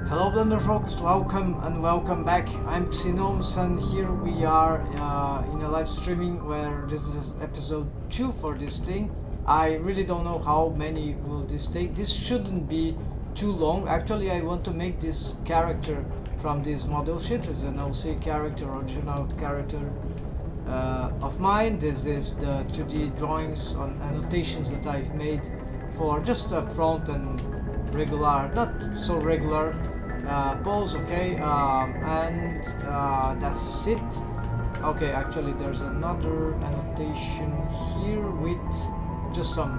Hello Blender folks, welcome back. I'm epistemic-gnomes and here we are in a live streaming where this is episode 2 for this thing. I really don't know how many will this take. This shouldn't be too long. Actually, I want to make this character from this model sheet. It's an OC character, original character of mine. This is the 2D drawings on annotations that I've made for just a front and regular, not so regular pose, okay, and that's it. Okay, actually there's another annotation here with just some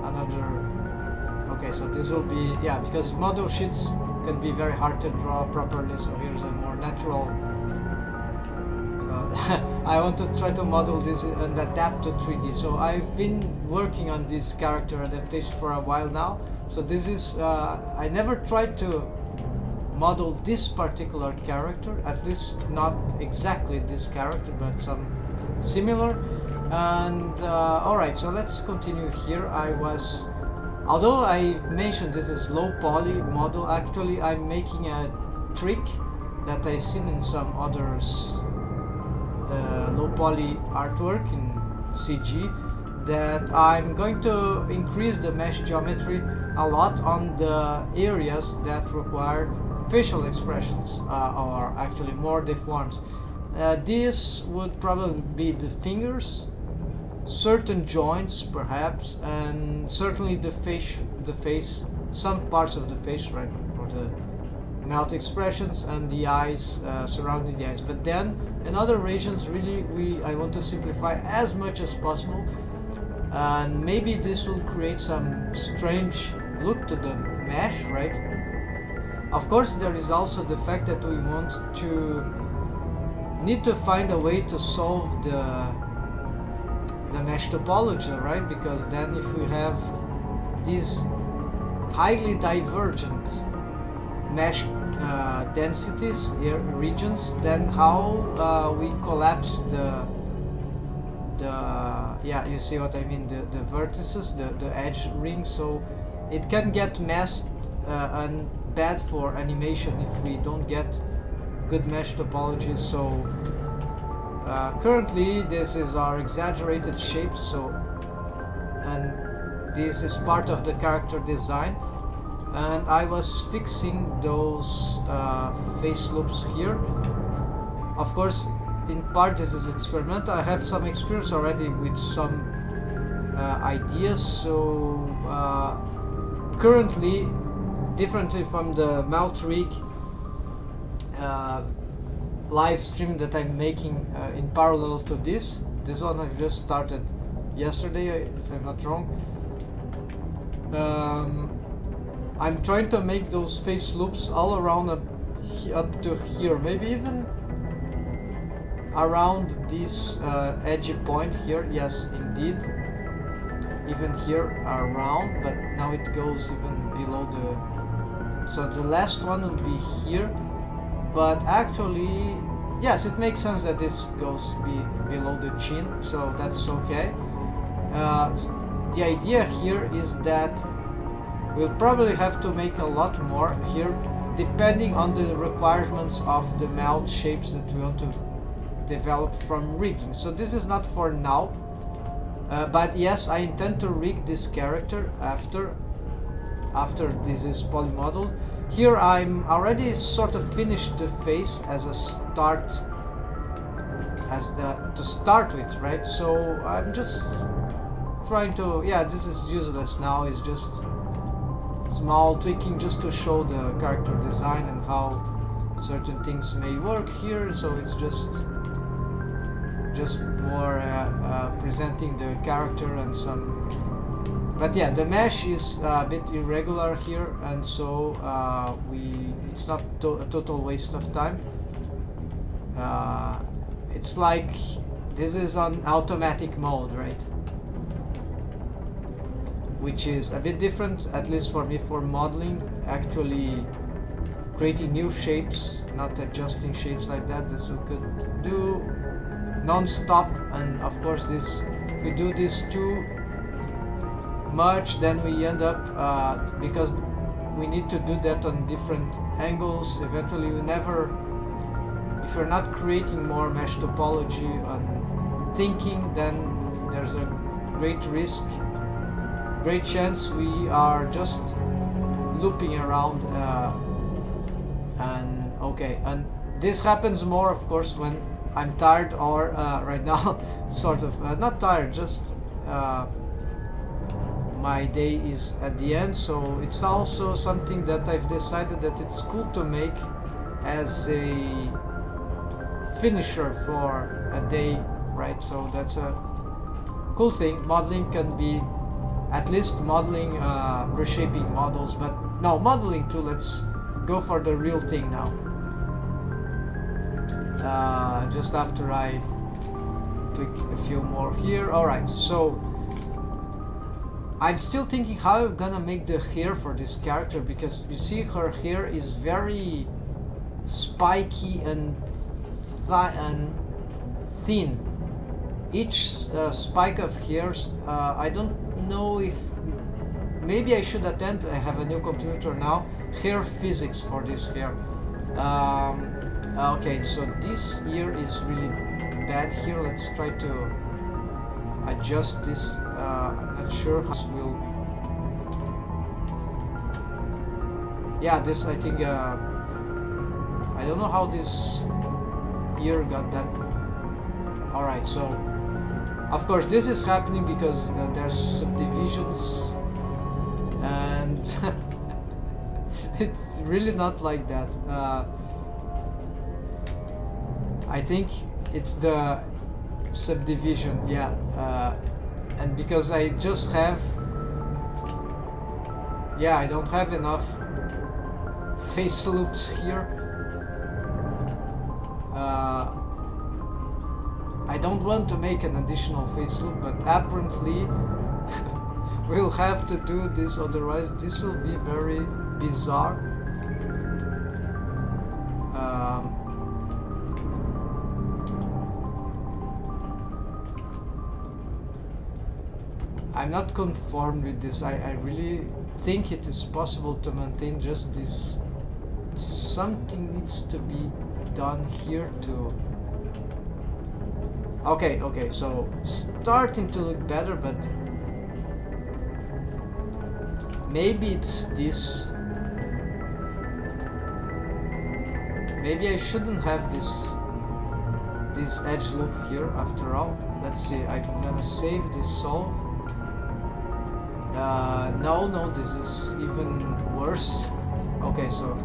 another. Okay, so this will be, yeah, because model sheets can be very hard to draw properly, so here's a more natural. I want to try to model this and adapt to 3D. So I've been working on this character adaptation for a while now. So this is, I never tried to model this particular character, at least not exactly this character, but some similar. And alright, so let's continue here. Although I mentioned this is low poly model, actually I'm making a trick that I've seen in some others low poly artwork in CG, that I'm going to increase the mesh geometry a lot on the areas that require facial expressions, or actually more deforms. This would probably be the fingers, certain joints perhaps, and certainly the face, some parts of the face, right, for the mouth expressions, and the eyes, surrounding the eyes. But then in other regions, really, I want to simplify as much as possible, and maybe this will create some strange look to the mesh, right? Of course, there is also the fact that we need to find a way to solve the mesh topology, right? Because then if we have these highly divergent mesh densities, regions, then how we collapse the yeah, you see what I mean, the vertices, the edge rings, so it can get messed and bad for animation if we don't get good mesh topology. So currently this is our exaggerated shapes, so, and this is part of the character design, and I was fixing those face loops here. Of course, in part this is experimental. I have some experience already with some ideas, so currently, differently from the mouth rig live stream that I'm making in parallel to this one I've just started yesterday, if I'm not wrong. I'm trying to make those face loops all around up to here, maybe even around this edgy point here. Yes, indeed, even here around, but now it goes even below the, so the last one will be here, but actually yes, it makes sense that this goes below the chin, so that's okay. The idea here is that we'll probably have to make a lot more here depending on the requirements of the mouth shapes that we want to develop from rigging. So this is not for now. But yes, I intend to rig this character after this is polymodeled. Here I'm already sort of finished the face as a start, to start with, right? So I'm just trying to, yeah, this is useless now, it's just small tweaking just to show the character design and how certain things may work here. So it's just more presenting the character and some, but yeah, the mesh is a bit irregular here, and so it's not a total waste of time. It's like this is on automatic mode, right, which is a bit different, at least for me, for modeling, actually creating new shapes, not adjusting shapes like that. This we could do non-stop, and of course this, if we do this too much, then we end up because we need to do that on different angles. Eventually we never, if you're not creating more mesh topology on thinking, then there's a great risk, great chance we are just looping around. And okay, and this happens more of course when I'm tired, or right now sort of not tired, just my day is at the end. So it's also something that I've decided that it's cool to make as a finisher for a day, right? So that's a cool thing. Modeling can be, at least modeling, reshaping models, but no, modeling too. Let's go for the real thing now. Just after I tweak a few more here. Alright, so I'm still thinking how I'm gonna make the hair for this character, because you see her hair is very spiky and thin. Each spike of hairs, I don't know if, maybe I should attend, I have a new computer now, hair physics for this hair. Okay, so this ear is really bad here. Let's try to adjust this. I'm not sure how this will. Yeah, this I think. I don't know how this ear got that. Alright, so of course this is happening because there's subdivisions, and it's really not like that. I think it's the subdivision, yeah, and because I just have, yeah, I don't have enough face loops here. I don't want to make an additional face loop, but apparently we'll have to do this, otherwise this will be very bizarre. I'm not conformed with this. I really think it is possible to maintain just this. Something needs to be done here to... Okay, so starting to look better, but maybe it's this. Maybe I shouldn't have this edge loop here after all. Let's see, I'm gonna save this solve. No, this is even worse. Okay, so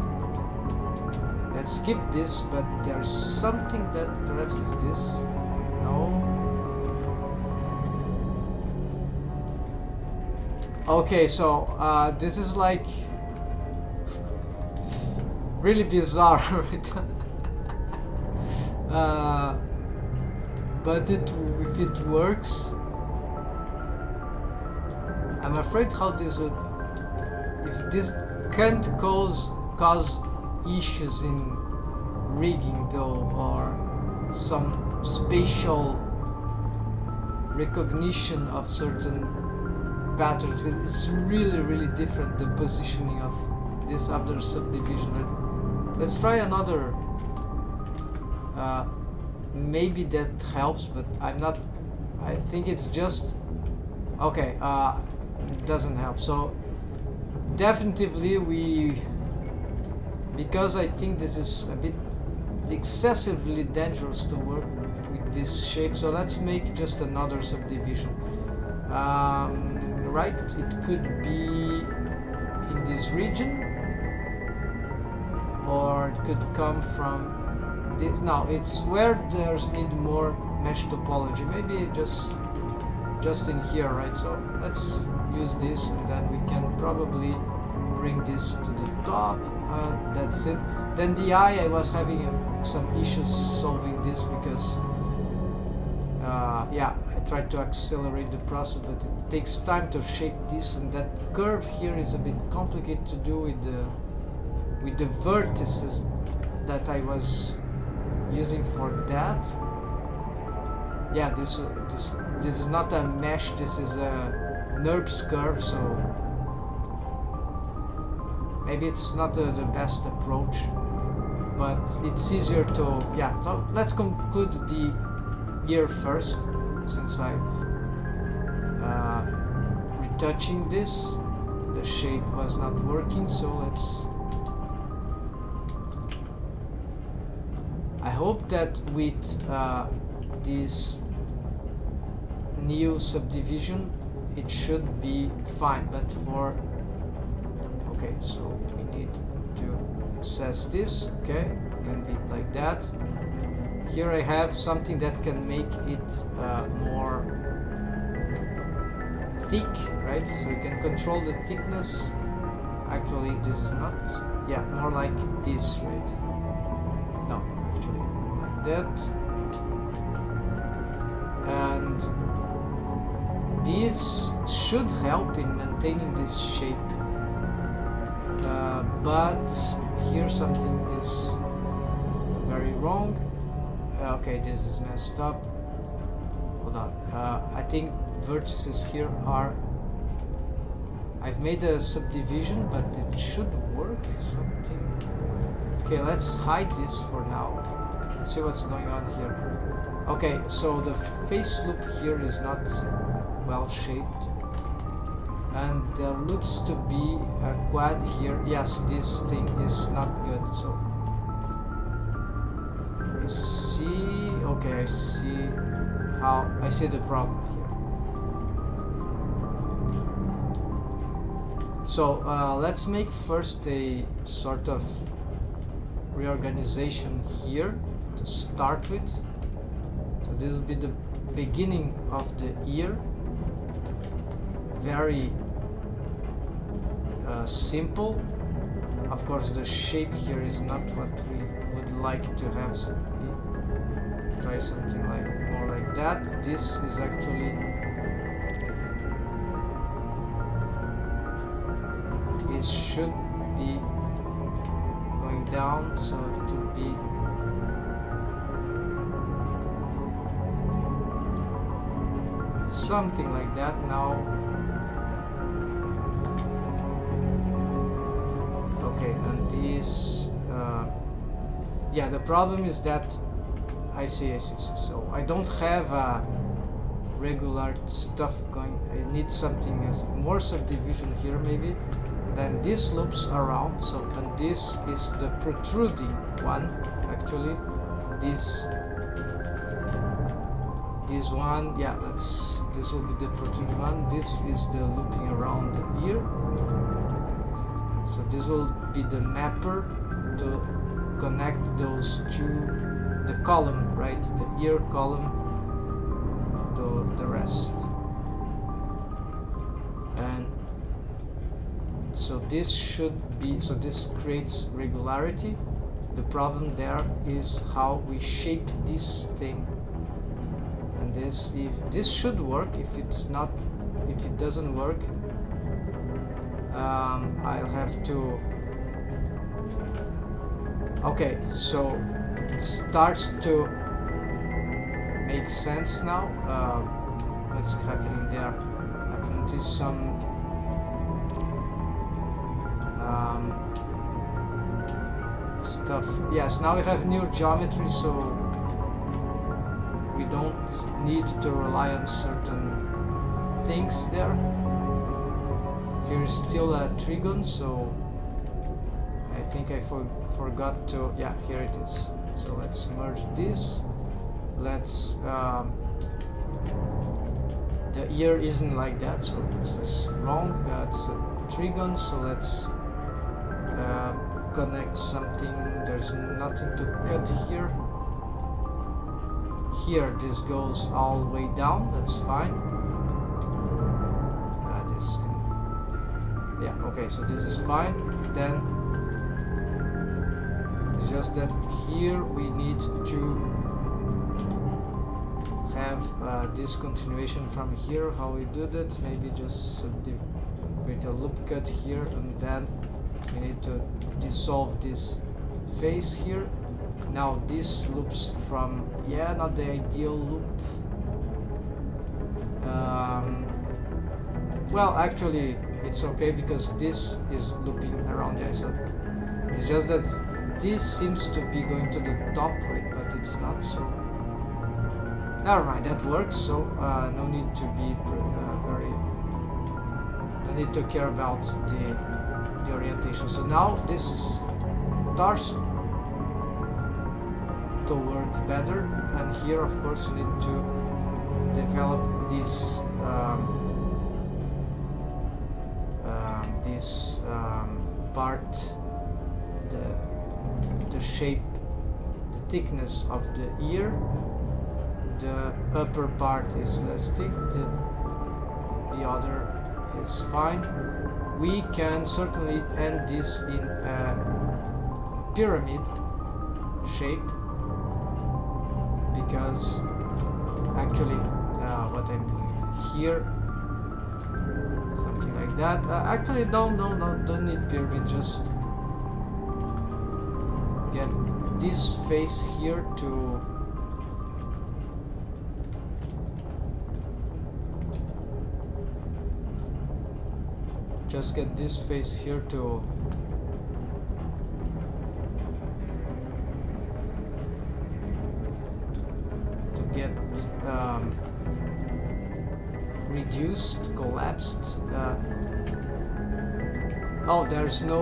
let's skip this, but there's something that perhaps is this. No. Okay, so this is like really bizarre, right? But if it works, I'm afraid how this would, if this can't cause issues in rigging though, or some spatial recognition of certain patterns. It's really different, the positioning of this after subdivision. Let's try another. Maybe that helps, but I'm not. I think it's just okay. It doesn't help. So definitively because I think this is a bit excessively dangerous to work with this shape. So let's make just another subdivision. Right, it could be in this region, or it could come from this. No, it's where there's need more mesh topology. Maybe just in here, right? So let's use this, and then we can probably bring this to the top, and that's it. Then the eye, I was having some issues solving this because yeah, I tried to accelerate the process, but it takes time to shape this, and that curve here is a bit complicated to do with the vertices that I was using for that. Yeah, this is not a mesh, this is a NURBS curve, so maybe it's not the best approach, but it's easier to, yeah, so let's conclude the ear first, since I've retouching this. The shape was not working, so let's... I hope that with this new subdivision it should be fine, but for... okay, so we need to access this. Okay, can be like that. Here I have something that can make it more thick, right? So you can control the thickness. Actually, this is not... yeah, more like this, right? No, actually more like that. And this should help in maintaining this shape. But here something is very wrong. Okay, this is messed up. Hold on. I think vertices here are... I've made a subdivision, but it should work. Something... okay, let's hide this for now. Let's see what's going on here. Okay, so the face loop here is not well shaped. And there looks to be a quad here. Yes, this thing is not good, so... I see... okay, I see how... I see the problem here. So, let's make first a sort of reorganization here to start with. So this will be the beginning of the ear. Very simple. Of course, the shape here is not what we would like to have, so try something like more like that. This is actually... this should be going down, so it would be... something like that. Now, okay, and this yeah, the problem is that I see. So I don't have regular stuff going. I need something else, more subdivision here maybe. Then this loops around, so, and this is the protruding one actually. This one, yeah, this will be the protruding one. This is the looping around the ear. So this will be the mapper to connect those two, the column, right? The ear column to the rest. And so this should be, so this creates regularity. The problem there is how we shape this thing. And this, if this should work, if it's not, if it doesn't work, I'll have to... okay, so it starts to make sense now. What's happening there? I noticed some stuff. Yes, now we have new geometry, so we don't need to rely on certain things there. Here is still a trigon, so I think I forgot to... yeah, here it is. So let's merge this. Let's... the ear isn't like that, so this is wrong. It's a trigon, so let's connect something. There's nothing to cut here. Here this goes all the way down, that's fine. This can... yeah, okay, so this is fine. Then it's just that here we need to have this continuation from here. How we do that? Maybe just create a loop cut here, and then we need to dissolve this face here. Now this loops from... yeah, not the ideal loop. Well, actually, it's okay because this is looping around the eye. So it's just that this seems to be going to the top right, but it's not. So never mind, that works. So no need to be no need to care about the orientation. So now this starts to work better, and here of course you need to develop this part, the shape, the thickness of the ear. The upper part is less thick, the other is fine. We can certainly end this in a pyramid shape, because actually what I'm doing here, something like that. Actually, don't need pyramid. Just get this face here to get reduced, collapsed. Oh, there's no.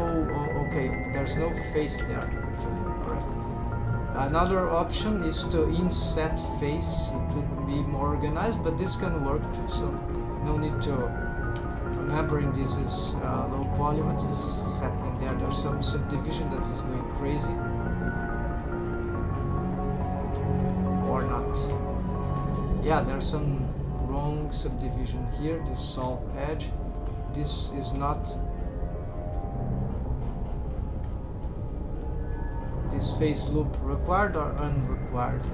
Okay, there's no face there. Actually, correct. Another option is to inset face. It would be more organized, but this can work too. So no need to. Remembering this is low poly. What is happening there? There's some subdivision that is going crazy, or not? Yeah, there's some wrong subdivision here. This solve edge. This is not. This face loop required or unrequired?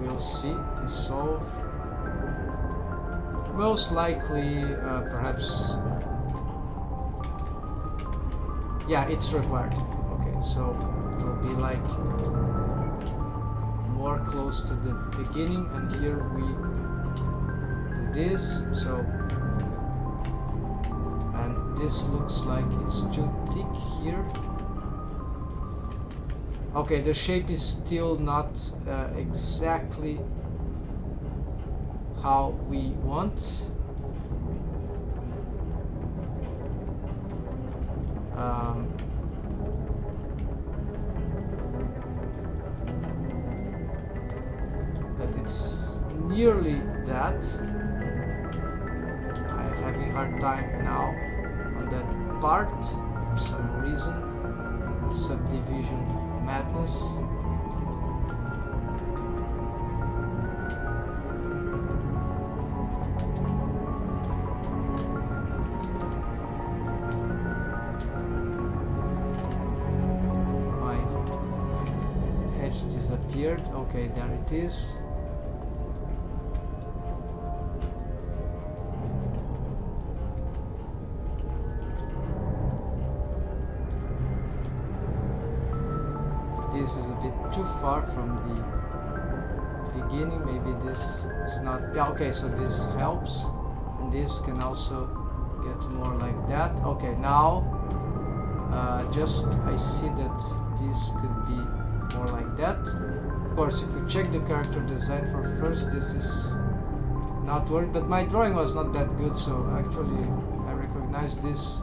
We'll see. Dissolve. Most likely, perhaps. Yeah, it's required. Okay, so it will be like more close to the beginning, and here we do this. So, and this looks like it's too thick here. Okay, the shape is still not exactly how we want. But it's nearly that. I'm having a hard time now on that part for some reason. Subdivision madness. My edge disappeared. Okay, there it is. This is a bit too far from the beginning. Maybe this is not. Yeah, okay, so this helps, and this can also get more like that. Okay, now just I see that this could be more like that. Of course, if we check the character design for first, this is not working, but my drawing was not that good, so actually I recognize this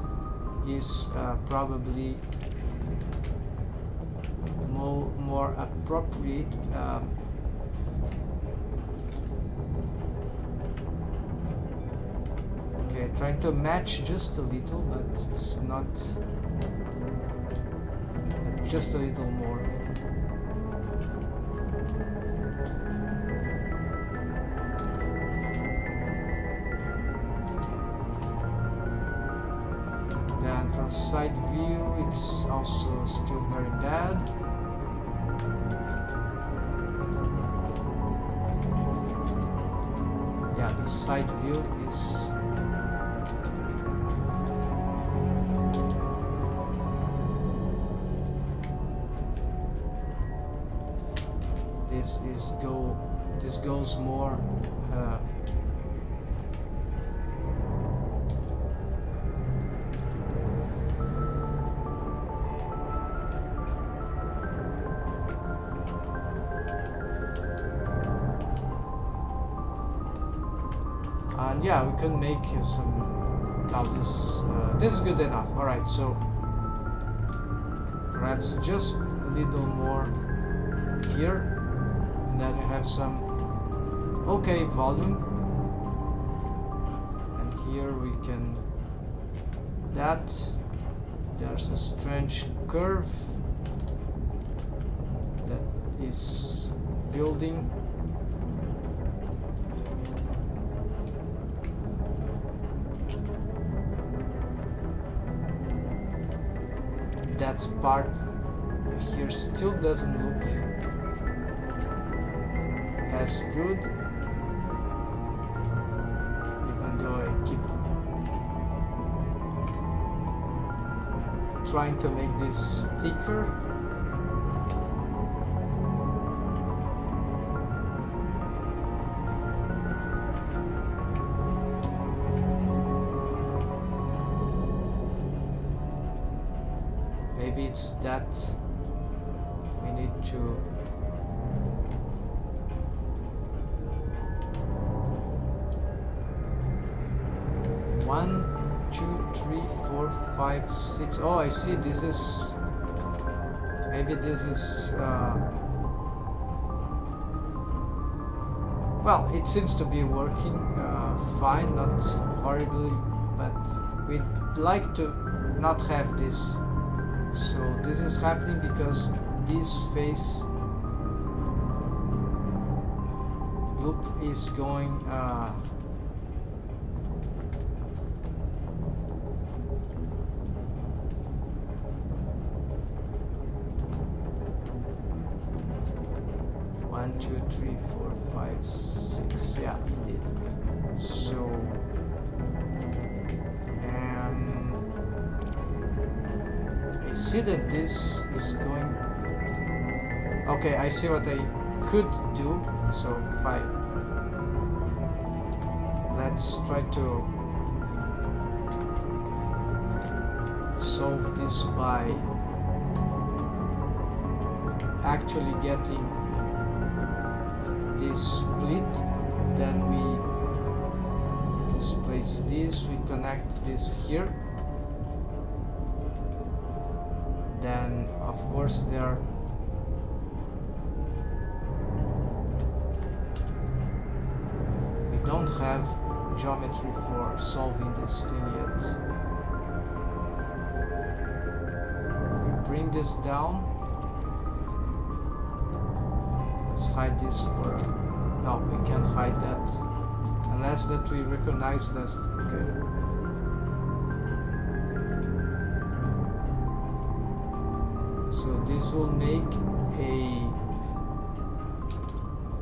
is probably more appropriate. Okay, trying to match just a little, but it's not. Just a little more. Then from side view, it's also still very bad. Yeah, the side view is this goes more And yeah, we can make some. Now this is good enough. All right, so perhaps just a little more here, and then we have some okay volume, and here we can there's a strange curve that is building. That part here still doesn't look as good, even though I keep trying to make this thicker. Maybe it's that we need to one, 2, 3, 4, 5, 6. Oh, I see. This is maybe this is well, it seems to be working fine, not horribly, but we'd like to not have this. So this is happening because this face loop is going one, 2, 3, 4, 5, 6. Yeah, indeed. So I see that this is going. Okay, I see what I could do. So if let's try to solve this by actually getting this split. Then we displace this, we connect this here. Then of course there we don't have geometry for solving this thing yet. We bring this down. Let's hide this for no, we can't hide that unless that we recognize this. Okay. So this will make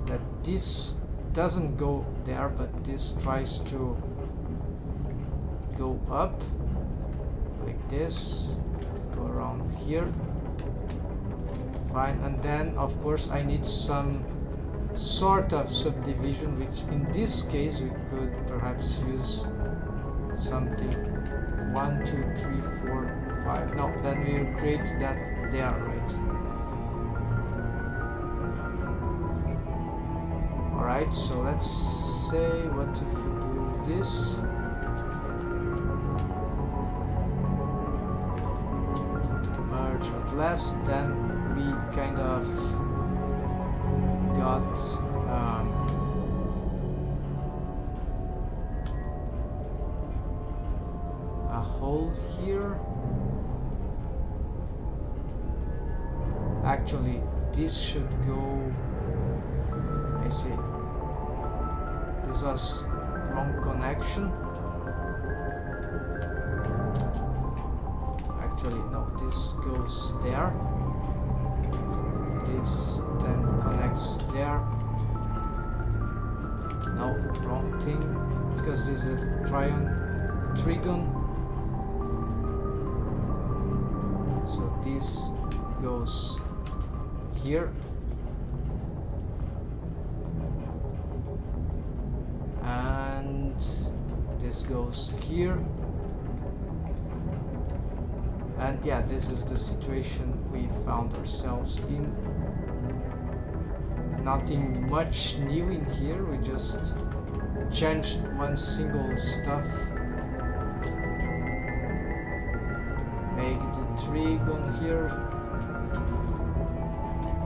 that this doesn't go there, but this tries to go up like this, go around here. Fine, and then of course I need some sort of subdivision, which in this case we could perhaps use something 1, 2, 3, 4, 5. No, then we create that there, right? Alright, so let's say what if we do this? Merge at last, then we kind of got a hole here. Actually, this should go. I see. This was wrong connection. Actually, no. This goes there. This then connects there. No, wrong thing. Because this is a trigon. So this goes here, and this goes here, and yeah, this is the situation we found ourselves in. Nothing much new in here, we just changed one single stuff. Make the trig on here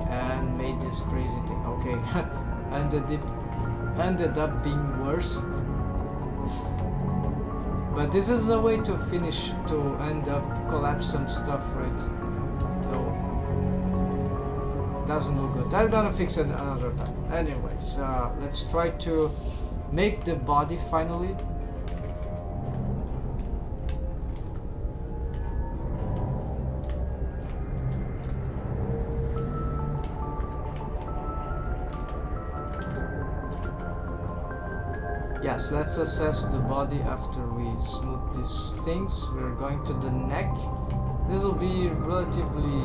and made this crazy thing. Okay, ended up being worse. But this is a way to finish, to end up collapse some stuff, right? No, doesn't look good. I'm gonna fix it another time. Anyways, let's try to make the body finally. Yes, let's assess the body after we smooth these things. We're going to the neck. This will be relatively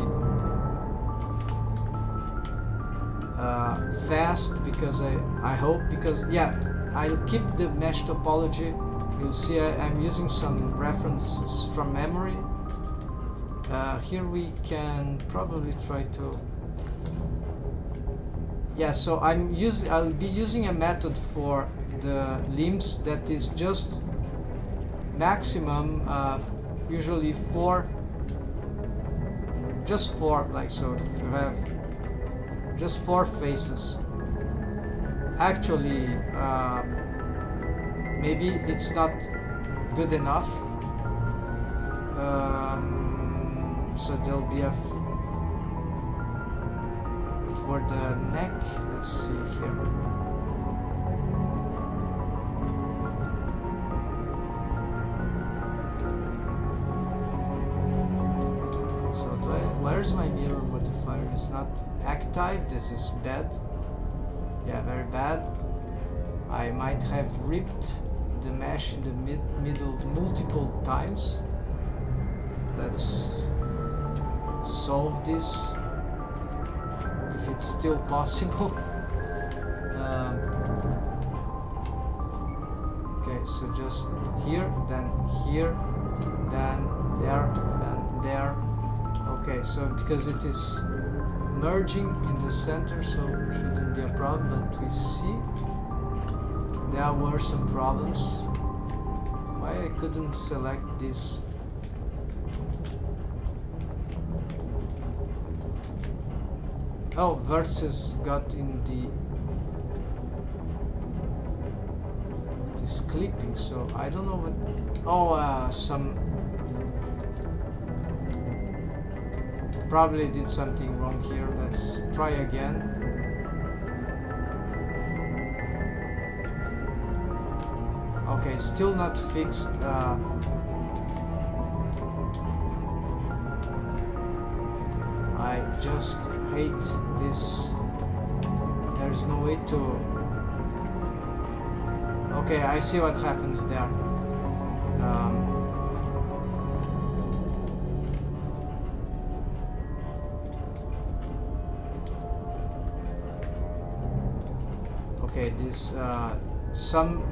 fast because I hope, because yeah, I'll keep the mesh topology. You'll see I'm using some references from memory. Here we can probably try to, yeah, so I'll be using a method for the limbs that is just maximum usually just four, like so. If you have just 4 faces, actually maybe it's not good enough, so there'll be a for the neck. Let's see here. Where's my mirror modifier? It's not active. This is bad. Yeah, very bad. I might have ripped the mesh in the middle multiple times. Let's solve this if it's still possible. Okay, so just here, then there, then there. Okay, so because it is merging in the center, so shouldn't be a problem, but we see there were some problems. Why I couldn't select this? Oh, vertices got in the... It is clipping, so I don't know what... Oh, some... Probably did something wrong here. Let's try again. Okay, still not fixed. I just hate this. There's no way to... Okay, I see what happens there. Okay, this some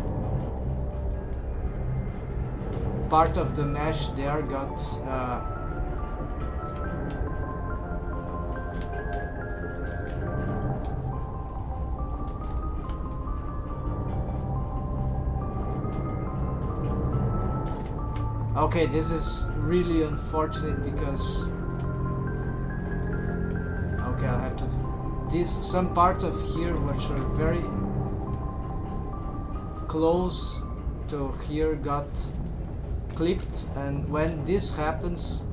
part of the mesh there got okay, this is really unfortunate because okay, I'll have to some part of here which are very close to here got clipped, and when this happens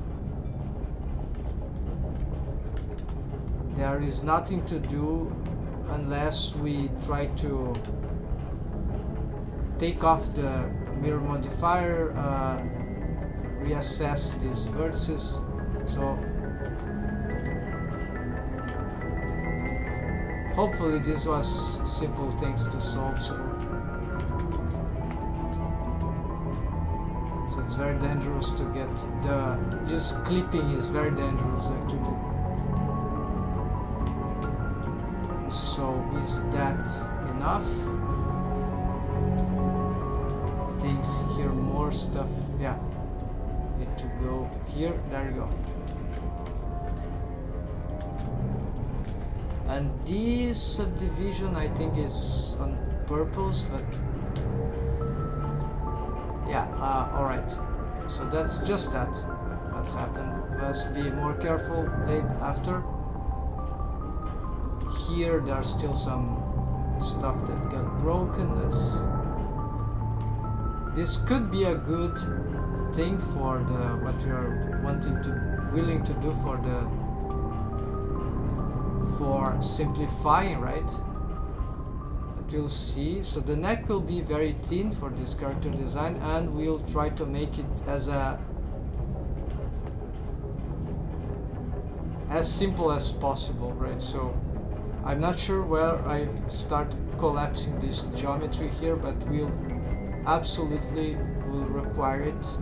there is nothing to do unless we try to take off the mirror modifier, reassess these vertices. So hopefully this was simple things to solve. So it's very dangerous to get just clipping is very dangerous actually. So is that enough? It takes here more stuff. Yeah, need to go here. There you go. And this subdivision I think is on purpose, but Yeah, alright. So that's just that. What happened. Must be more careful late after. Here there's still some stuff that got broken. This could be a good thing for what we are willing to do for simplifying, right? But we'll see. So the neck will be very thin for this character design, and we'll try to make it as simple as possible, right? So I'm not sure where I start collapsing this geometry here, but we'll absolutely will require it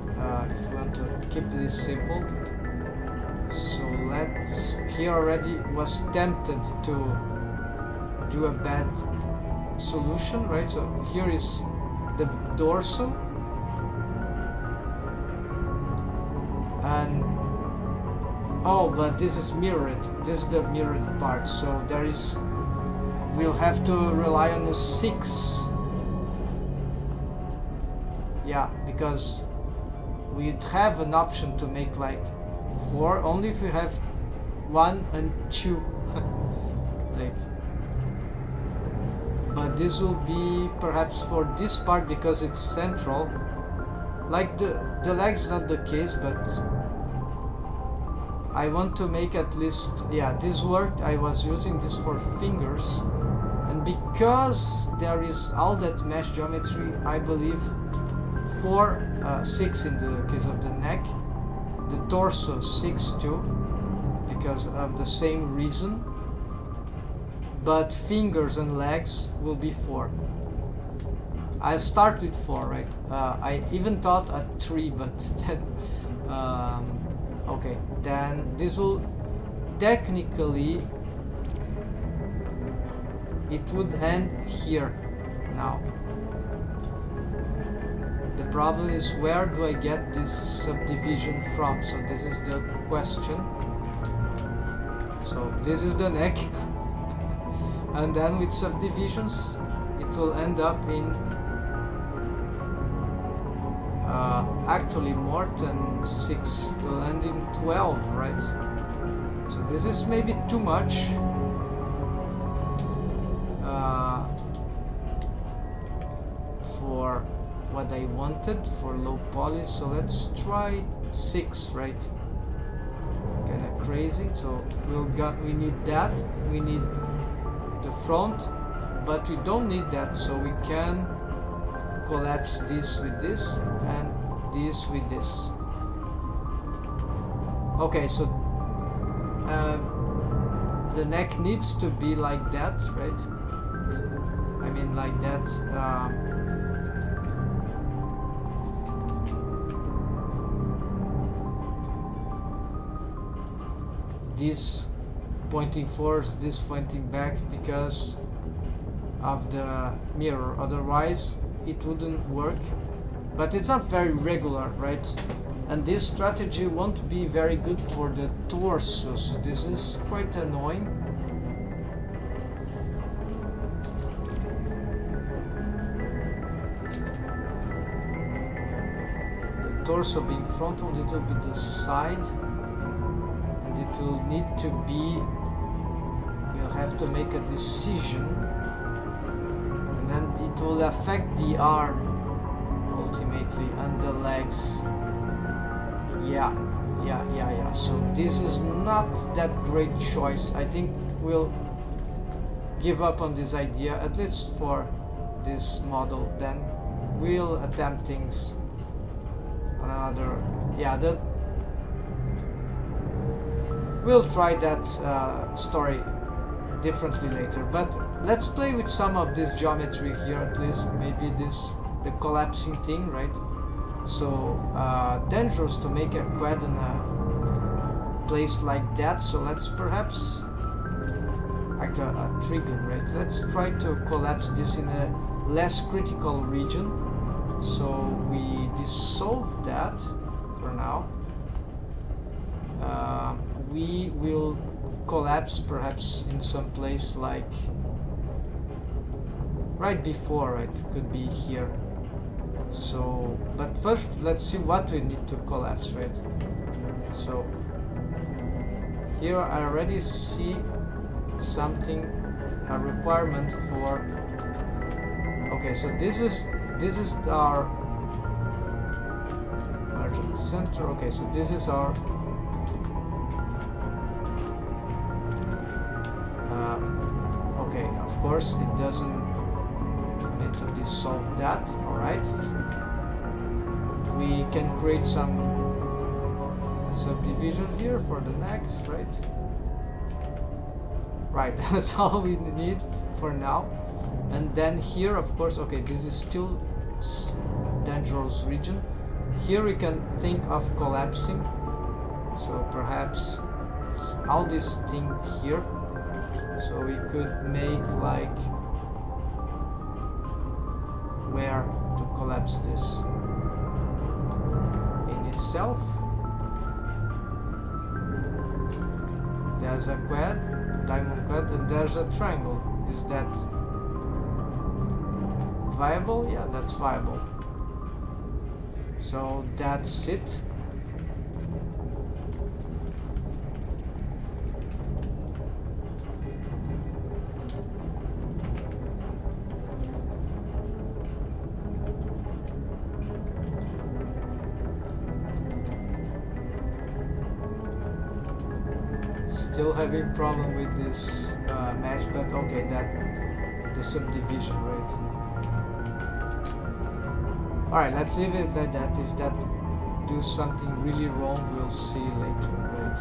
if we want to keep this simple. So here already was tempted to do a bad solution, right? So here is the dorsal, and oh, but this is mirrored. This is the mirrored part, so we'll have to rely on a 6. Yeah, because we'd have an option to make like 4 only if we have 1 and 2. Like, but this will be perhaps for this part because it's central. Like the legs not the case, but I want to make at least, yeah, this worked. I was using this for fingers, and because there is all that mesh geometry, I believe 6 in the case of the neck, the torso 6 too, because of the same reason, but fingers and legs will be 4. I'll start with 4, right? I even thought at 3, but then okay, then this will technically, it would end here now. The problem is, where do I get this subdivision from? So this is the question. So this is the neck. And then with subdivisions it will end up in actually more than 6. It will end in 12, right? So this is maybe too much. For what I wanted for low poly, so let's try 6, right? Kinda crazy. So we need that, we need the front, but we don't need that, so we can collapse this with this and this with this. Okay, so the neck needs to be like that, right? I mean like that. This pointing forwards, this pointing back, because of the mirror, otherwise it wouldn't work. But it's not very regular, right? And this strategy won't be very good for the torso, so this is quite annoying. The torso being frontal, it will be the side, and it will need to be, we'll have to make a decision, and then it will affect the arm ultimately and the legs. Yeah. So this is not that great choice. I think we'll give up on this idea, at least for this model. Then we'll attempt things on another. Yeah, we'll try that story differently later. But let's play with some of this geometry here, at least. Maybe the collapsing thing, right? So dangerous to make a quad in a place like that, so let's perhaps act a trigon, right? Let's try to collapse this in a less critical region, so we dissolve that for now. We will collapse perhaps in some place like right before, right? Could be here. So, but first let's see what we need to collapse, right? So here I already see something, a requirement for. Okay, so this is our center. Okay, so this is our okay, of course it doesn't need to dissolve that. All right, we can create some subdivision here for the next, right? Right, that's all we need for now. And then here, of course, okay, this is still dangerous region. Here we can think of collapsing, so perhaps all this thing here, so we could make like where to collapse this in itself. There's a quad, diamond quad, and there's a triangle. Is that viable? Yeah, that's viable. So that's it. Still having problem with this mesh, but okay, that the subdivision, right? Alright, let's leave it like that. If that do something really wrong, we'll see later, right?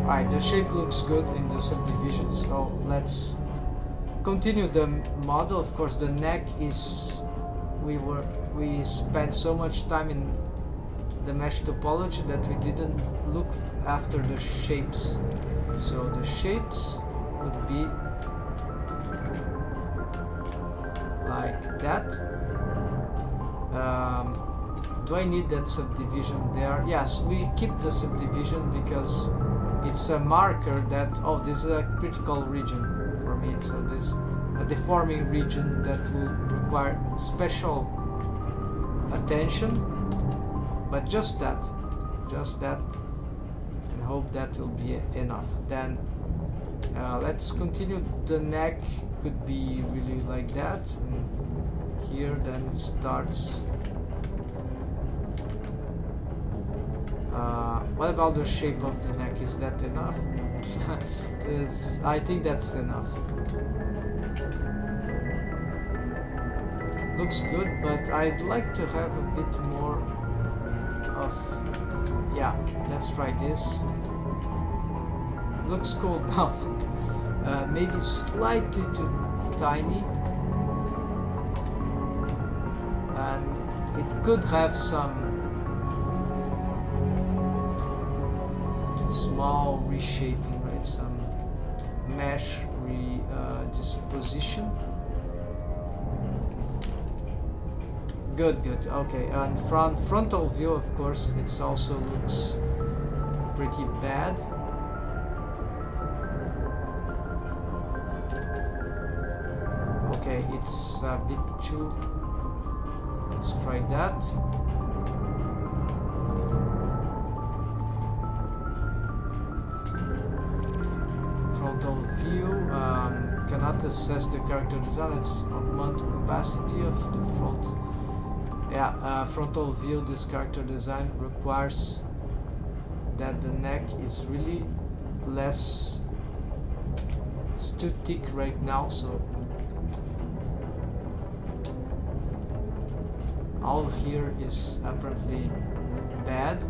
Alright, the shape looks good in the subdivision, so let's continue the model. Of course, the neck is we spent so much time in the mesh topology that we didn't look after the shapes. So the shapes would be like that. Do I need that subdivision there? Yes, we keep the subdivision because it's a marker that, oh, this is a critical region for me. So this a deforming region that will require special attention, but just that, and hope that will be enough. Then let's continue. The neck could be really like that, and here then it starts. What about the shape of the neck? Is that enough? Yes, I think that's enough. Looks good, but I'd like to have a bit more of, yeah, let's try this. Looks cool now. Maybe slightly too tiny, and it could have some small reshaping, right? Some mesh disposition. Good, okay. And frontal view, of course, it also looks pretty bad. Okay, it's a bit too. Let's try that. Frontal view cannot assess the character design. Let's augment opacity of the front. Yeah, frontal view, this character design requires that the neck is really less, it's too thick right now, so all here is apparently bad.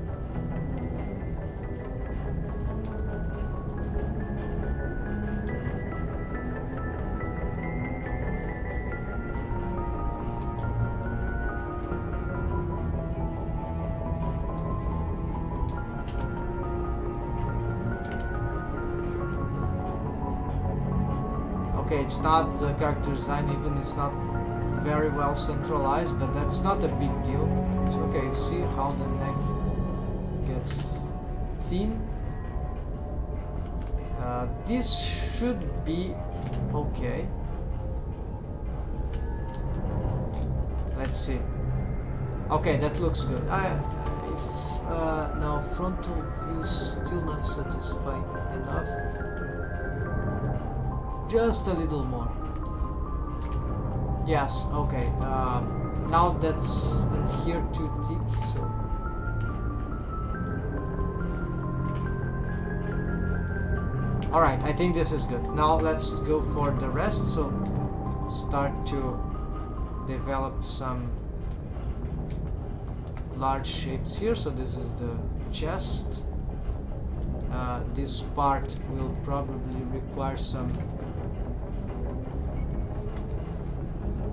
Okay, it's not the character design, even it's not very well centralized, but that's not a big deal. So okay, see how the neck gets theme. This should be okay. Let's see. Okay, that looks good. Now frontal view still not satisfying enough. Just a little more. Yes, okay. Now that's in here too thick, so. Alright, I think this is good. Now let's go for the rest. So start to develop some large shapes here. So this is the chest. This part will probably require some.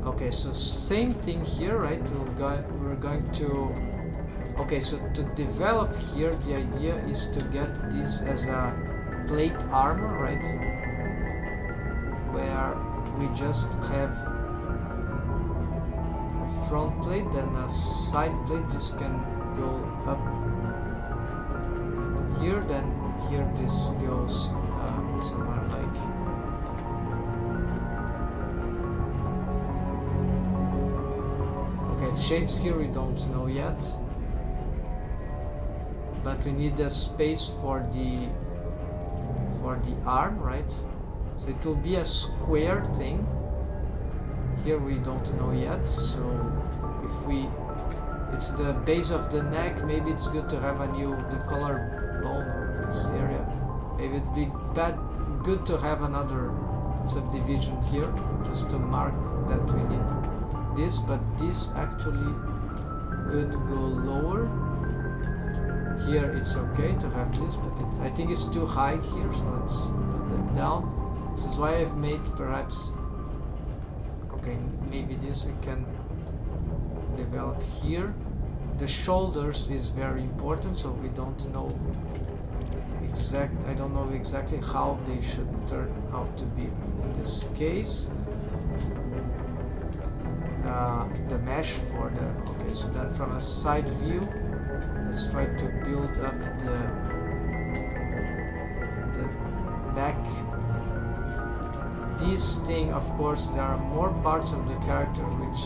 Okay, so same thing here, right? We're going to. Okay, so to develop here, the idea is to get this as a plate armor, right? Where we just have a front plate, then a side plate. This can go up here, then here this goes somewhere like. Okay, shapes here we don't know yet, but we need a space for the arm, right? So it will be a square thing. Here we don't know yet, so if it's the base of the neck, maybe it's good to have the collarbone or this area. Maybe it'd be good to have another subdivision here, just to mark that we need this, but this actually could go lower. Here it's okay to have this, but I think it's too high here, so let's put that down. This is why I've made perhaps. Okay, maybe this we can develop here. The shoulders is very important, so we don't know I don't know exactly how they should turn out to be in this case. The mesh for the. Okay, so then from a side view. Let's try to build up the back. This thing, of course, there are more parts of the character which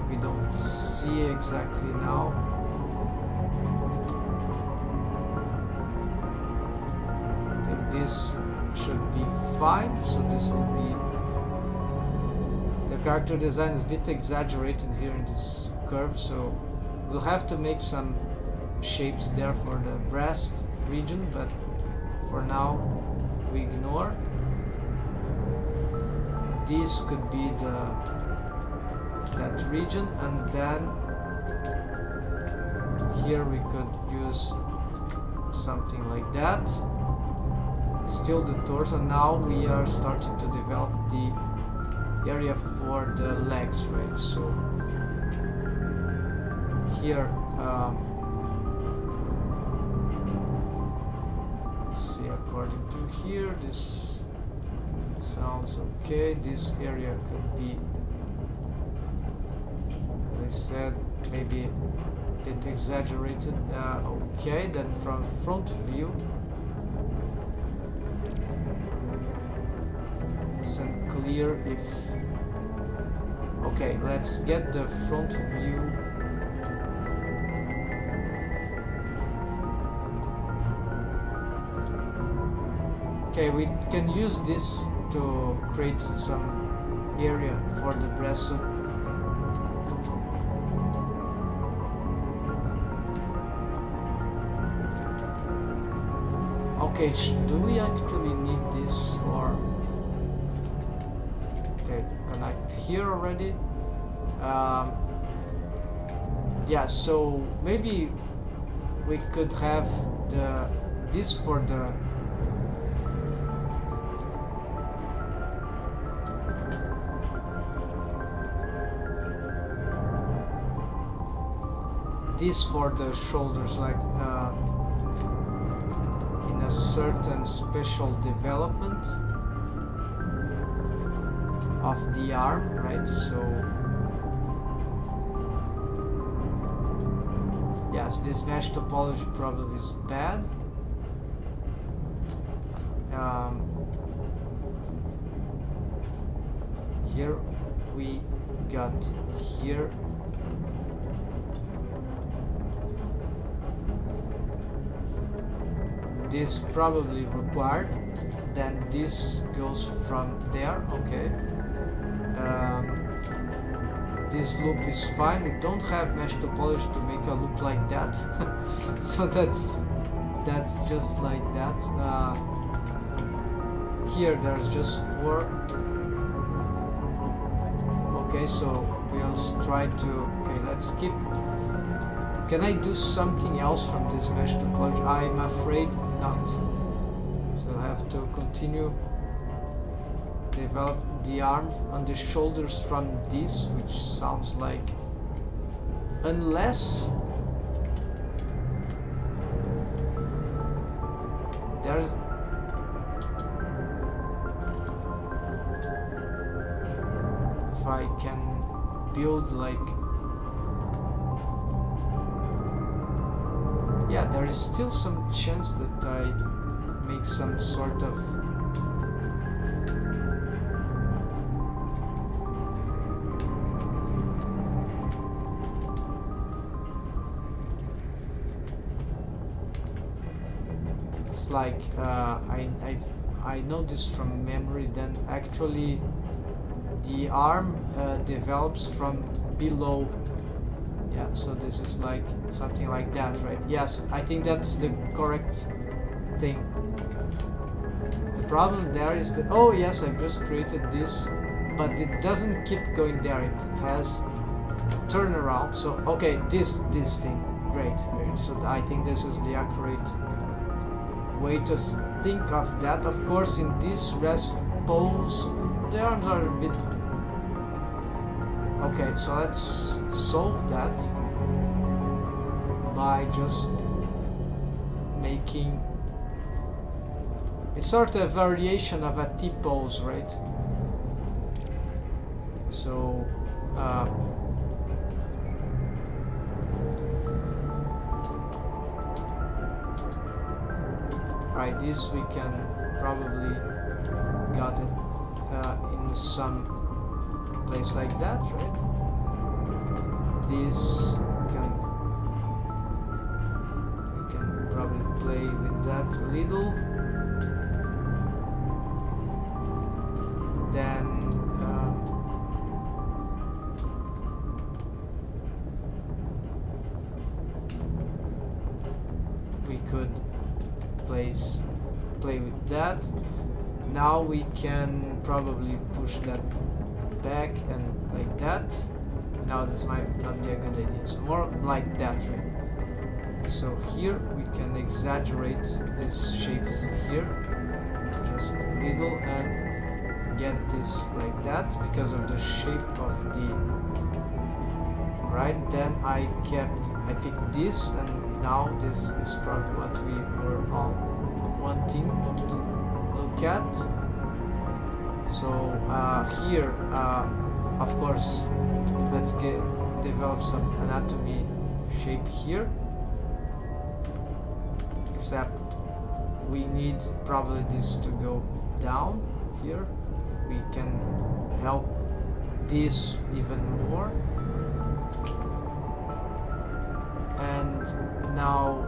we don't see exactly now. I think this should be fine, so this will be. The character design is a bit exaggerated here in this curve, so we'll have to make some shapes there for the breast region, but for now we ignore. This could be that region, and then here we could use something like that. Still the torso. Now we are starting to develop the area for the legs, right? So here, let's see, according to here, this sounds okay. This area could be, as I said, maybe a bit exaggerated. Okay, then from front view, it's unclear if. Okay, let's get the front view. Okay, we can use this to create some area for the breast. Okay, do we actually need this, or okay, connect here already? Yeah, so maybe we could have this for the. This for the shoulders, like in a certain special development of the arm, right? So yeah, yes, this mesh topology probably is bad. Here we got here. This probably required. Then this goes from there. Okay. This loop is fine. We don't have mesh topology to make a loop like that, so that's just like that. Here there's just 4. Okay, so we'll try to. Okay, let's keep. Can I do something else from this mesh topology? I'm afraid not. So I'll have to continue develop the arm on the shoulders from this, which sounds like, unless there's if I can build like, yeah, there is still some chance that I make some sort of like I know this from memory. Then actually the arm develops from below. Yeah, so this is like something like that, right? Yes, I think that's the correct thing. The problem there is that, oh yes, I've just created this, but it doesn't keep going there. It has turnaround. So okay, this thing, great. So I think this is the accurate way to think of that. Of course, in this rest pose, the arms are a bit. Okay, so let's solve that by just making. It's sort of a variation of a T pose, right? So. Right, this we can probably got it in some place like that, right? This we can probably play with that a little. Then we could play with that. Now we can probably push that back and like that. Now this might not be a good idea. So more like that, right? So here we can exaggerate these shapes here, just a little, and get this like that because of the shape of the. Right. Then I picked this, and now this is probably what we were all wanting to look at. So here, of course, let's develop some anatomy shape here. Except we need probably this to go down here. We can help this even more. And now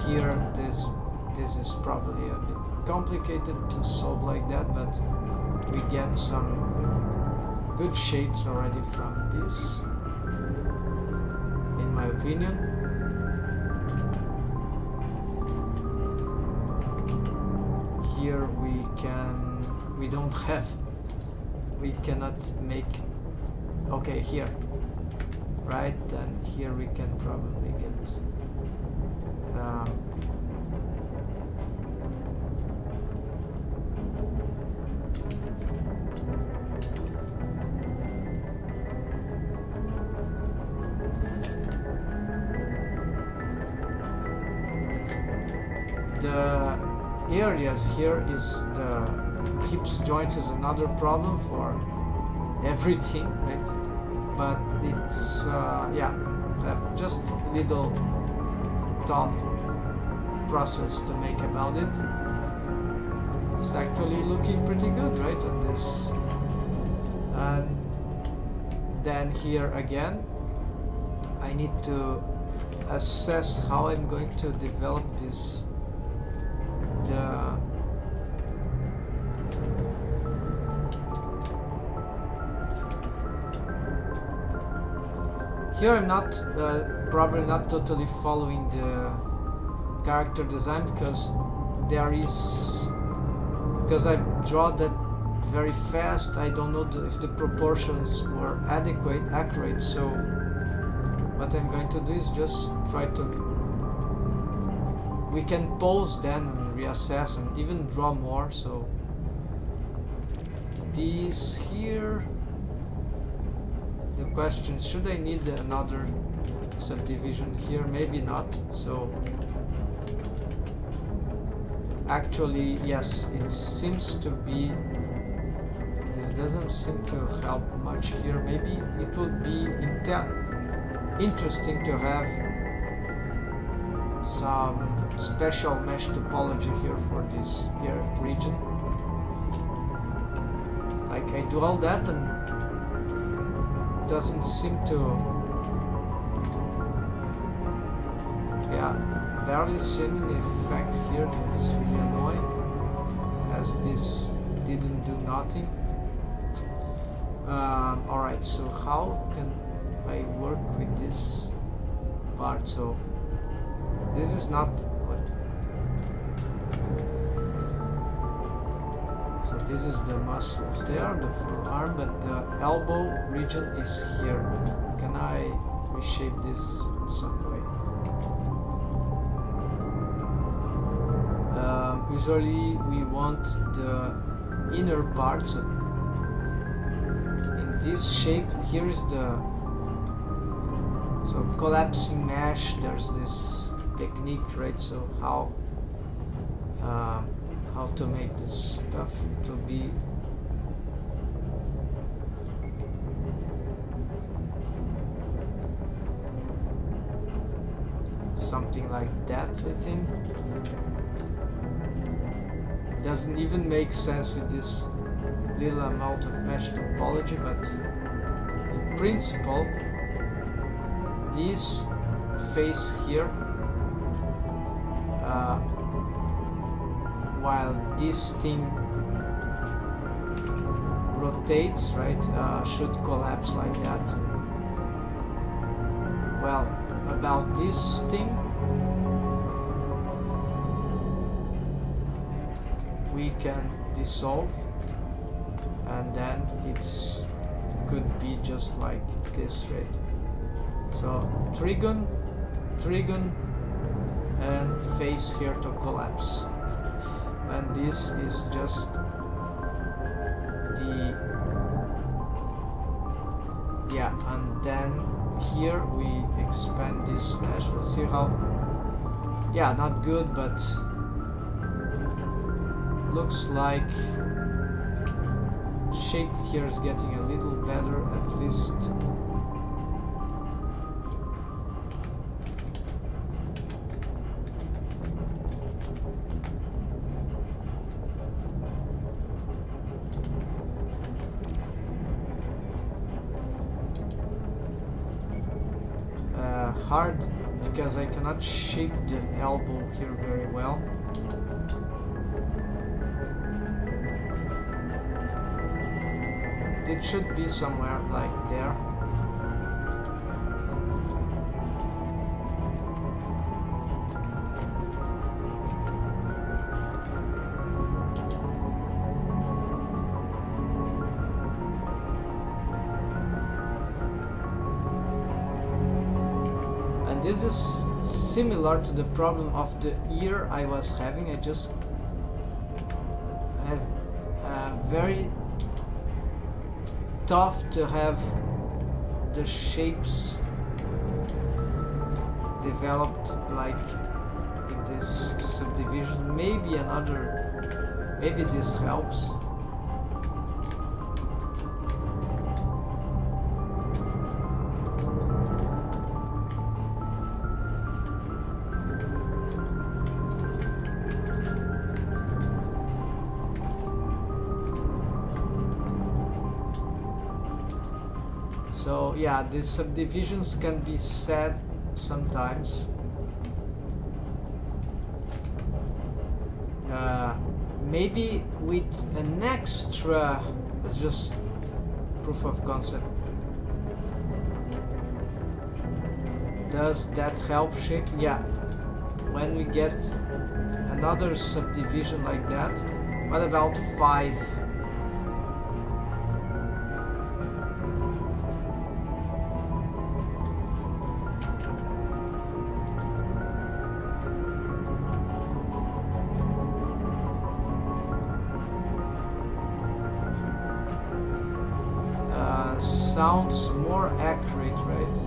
here this is probably a bit complicated to solve like that, but we get some good shapes already from this, in my opinion. Here we cannot make, okay, here, right? Then here we can probably get the areas here is the hips joints is another problem for everything, right? But it's yeah, just a little tough process to make about it. It's actually looking pretty good, right, on this. And then here again, I need to assess how I'm going to develop this. Here I'm not probably not totally following the character design because I draw that very fast. I don't know if the proportions were accurate. So what I'm going to do is just try to. We can pause then and reassess and even draw more. So these here. The question, should I need another subdivision here? Maybe not. So actually, yes, it seems to be. This doesn't seem to help much here. Maybe it would be interesting to have some special mesh topology here for this region. Like I do all that and doesn't seem to, barely seeing the effect here. It's really annoying, as this didn't do nothing. Alright, so how can I work with this part? So this is not what. So this is the muscles there, the forearm, but the elbow region is here. Can I reshape this in some way? Usually we want the inner part. So in this shape, here is the collapsing mesh. There's this technique, right? So how to make this stuff to be something like that. I think doesn't even make sense with this little amount of mesh topology, but in principle this face here, while this thing rotates, right, should collapse like that. Well, about this thing, we can dissolve, and then it's could be just like this, right? So trigon, and face here to collapse. And this is just the and then here we expand this mesh. Let's see how. Not good, but looks like shape here is getting a little better, at least. Hard because I cannot shape the elbow here very well. It should be somewhere like there. This is similar to the problem of the ear I was having. I just have very tough to have the shapes developed like in this subdivision. Maybe this helps. So yeah, these subdivisions can be said sometimes. Maybe with an extra, let's just proof of concept. Does that help shape? Yeah. When we get another subdivision like that, what about 5? Sounds more accurate, right?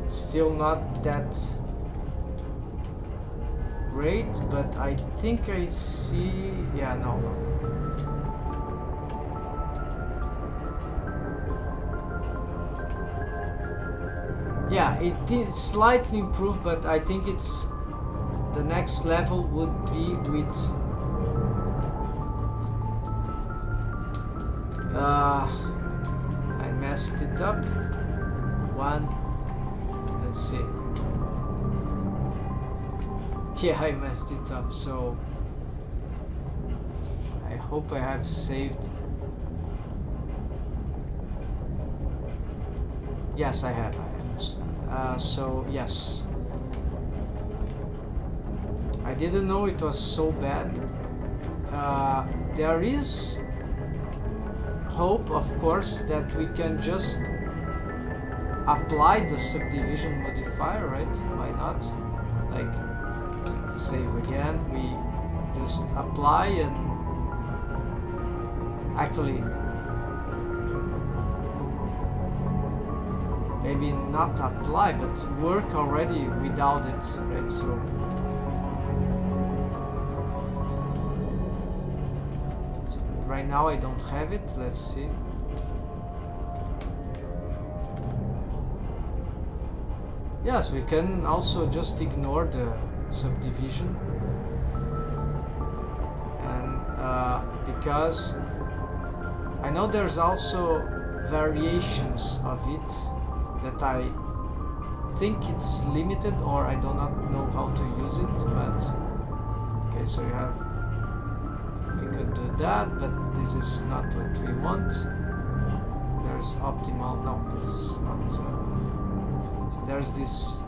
Still not that great, but I think I see. Yeah, no. Yeah, it did slightly improve, but I think it's the next level would be with I messed it up. Let's see. Yeah, I messed it up, so I hope I have saved. Yes, I have. So yes, I didn't know it was so bad. There is hope, of course, that we can just apply the subdivision modifier, right? Why not? Like, save again, we just apply and actually maybe not apply, but work already without it, right? So right now I don't have it. Let's see. Yes, we can also just ignore the subdivision, and because I know there's also variations of it that I think it's limited, or I do not know how to use it, but okay, so you have, we could do that, but this is not what we want. There's optimal, no, this is not, so there's this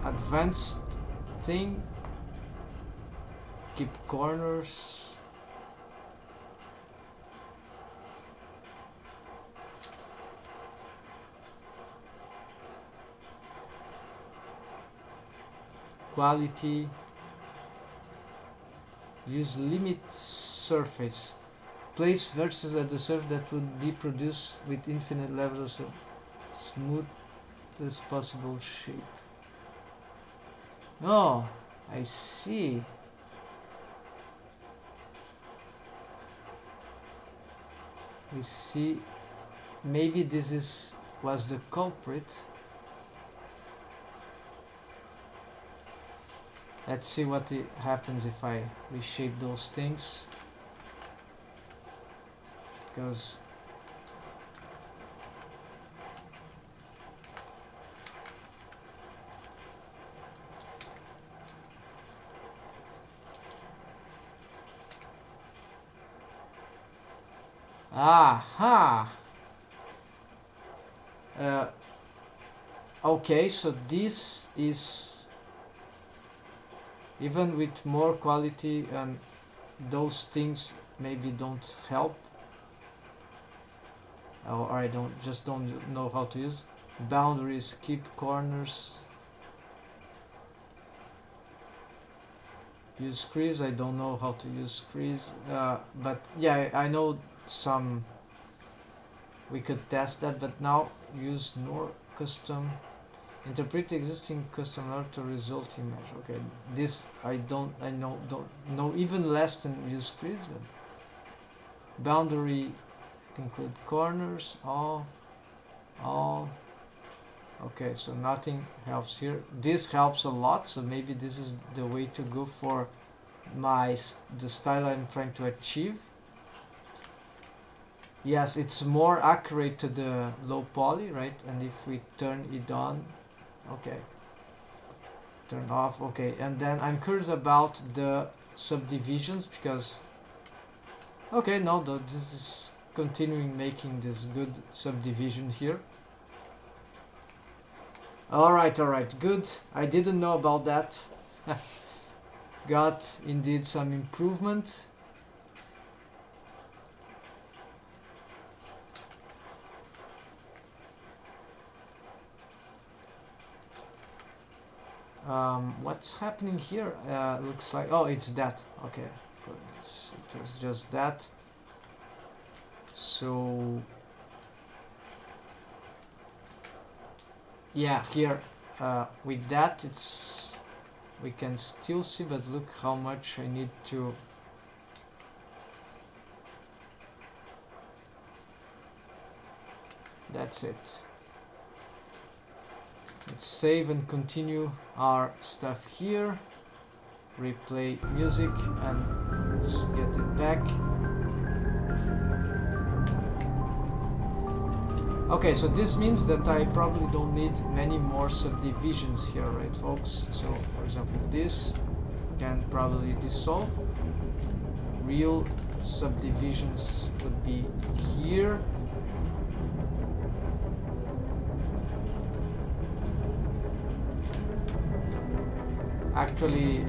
advanced thing, keep corners. Quality, use limit surface, place vertices at the surface that would be produced with infinite levels of smoothest possible shape. Oh, I see. We see, maybe this was the culprit. Let's see what happens if I reshape those things, because aha. Okay, so this is even with more quality, and those things maybe don't help, or I just don't know how to use boundaries, keep corners, use crease. I don't know how to use crease, but yeah, I know some, we could test that. But now use custom, interpret existing custom in order to result image. Okay, this I don't know even less than use crease. But boundary, include corners, all. Okay, so nothing helps here. This helps a lot, so maybe this is the way to go for the style I'm trying to achieve. Yes, it's more accurate to the low poly, right? And if we turn it on, okay, turn off, okay. And then I'm curious about the subdivisions because, okay, no, this is continuing making this good subdivision here. Alright, good. I didn't know about that. Got indeed some improvement. What's happening here? Looks like, oh, it's that. Okay, it was just that. So yeah, here with that it's, we can still see, but look how much I need to. That's it. Let's save and continue our stuff here. Replay music and let's get it back. Okay, so this means that I probably don't need many more subdivisions here, right folks? So for example this can probably dissolve. Real subdivisions would be here. Actually,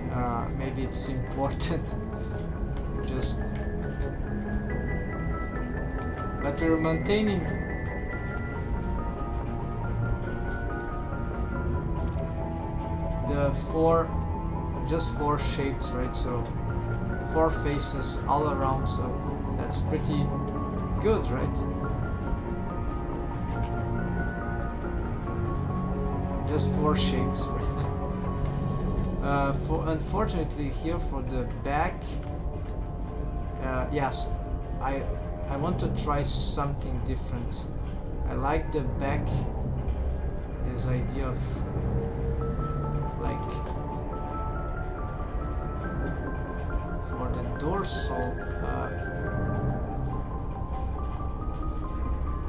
maybe it's important just, but we're maintaining the just four shapes, right? So 4 faces all around, so that's pretty good, right? Just 4 shapes. Unfortunately here for the back, yes, I want to try something different. I like the back, this idea of like for the dorsal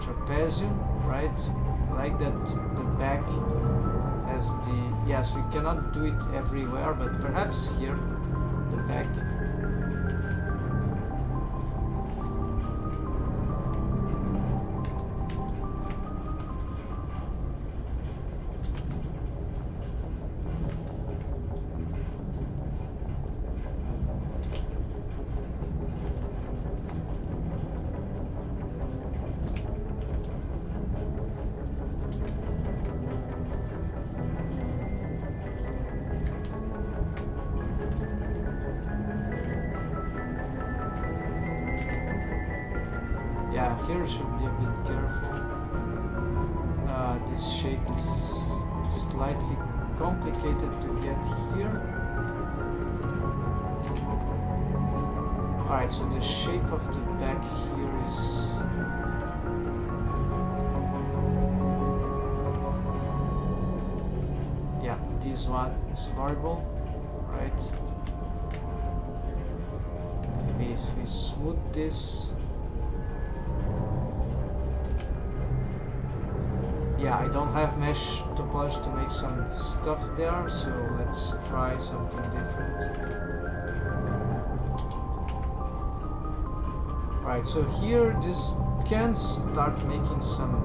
trapezium, right? I like that the back has the, yes, we cannot do it everywhere, but perhaps here the back. Yeah, here should be a bit careful. This shape is slightly complicated to get here. Alright, so the shape of the back here is... yeah, this one is horrible, right? Maybe if we smooth this... yeah, I don't have mesh topology to make some stuff there, so let's try something different. Right, so here this can start making some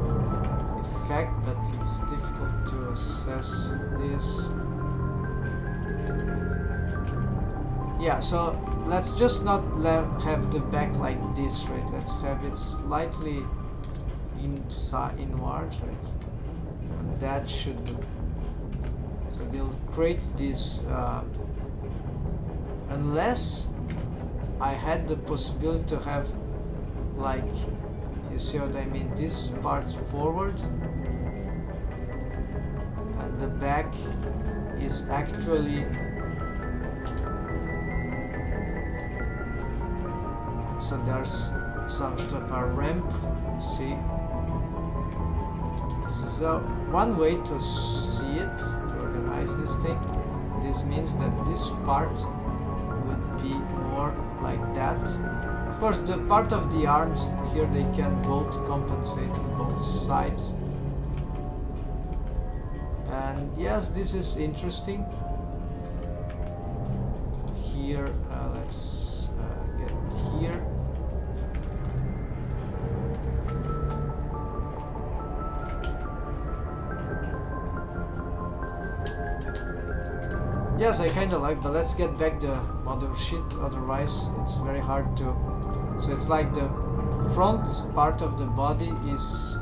effect, but it's difficult to assess this. Yeah, so let's just not have the back like this, right? Let's have it slightly inward, right? And that should do. So they'll create this unless I had the possibility to have, like, you see what I mean, this part forward and the back is actually, so there's some sort of a ramp, see. This is one way to see it, to organize this thing. This means that this part would be more like that, Of course, the part of the arms here, they can both compensate on both sides. And yes, this is interesting. Here, let's get here. Yes, I kinda like, but let's get back the model sheet, otherwise it's very hard to... So it's like the front part of the body is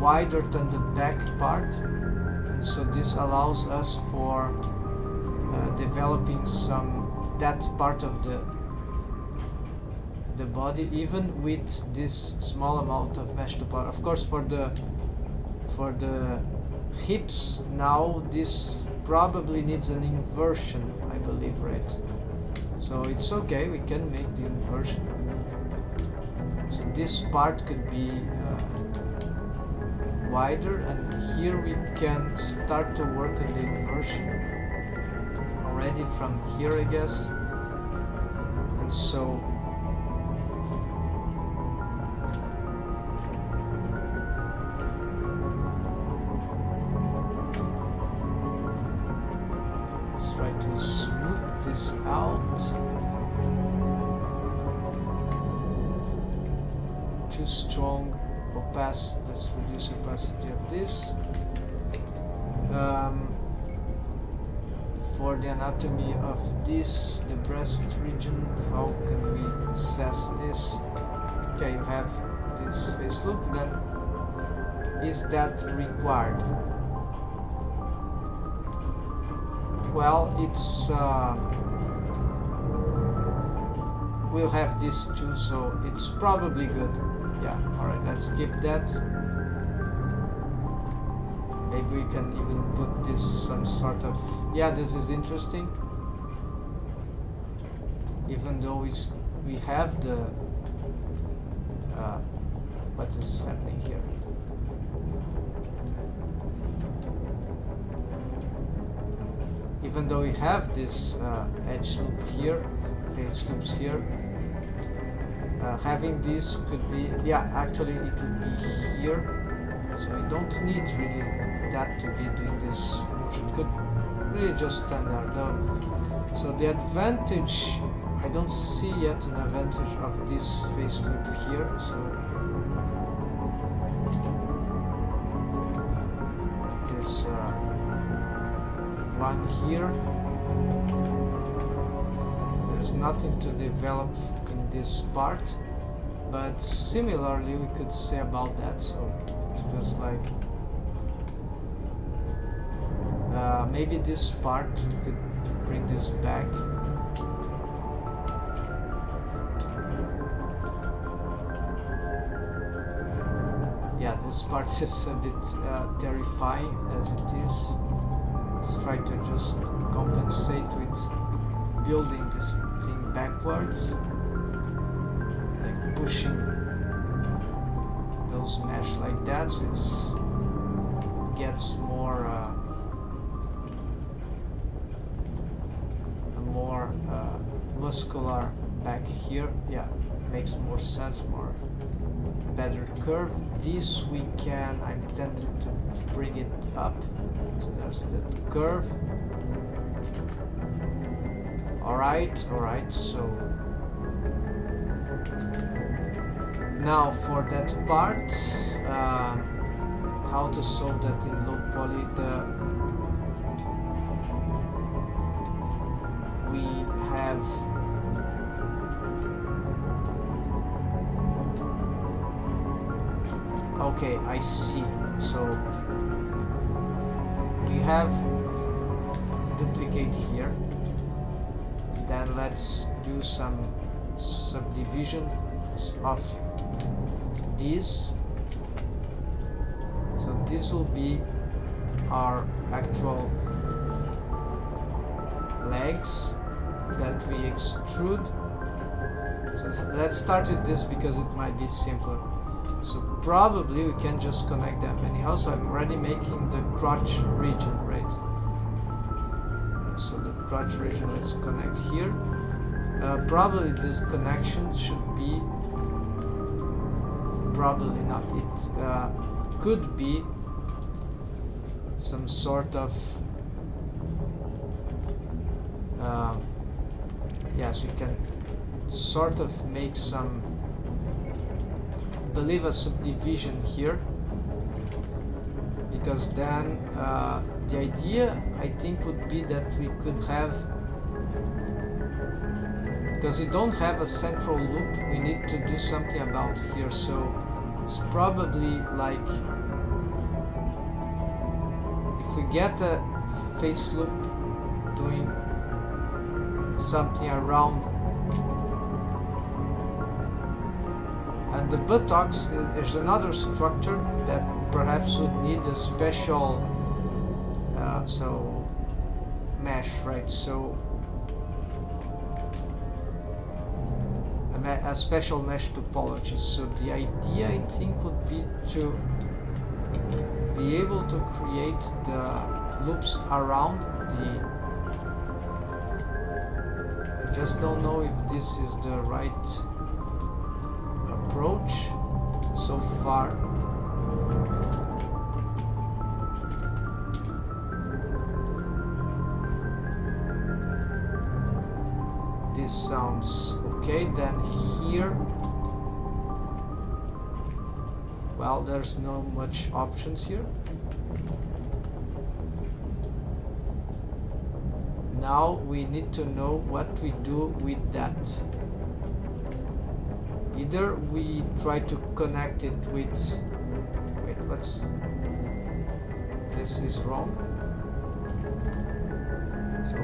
wider than the back part, and so this allows us for developing that part of the body, even with this small amount of mesh to part. Of course, for the hips now, this probably needs an inversion, I believe, right? So it's okay, we can make the inversion. So this part could be wider, and here we can start to work on the inversion already from here, I guess. And so let's try to smooth this out. Too strong opacity, let's reduce opacity of this. For the anatomy of this, the breast region, how can we assess this? Okay, you have this face loop, then is that required? Well, it's we'll have this too, so it's probably good. Yeah, alright, let's skip that. Maybe we can even put this some sort of... Yeah, this is interesting. Even though we have the... what is happening here? Even though we have this edge loop here, face loops here, having this could be... Yeah, actually it would be here. So we don't need really that to be doing this motion. It could really just stand there though. So the advantage, I don't see yet an advantage of this face loop here. So this one here, there's nothing to develop in this part, but similarly we could say about that. So just like maybe this part we could bring this back. Yeah, this part is a bit terrifying as it is. Let's try to just compensate with building this thing backwards, like pushing those mesh like that, so it gets more muscular back here. Yeah, makes more sense, more better curve. This we can, I'm tempted to bring it up, so there's the curve. Alright, so now for that part, how to solve that in low poly. We have okay, I see. So we have duplicate here. Then let's do some subdivision of this. So this will be our actual legs that we extrude. So let's start with this because it might be simpler. So probably we can just connect them anyhow. So I'm already making the crotch region, right? So the crotch region, let's connect here. Probably this connection should be, probably not, it could be some sort of yes, we can sort of make some, believe a subdivision here, because then the idea I think would be that we could have, because we don't have a central loop, we need to do something about here, so it's probably like if we get a face loop doing something around, and the buttocks is another structure that perhaps would need a special so mesh, right? So a special mesh topology. So the idea I think would be to be able to create the loops around the, I just don't know if this is the right approach so far. This sounds okay. Then here, well, there's no much options here. Now we need to know what we do with that. Either we try to connect it with, wait, what's, this is wrong. So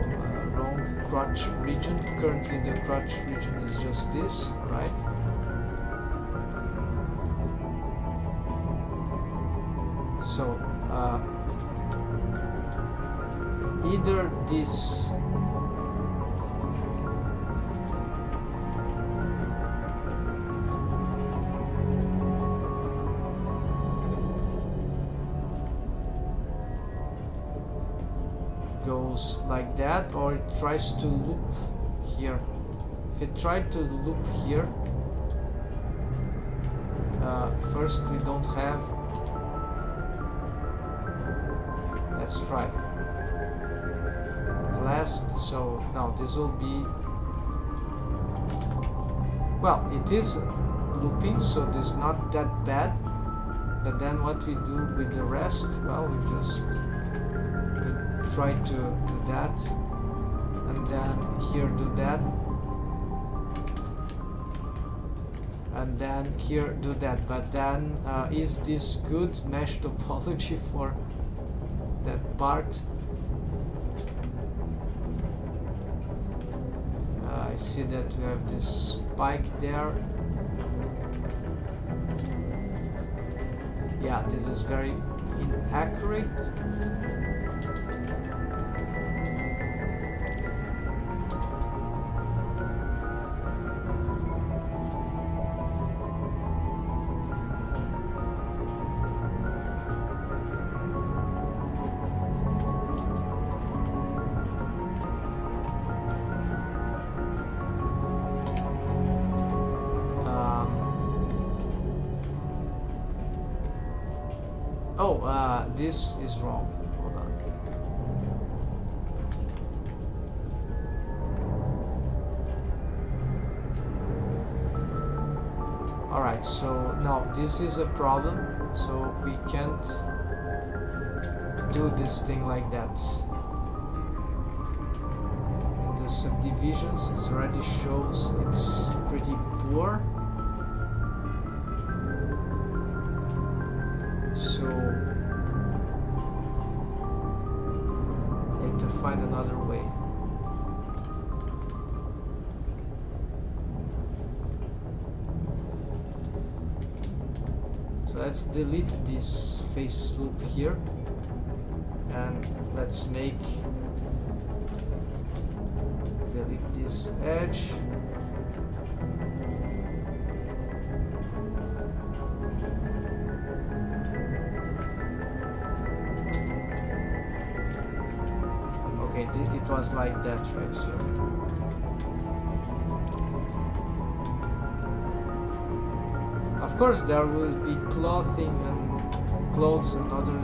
wrong crotch region. Currently the crotch region is just this, right? So either this goes like that, or it tries to loop here. If it tried to loop here, first we don't have, let's try last. So now this will be, well, it is looping, so this is not that bad, but then what we do with the rest, well, we just try to do that, and then here do that, and then here do that. But then is this good mesh topology for that part? I see that we have this spike there. Yeah, this is very inaccurate. This is wrong. Hold on. Alright, so now this is a problem, so we can't do this thing like that. In the subdivisions, it already shows it's pretty poor. So need to find another way. So let's delete this face loop here, and let's make, delete this edge. It was like that, right? So course there will be clothing and clothes and other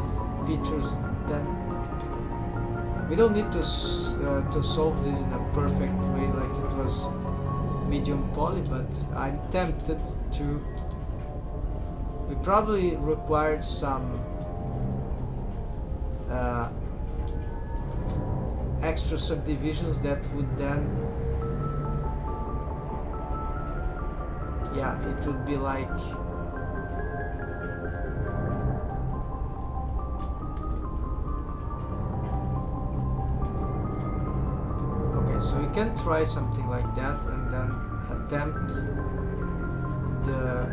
features. Then we don't need to solve this in a perfect way like it was medium poly, but I'm tempted to. We probably required some extra subdivisions that would then, yeah, it would be like okay, so we can try something like that and then attempt the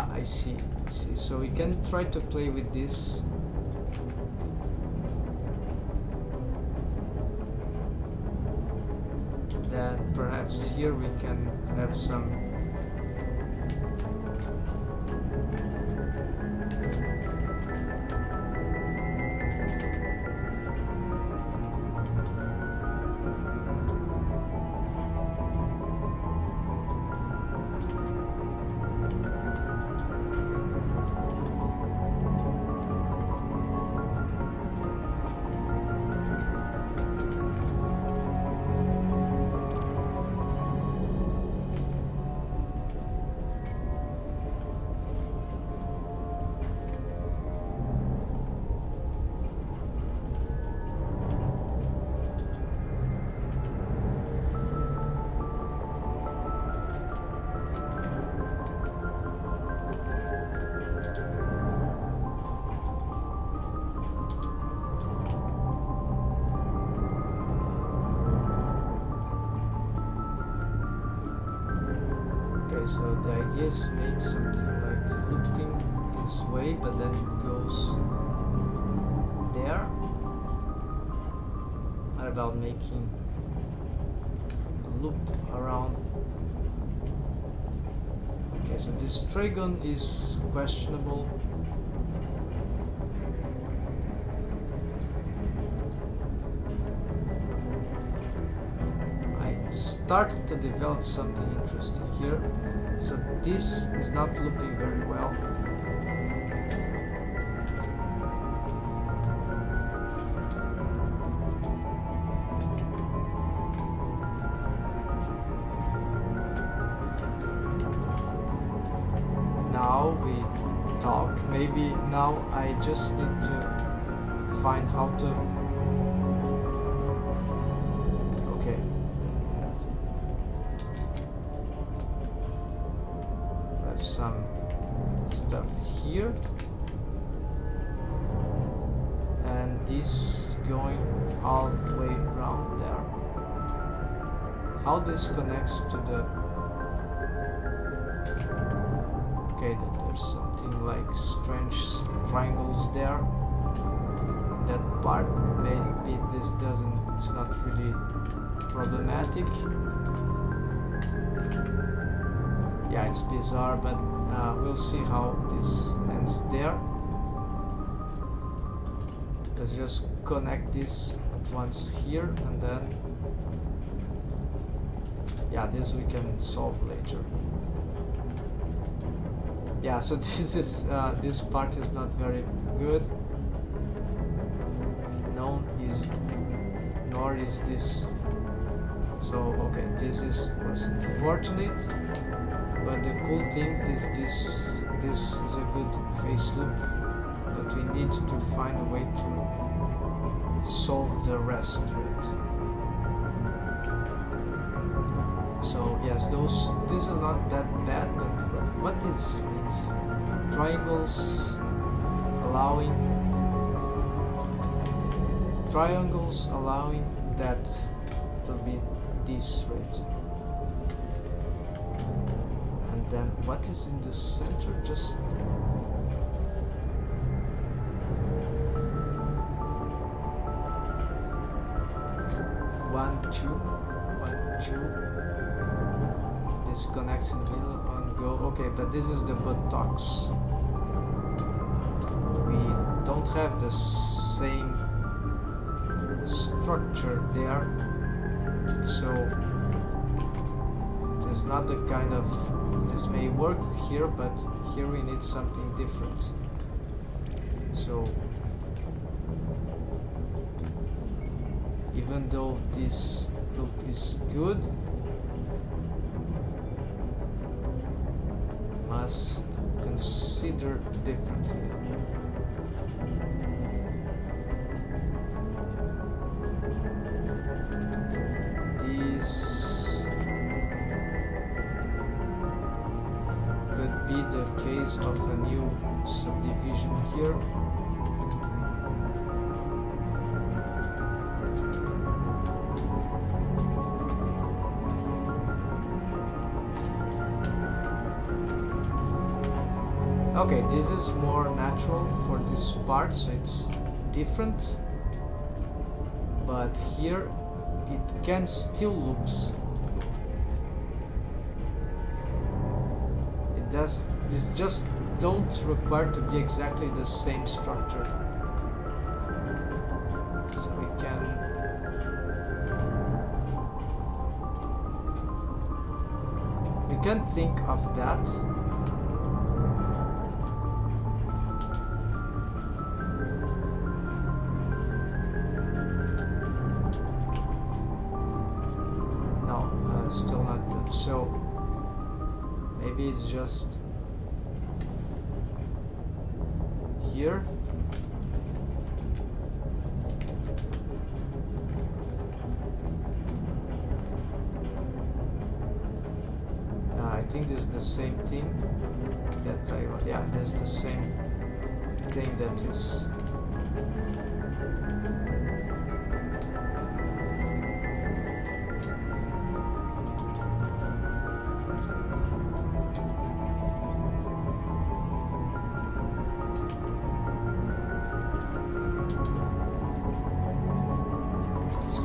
I see. So we can try to play with this. Then perhaps here we can have some so the idea is make something like looping this way, but then it goes there. What about making a loop around? Okay, so this trigon is questionable. I started to develop something interesting here. So this is not looping very well. Now we talk. Maybe now I just need to find how to. Okay. Some stuff here and this going all the way around there. How this connects to the okay, then there's something like strange triangles there. That part, maybe this doesn't, it's not really problematic. Yeah, it's bizarre, but we'll see how this ends there. Let's just connect this at once here, and then yeah, this we can solve later. Yeah, so this is this part is not very good. Nor is this. So okay, this was unfortunate. But the cool thing is this is a good face loop, but we need to find a way to solve the rest of it. So yes, this is not that bad, but what this means? Triangles allowing that to be this rate. Then what is in the center? Just 1, 2, 1, 2. Disconnects in the middle and go. Okay, but this is the buttocks. don't have the same structure there, so it is not the kind of, this may work here, but here we need something different. So even though this loop is good, must consider differently. This could be the case of a new subdivision here. Okay, this is more natural for this part, so it's different, but here it can still loops. It does, this just don't require to be exactly the same structure. So we can think of that. Still not good. So maybe it's just here. I think this is the same thing that yeah, this is the same thing that is.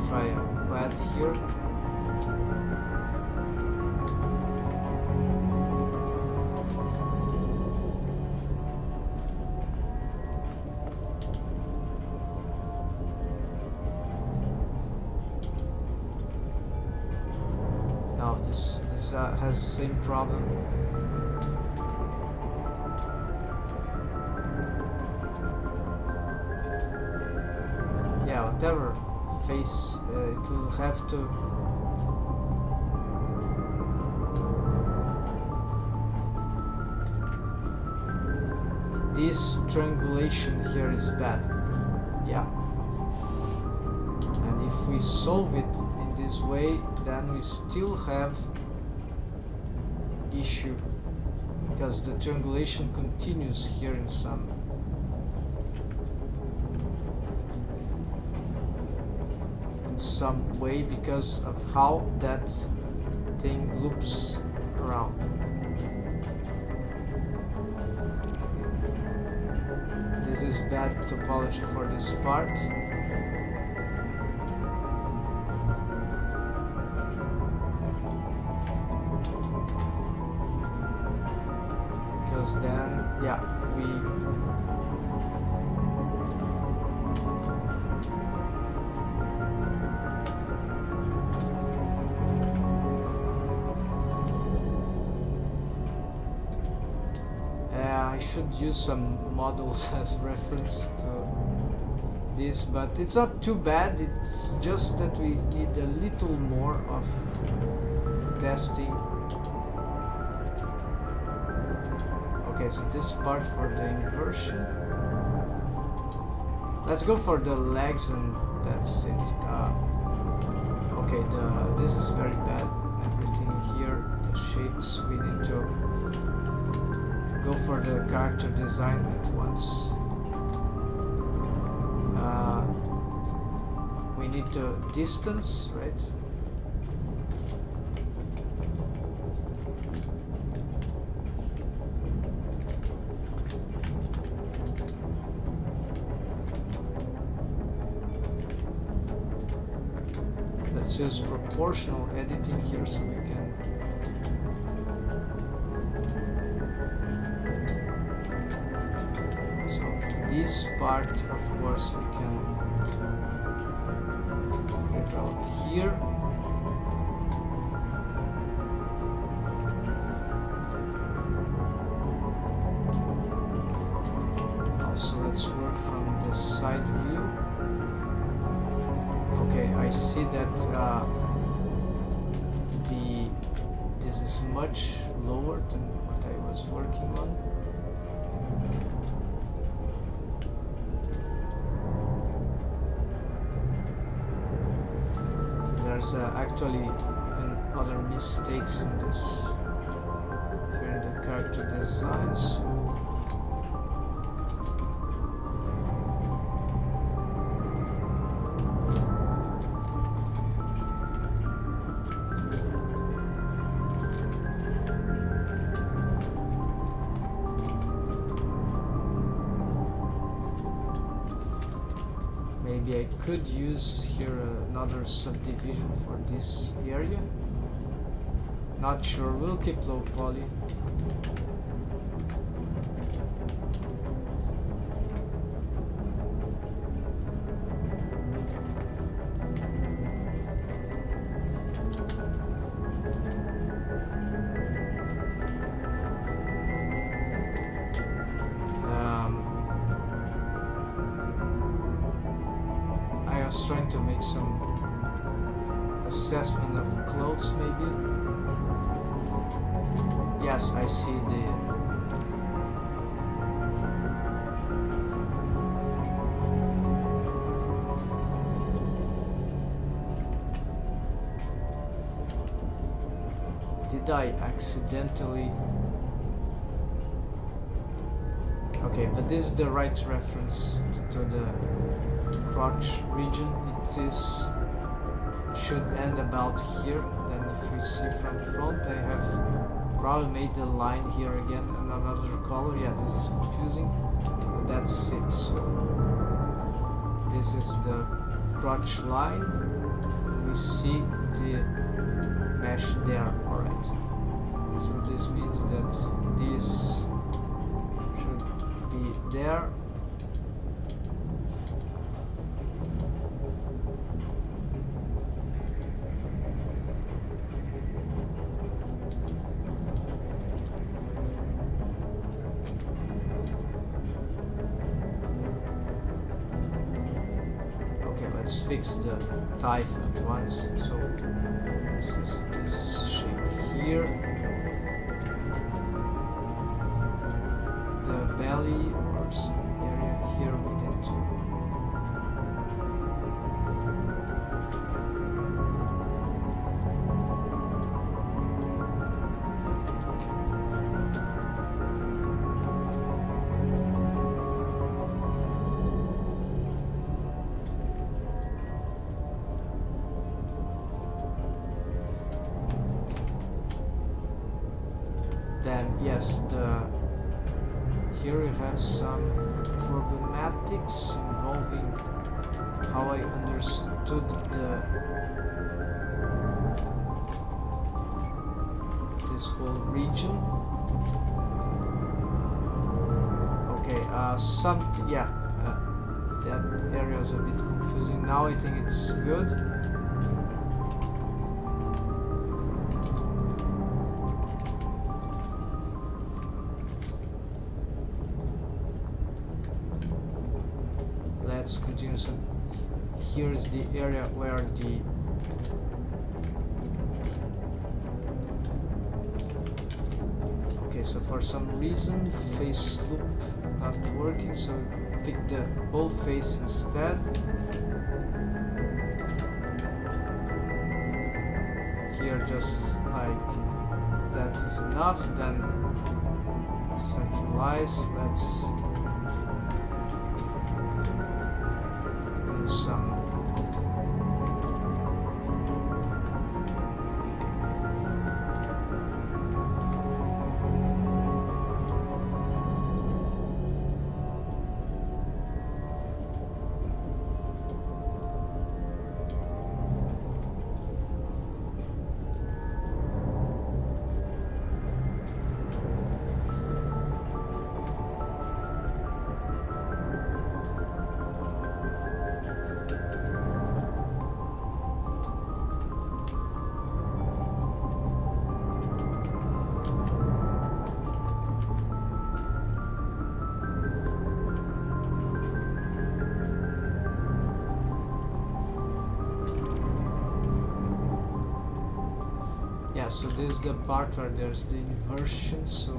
Try a quad here. Now this has the same problem. Yeah, whatever face it will have to this triangulation here is bad. Yeah, and if we solve it in this way, then we still have issue because the triangulation continues here in some way because of how that thing loops around. This is bad topology for this part. Because then, yeah, I should use some models as reference to this, but it's not too bad. It's just that we need a little more of testing. Okay, so this part for the inversion. Let's go for the legs and that's it. Okay, this is very bad. Everything here, the shapes, we need to go for the character design at once. We need the distance, right? Let's use proportional editing here so we can this part, of course, we can develop here. Also, let's work from the side view. Okay, I see that this is much lower than what I was working on. There's actually other mistakes in this here in the character design. So maybe I could use here another subdivision for this area. Not sure, we'll keep low poly. Trying to make some assessment of clothes, maybe. Yes, I see the did I accidentally? Okay, but this is the right reference to the crotch region. It is should end about here. Then if we see from front, I have probably made the line here again in another color. Yeah, this is confusing, but that's it. So this is the crotch line. We see the mesh there. Alright, so this means that this should be there. Let's fix the thigh at once. So this is this shape here. The belly or some area here we need to yes, here we have some problematics involving how I understood this whole region. Okay, that area is a bit confusing. Now I think it's good. Let's continue. So here is the area where the so for some reason face loop not working, so pick the whole face instead. Here just like that is enough. Then centralize. Let's some Yeah, so this is the part where there's the inversion, so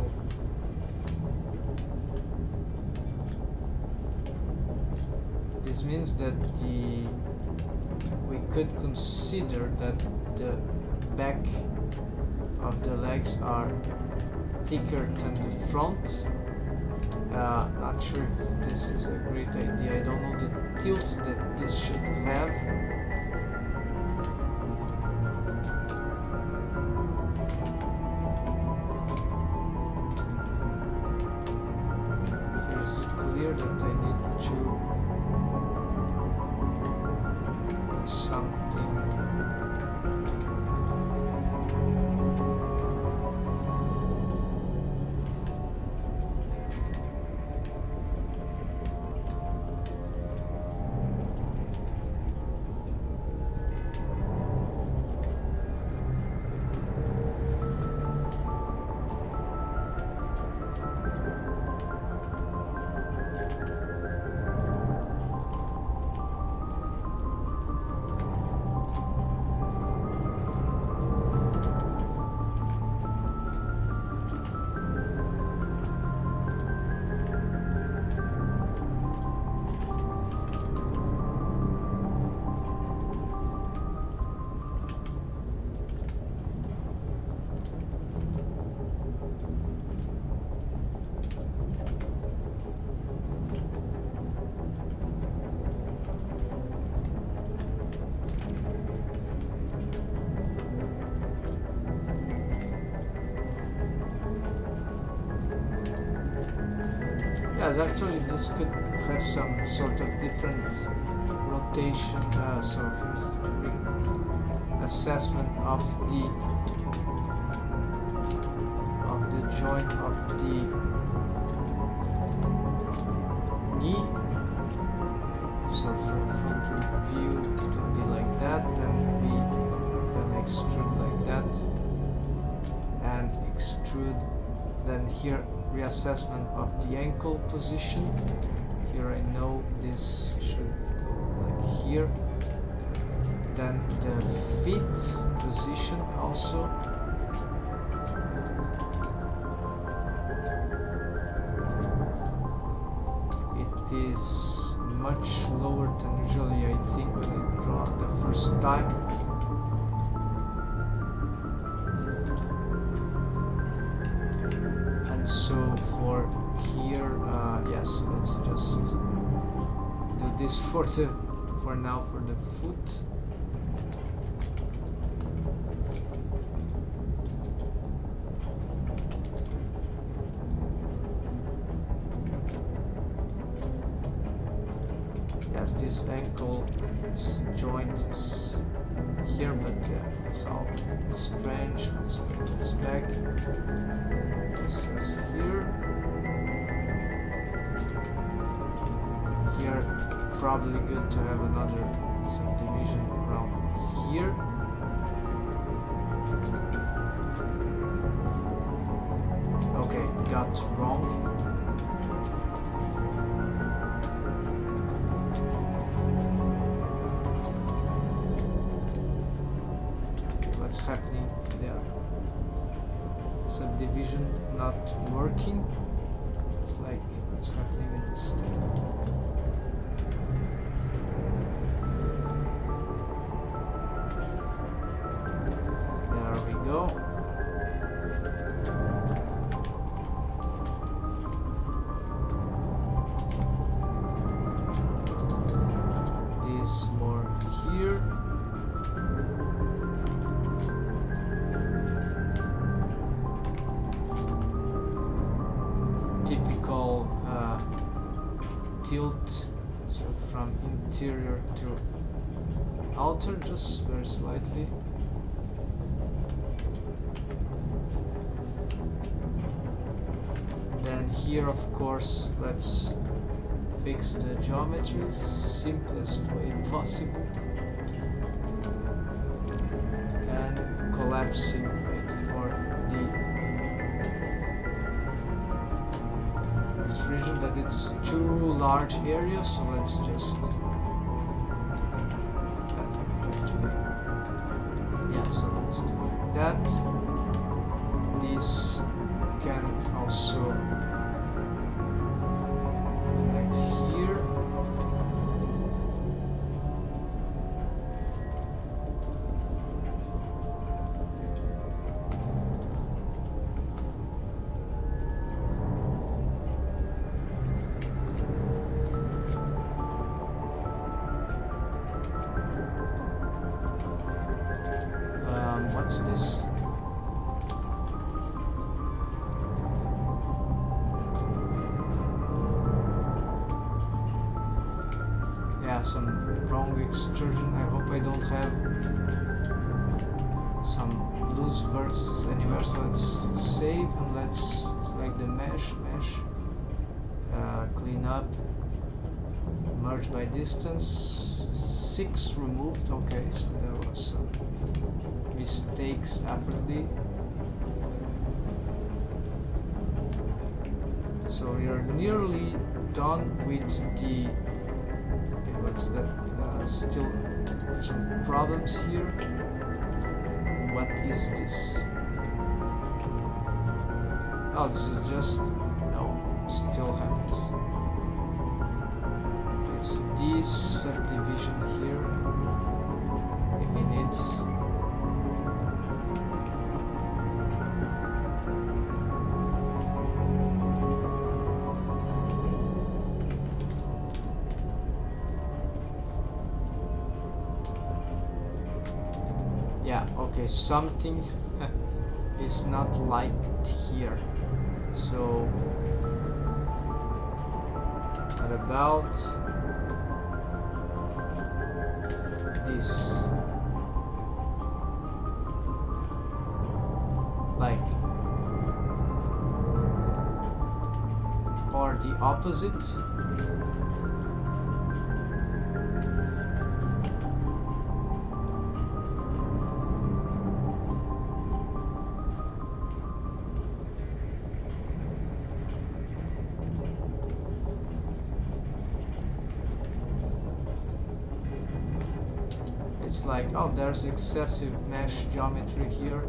this means that we could consider that the back of the legs are thicker than the front. Not sure if this is a great idea. I don't know the tilt that this should have. It's clear that I need to do something. Yes, actually this could have some sort of different rotation, so here's the assessment of the joint of the knee. So for a front view it will be like that, then we gonna extrude like that and extrude, then here reassessment of the ankle position. Here I know this should go like here. Then the feet position also. It is much lower than usually I think when I draw the first time. So for here, yes, let's just do this for now for the foot. Yes, this ankle joint is here, but it's all strange. Let's bring this back. This is here. Here, probably good to have another subdivision around here. Okay, got wrong. What's happening there? Subdivision not working. It's like what's happening with this thing. There we go. This more here. Typical tilt, so from interior to outer, just very slightly. Then here, of course, let's fix the geometry simplest way possible and collapsing it for this region, that it's too large area, so let's just yeah, so let's do that. this can also connect here. What's this? Yeah, some wrong extrusion. I hope I don't have some loose vertices anywhere. So let's save and let's select the mesh, clean up, merge by distance, 6 removed. Okay, so there was some mistakes apparently. So we are nearly done with the. Okay, what's that? Still some problems here. What is this? Oh, this is just no. Still happens. It's this subdivision here. Maybe it. Yeah, okay, something is not liked here. So what about this? Like, or the opposite? It's like, oh, there's excessive mesh geometry here.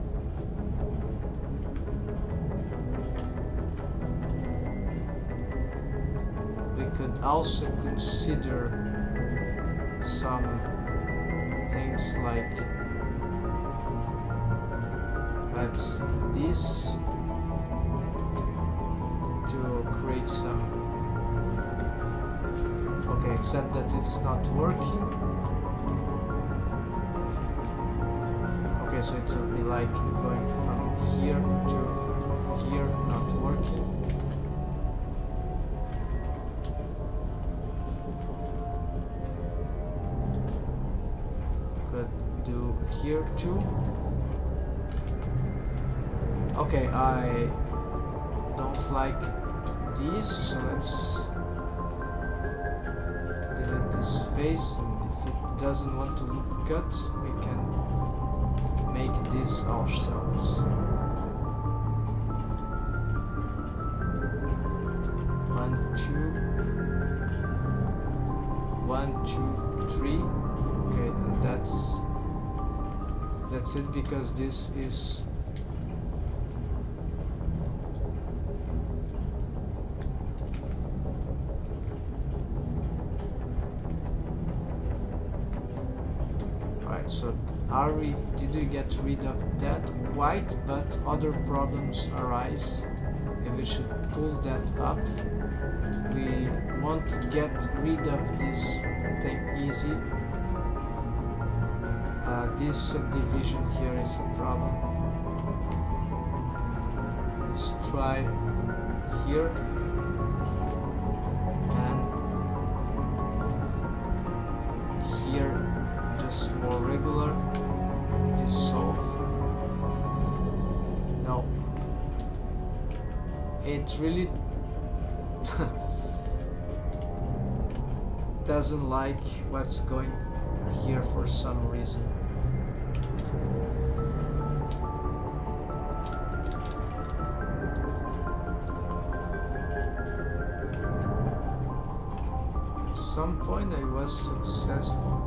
We could also consider some things like perhaps this to create some. Okay, except that it's not working. Okay, so it will be like going from here to here, not working. Could do here too. Okay, I don't like these, so let's delete this face, and if it doesn't want to look cut, we can make this ourselves. 1, 2, 1, 2, 3. Okay, and that's it, because this is alright. So did we get rid of that white, but other problems arise and we should pull that up. We won't get rid of this thing easy. This subdivision here is a problem. Let's try here and here, just more regular. Dissolve. No, it really doesn't like what's going here for some reason. At some point I was successful.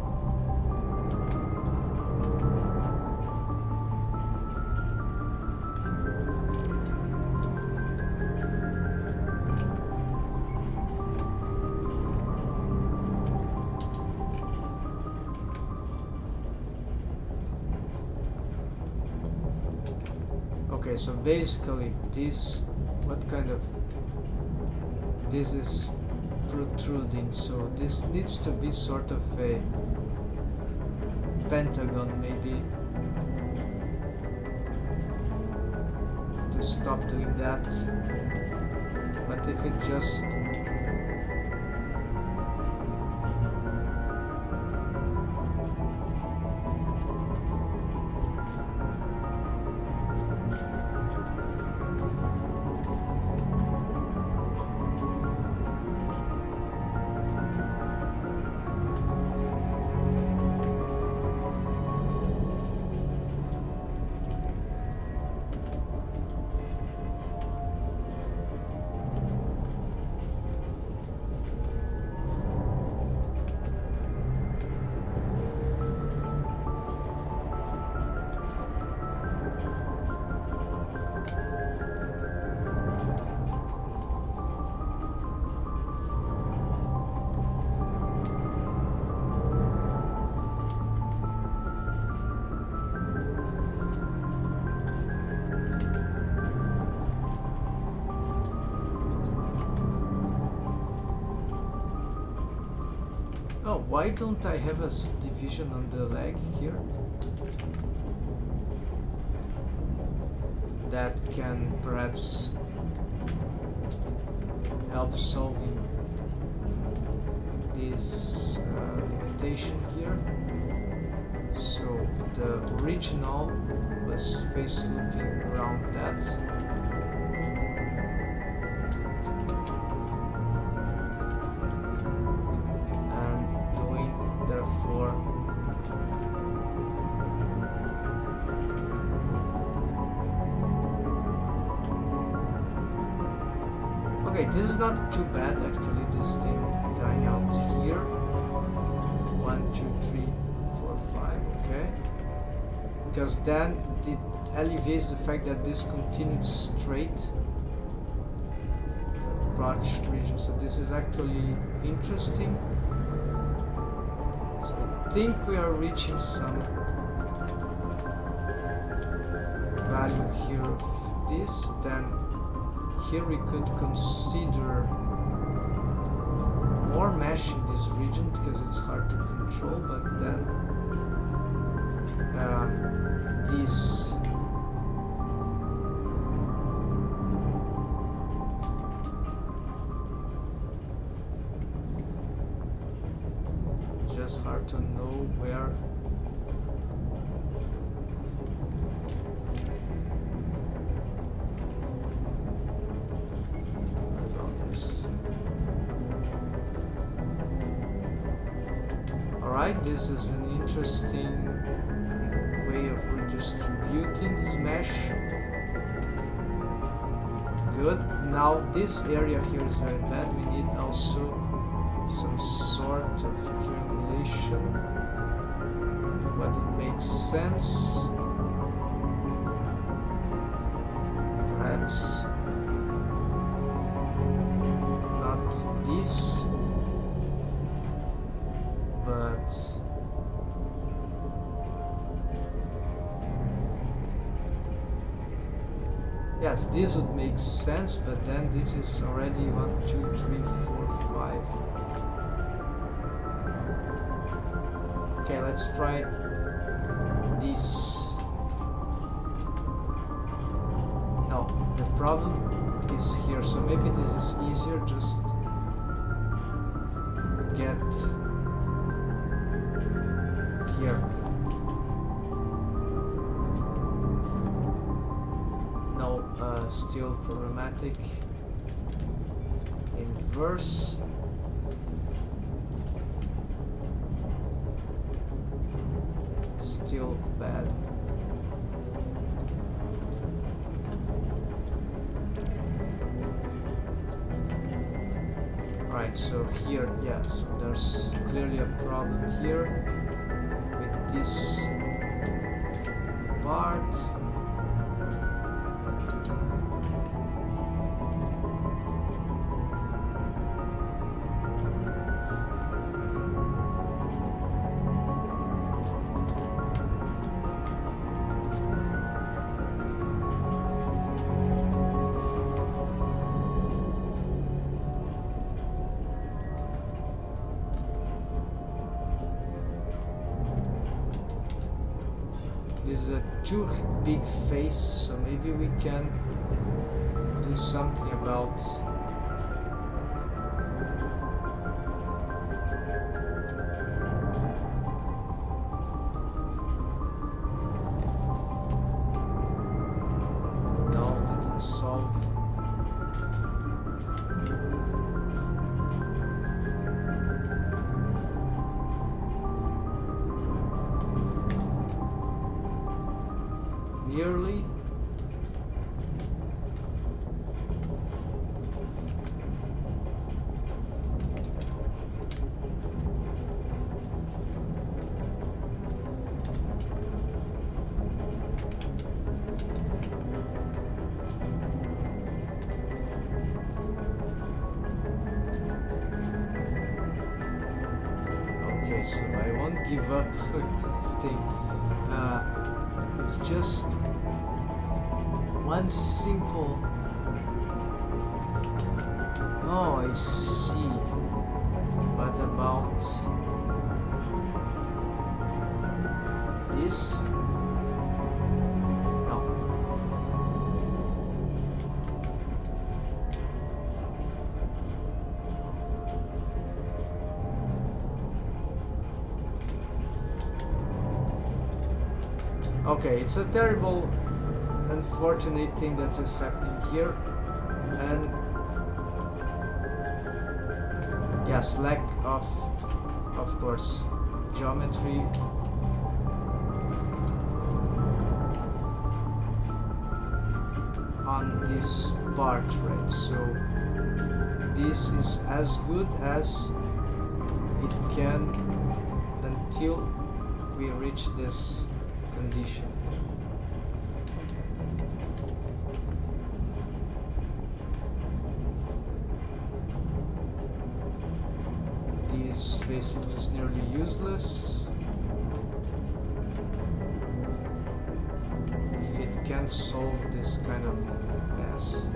Okay, so basically this, what kind of, this is protruding, so this needs to be sort of a pentagon maybe to stop doing that. But if it just why don't I have a subdivision on the leg here? That can perhaps help solving this limitation here. So the original was face looping around that. Okay, this is not too bad actually, this thing dying out here. 1, 2, 3, 4, 5, okay. Because then it alleviates the fact that this continues straight. The crotch region, so this is actually interesting. So I think we are reaching some value here of this. Then here we could consider more mesh in this region because it's hard to control, but then this just hard to know where. Alright, this is an interesting way of redistributing this mesh. Good. Now this area here is very bad. We need also some sort of triangulation. But it makes sense. Perhaps not this. But yes, this would make sense, but then this is already 1, 2, 3, 4, 5. Okay, let's try this. No, the problem is here, so maybe this is easier, just get here. No, still problematic. Inverse. Still bad. Right, so here, yeah, so there's clearly a problem here. This part. this is a too big face, so maybe we can do something about solve. Nearly. Okay, so I won't give up with this thing. It's just one simple. Oh, I see. What about this? No. Okay, it's a terrible, unfortunate thing that is happening here, and yes, lack of course, geometry. On this part, right? So this is as good as it can until we reach this condition. This facelift is nearly useless. If it can't solve this kind of mess.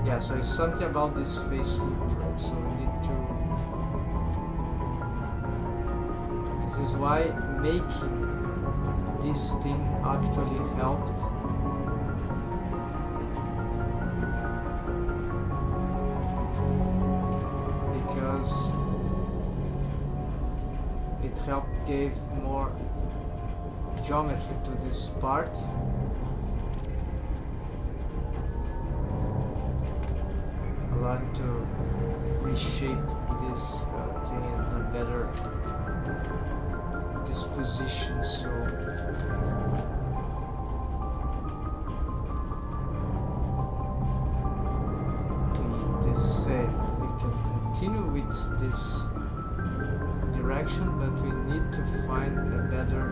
Yeah, so it's something about this facelift, right? So we need to. This is why making this thing actually helped. Because it helped gave more geometry to this part. Allowing to reshape this thing in a better disposition. So we can continue with this direction, but we need to find a better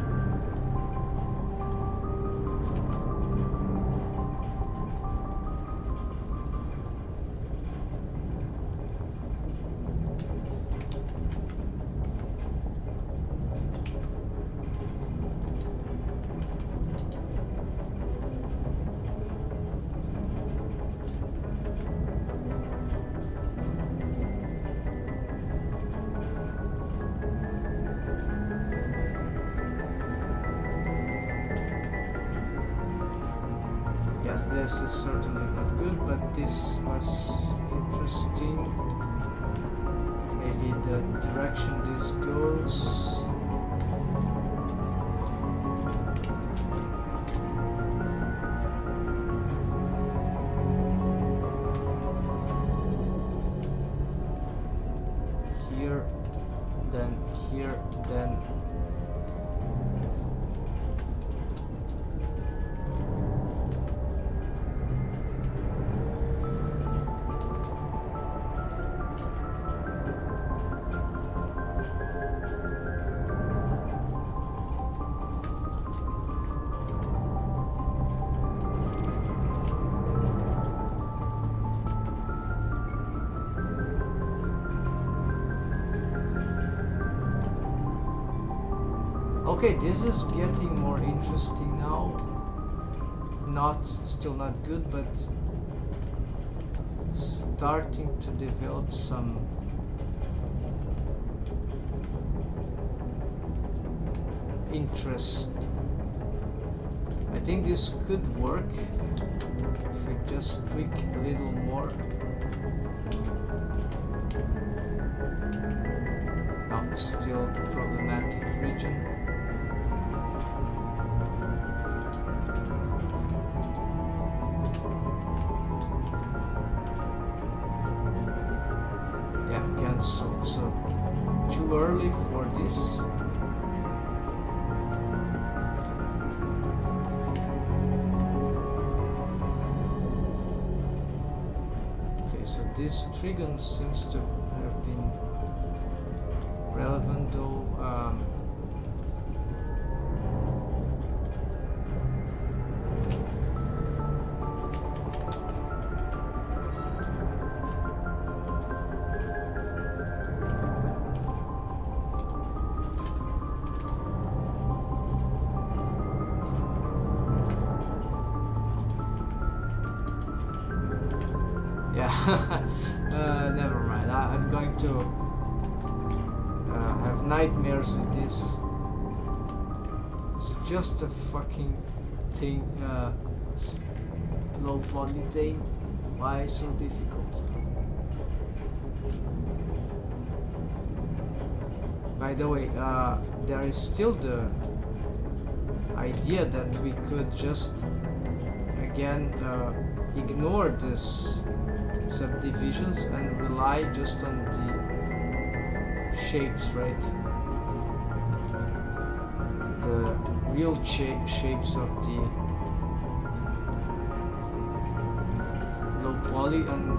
this is certainly not good, but this was interesting. Maybe the direction this goes. Here, then here, then okay, this is getting more interesting now. Still not good, but starting to develop some interest. I think this could work if we just tweak a little more. Oh, still problematic region. Yeah, cancel. So too early for this. This trigon seems to have been relevant, though. Never mind. I'm going to have nightmares with this. It's just a fucking thing, low poly thing. Why so difficult? By the way, there is still the idea that we could just again ignore this subdivisions and rely just on the shapes, right? The real shapes of the low poly, and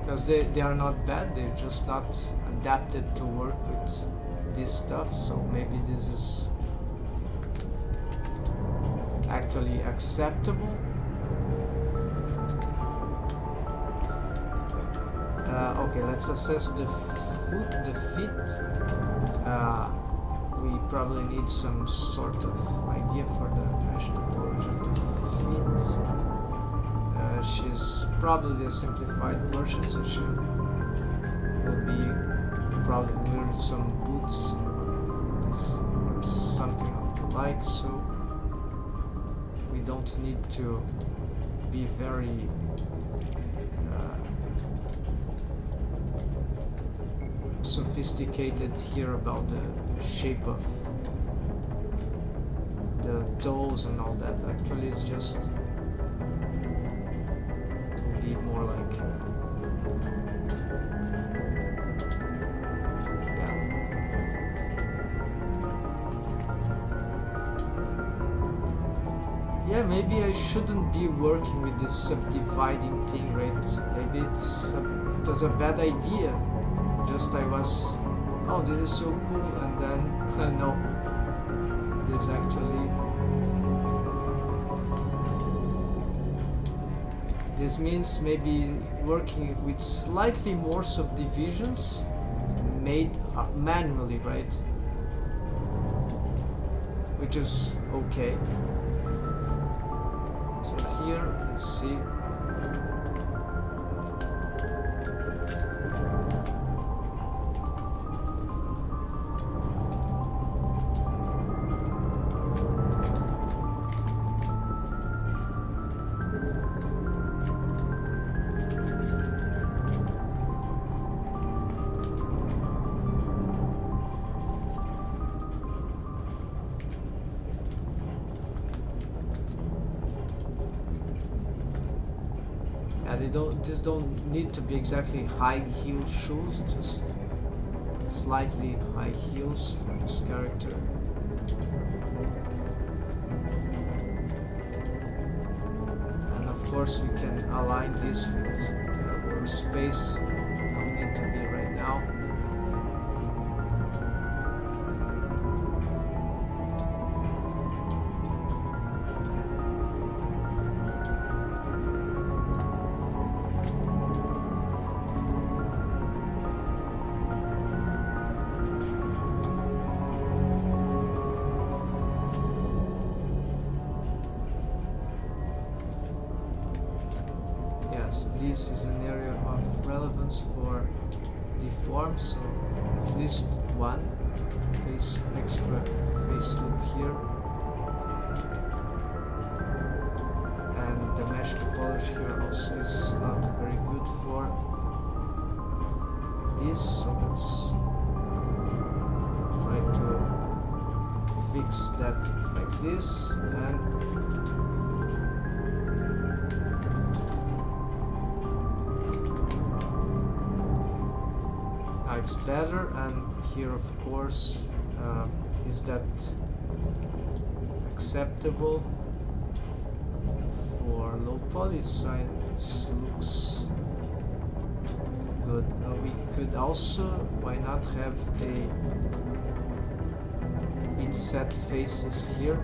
because they are not bad, they're just not adapted to work with this stuff, so maybe this is actually acceptable. Okay, let's assess the feet. We probably need some sort of idea for the mesh topology of the feet. She's probably a simplified version, so she will be probably wearing some boots or something of the like, so we don't need to be very sophisticated here about the shape of the toes and all that. Actually, it's just to be more like yeah, maybe I shouldn't be working with this subdividing thing, right? Maybe it was a bad idea. Just I was, oh, this is so cool, and then no, this actually, this means maybe working with slightly more subdivisions made manually, right? Which is okay. So here, let's see. These don't need to be exactly high heel shoes, just slightly high heels for this character. And of course we can align this with workspace. Don't need to be right now. this is an area of relevance for deform, so at least one extra face loop here. And the mesh topology here also is not very good for this, so let's try to fix that like this. And now it's better. And here of course is that acceptable for low poly sign? This looks good. We could also, why not have a inset faces here?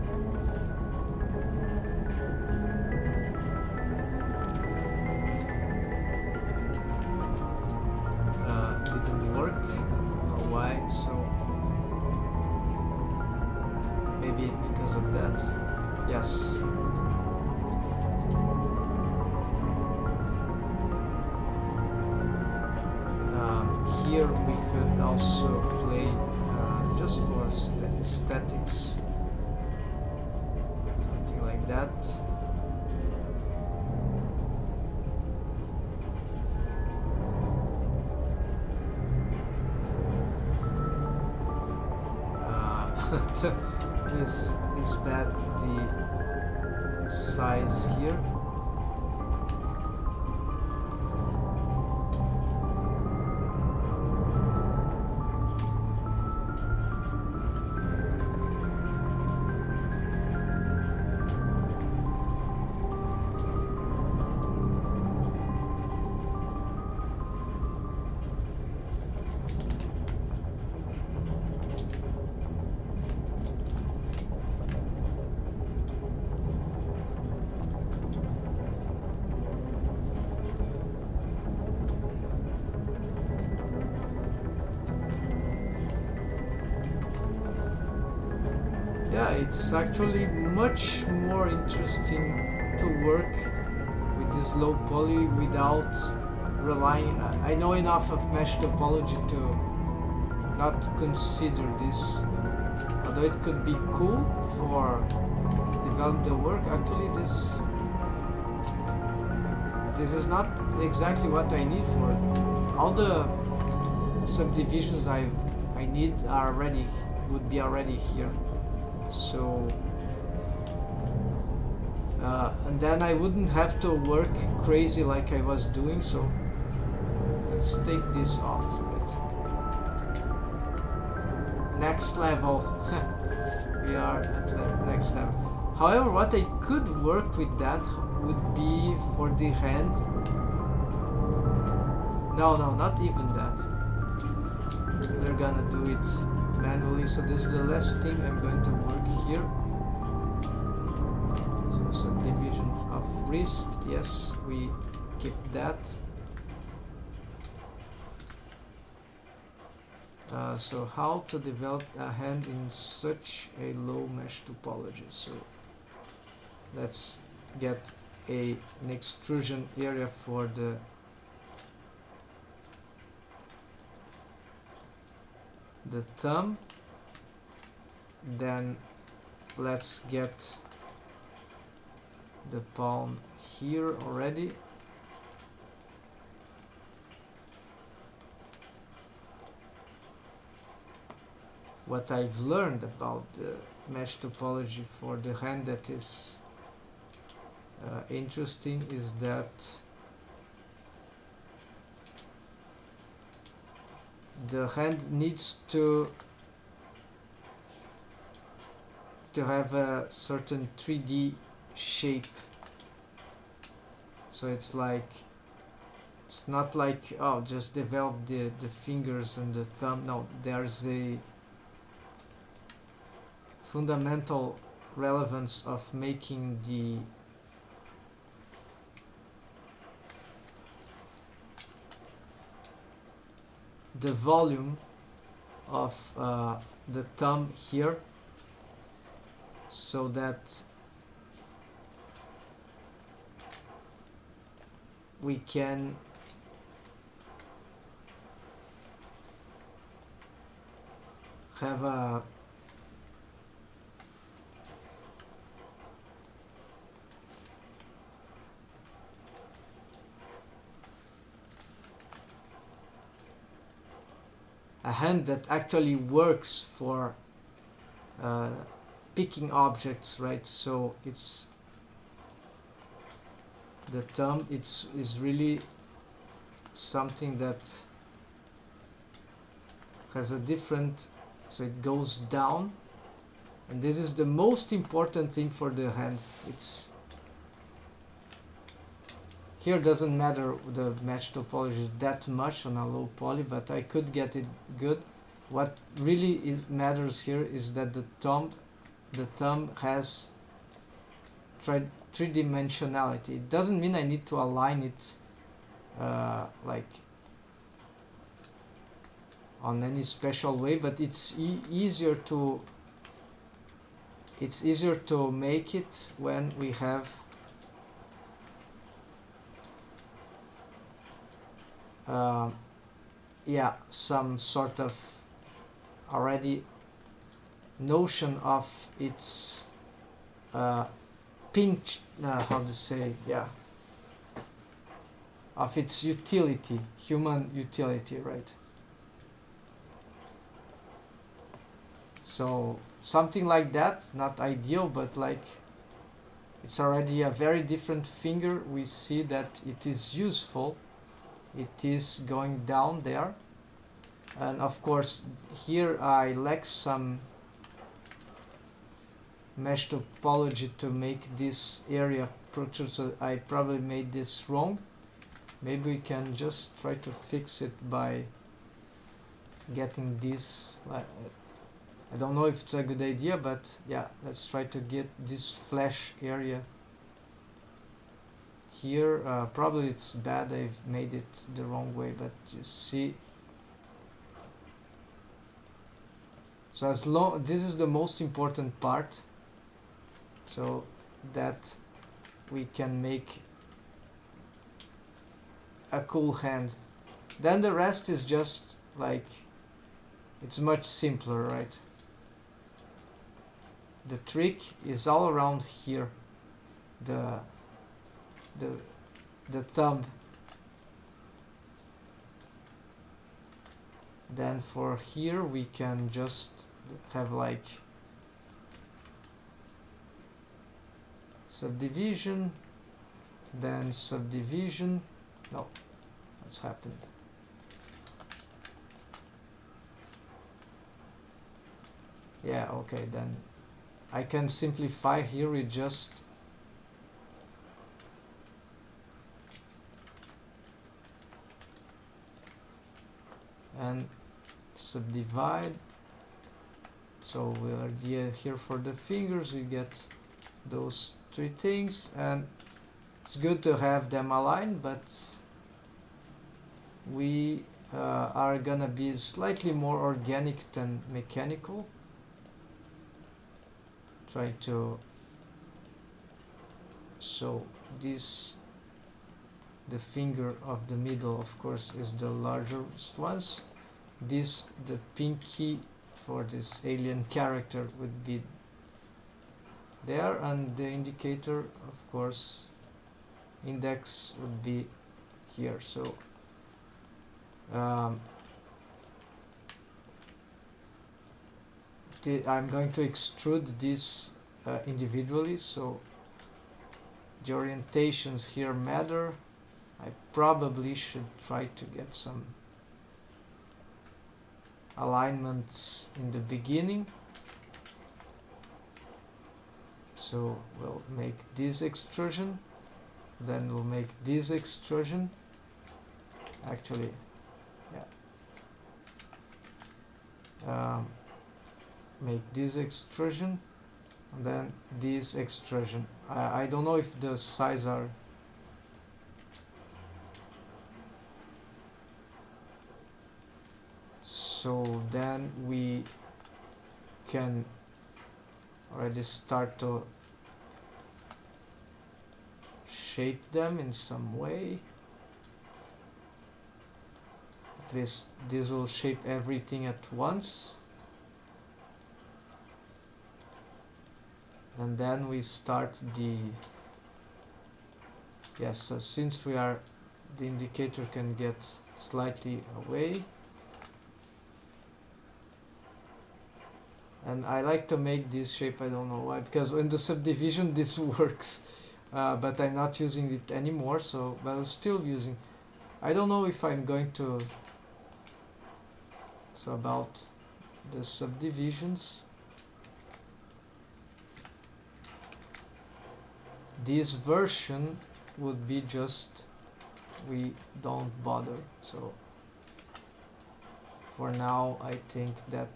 Didn't work. I don't know why. So maybe because of that. Yes. Here we could also play just for statics, something like that. This is bad, the size here. Yeah, it's actually much more interesting to work with this low poly without relying. I know enough of mesh topology to not consider this, although it could be cool for develop the work. Actually, this is not exactly what I need for all the subdivisions I need are already would be already here. So and then I wouldn't have to work crazy like I was doing. So let's take this off. Right? Next level. We are at the next level. However, what I could work with that would be for the hand. No, not even that. We're gonna do it manually. So this is the last thing I'm going to work here. So subdivision of wrist, yes, we keep that. So how to develop a hand in such a low mesh topology. So let's get an extrusion area for the thumb. Then let's get the palm here already. What I've learned about the mesh topology for the hand that is interesting is that the hand needs to have a certain 3D shape. So it's not like, oh, just develop the fingers and the thumb. No, there's a fundamental relevance of making the volume of the thumb here, so that we can have a hand that actually works for picking objects, right? So it's the thumb, is really something that has a different, so it goes down, and this is the most important thing for the hand. It's here doesn't matter the match topology that much on a low poly, but I could get it good. What really matters here is that the thumb has three-dimensionality. It doesn't mean I need to align it like on any special way, but it's easier to make it when we have yeah, some sort of already notion of its pinch, how to say, yeah, of its utility, human utility, right? So something like that, not ideal, but like it's already a very different finger. We see that it is useful, it is going down there, and of course here I lack some mesh topology to make this area protrude, so I probably made this wrong. Maybe we can just try to fix it by getting this, I don't know if it's a good idea, but yeah, let's try to get this flash area here. Probably it's bad, I've made it the wrong way, but you see, so as long, this is the most important part, so that we can make a cool hand. Then the rest is just like, it's much simpler, right? The trick is all around here, the thumb. Then for here we can just have like subdivision, then subdivision. No, what's happened? Yeah, okay, then I can simplify here with just and subdivide. So we are here for the fingers, we get those three things, and it's good to have them aligned, but we are gonna be slightly more organic than mechanical. Try to, so this, the finger of the middle of course is the largest ones. This, the pinky for this alien character would be there, and the indicator of course, index would be here. So I'm going to extrude this individually, so the orientations here matter. I probably should try to get some alignments in the beginning. So we'll make this extrusion, then we'll make this extrusion. Actually, yeah. Make this extrusion, and then this extrusion. I don't know if the size are so. Then we can already start to shape them in some way. this will shape everything at once. And then we start the, yes, so since we are, the indicator can get slightly away. And I like to make this shape, I don't know why, because in the subdivision this works, but I'm not using it anymore, so, but I'm still using, I don't know if I'm going to, so about the subdivisions, this version would be just, we don't bother, so for now I think that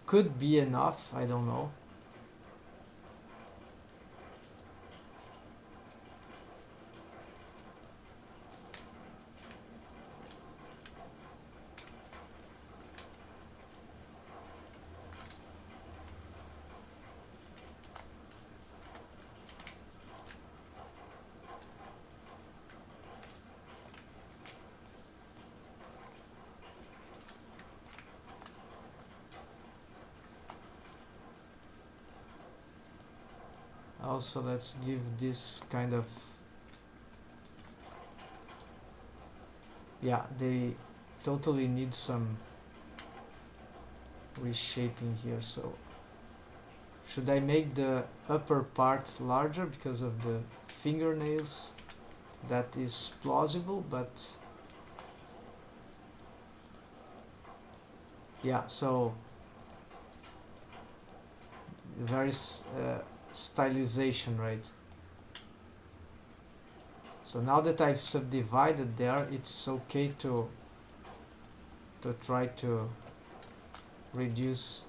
could be enough, I don't know. Also, let's give this kind of, yeah, they totally need some reshaping here. So should I make the upper part larger because of the fingernails? That is plausible, but yeah, so very stylization, right? So now that I've subdivided there, it's okay to try to reduce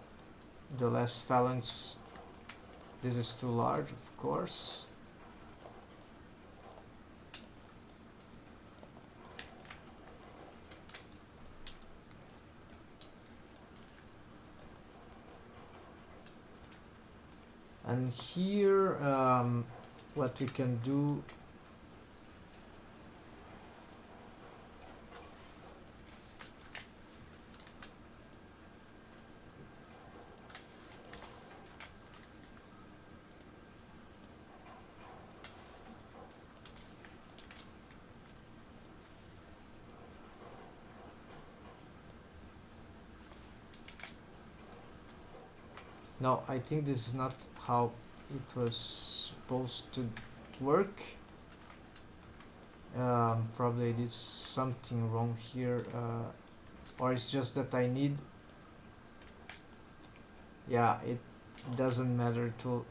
the last phalanx. This is too large, of course. And here, what we can do, no, I think this is not how it was supposed to work. Probably I did something wrong here, or it's just that I need, yeah, it doesn't matter, it will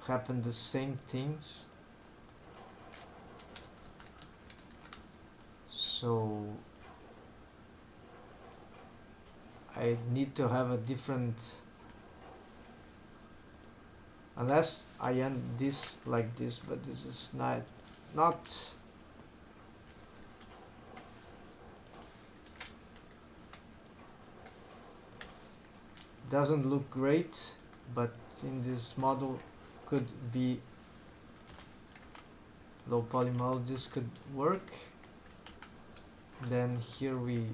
happen the same things. So I need to have a different, unless I end this like this, but this is not doesn't look great, but in this model could be low poly model, this could work. Then here we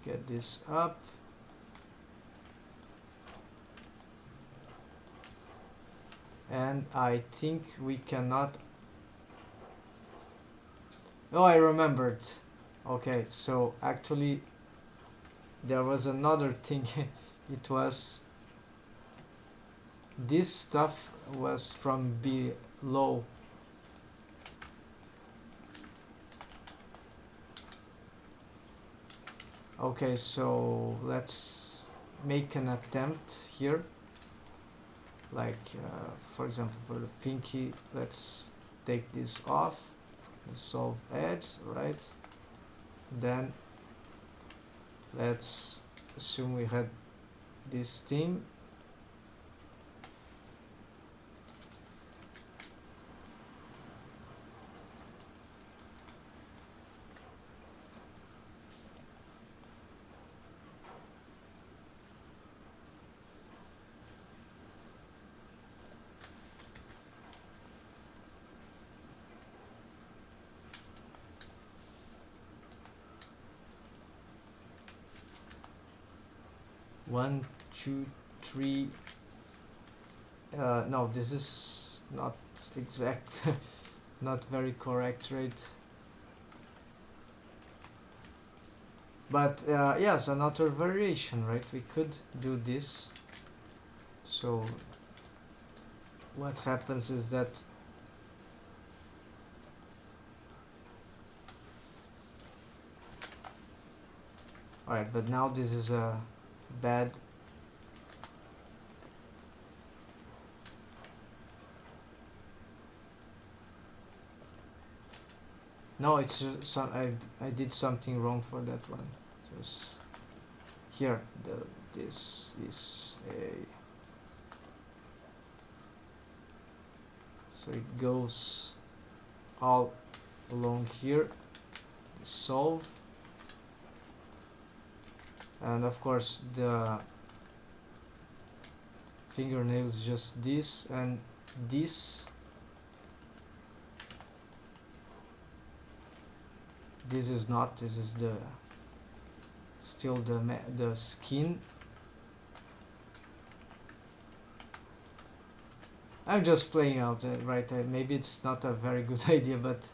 get this up, and I think we cannot, oh, I remembered. Okay, so actually there was another thing. It was, this stuff was from below. Okay, so let's make an attempt here, like for example for the pinky, let's take this off, the solve edge, right? Then let's assume we had this theme. 1, 2, 3. No, this is not exact. Not very correct, right? But yes, another variation, right? We could do this. So what happens is that alright, but now this is a bad. No, it's some I did something wrong for that one. So here this is a, so it goes all along here, solve, and of course the fingernail is just this, and this is not, this is the still the skin. I'm just playing out, right? Maybe it's not a very good idea, but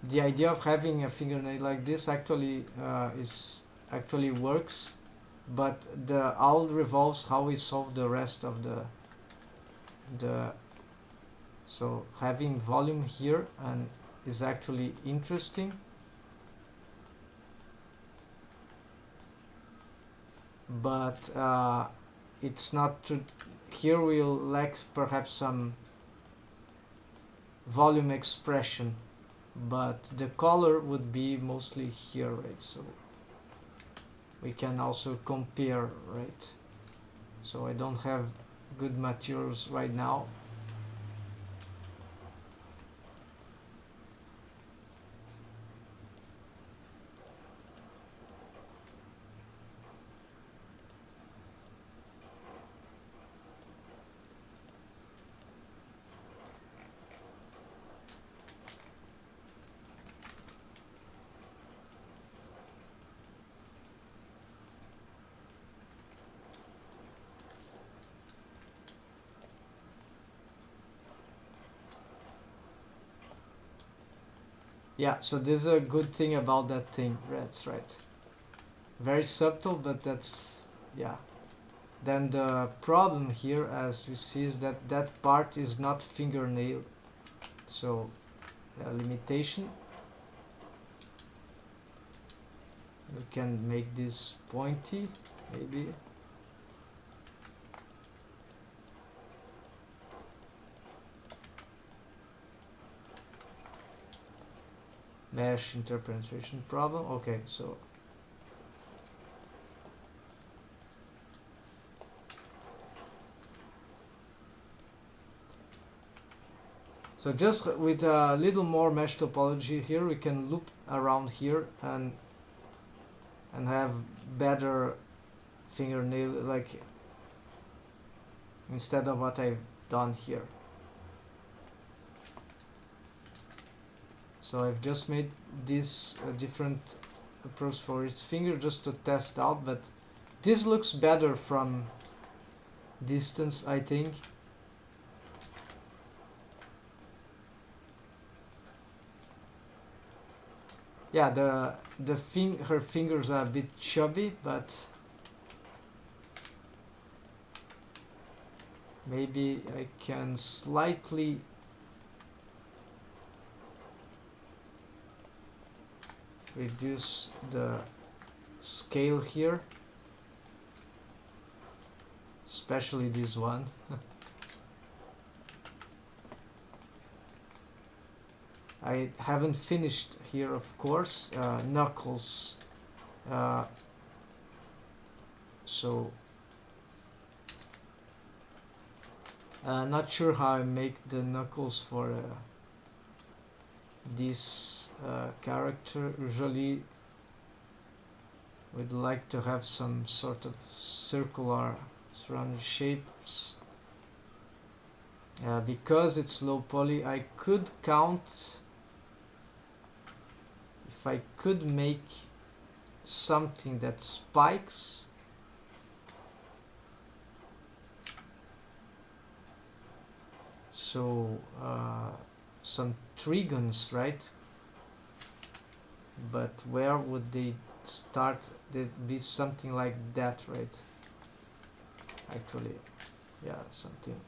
the idea of having a fingernail like this actually actually works. But the all revolves how we solve the rest of the so having volume here and is actually interesting. But it's not true. Here we'll lack perhaps some volume expression, but the color would be mostly here, right? So we can also compare, right? So I don't have good materials right now. Yeah, so this is a good thing about that thing. That's right. Very subtle, but that's, yeah. Then the problem here, as we see, is that that part is not fingernail. So limitation. We can make this pointy, maybe. Mesh interpretation problem. Okay, so just with a little more mesh topology here, we can loop around here and have better fingernail, like instead of what I've done here. So I've just made this different approach for its finger just to test out, but this looks better from distance, I think. Yeah, her fingers are a bit chubby, but maybe I can slightly reduce the scale here, especially this one. I haven't finished here, of course, knuckles, so not sure how I make the knuckles for this character. Usually we'd like to have some sort of circular surrounding shapes. Because it's low poly, I could count, if I could make something that spikes also some trigons, right? But where would they start? There'd be something like that, right? Actually, yeah, something.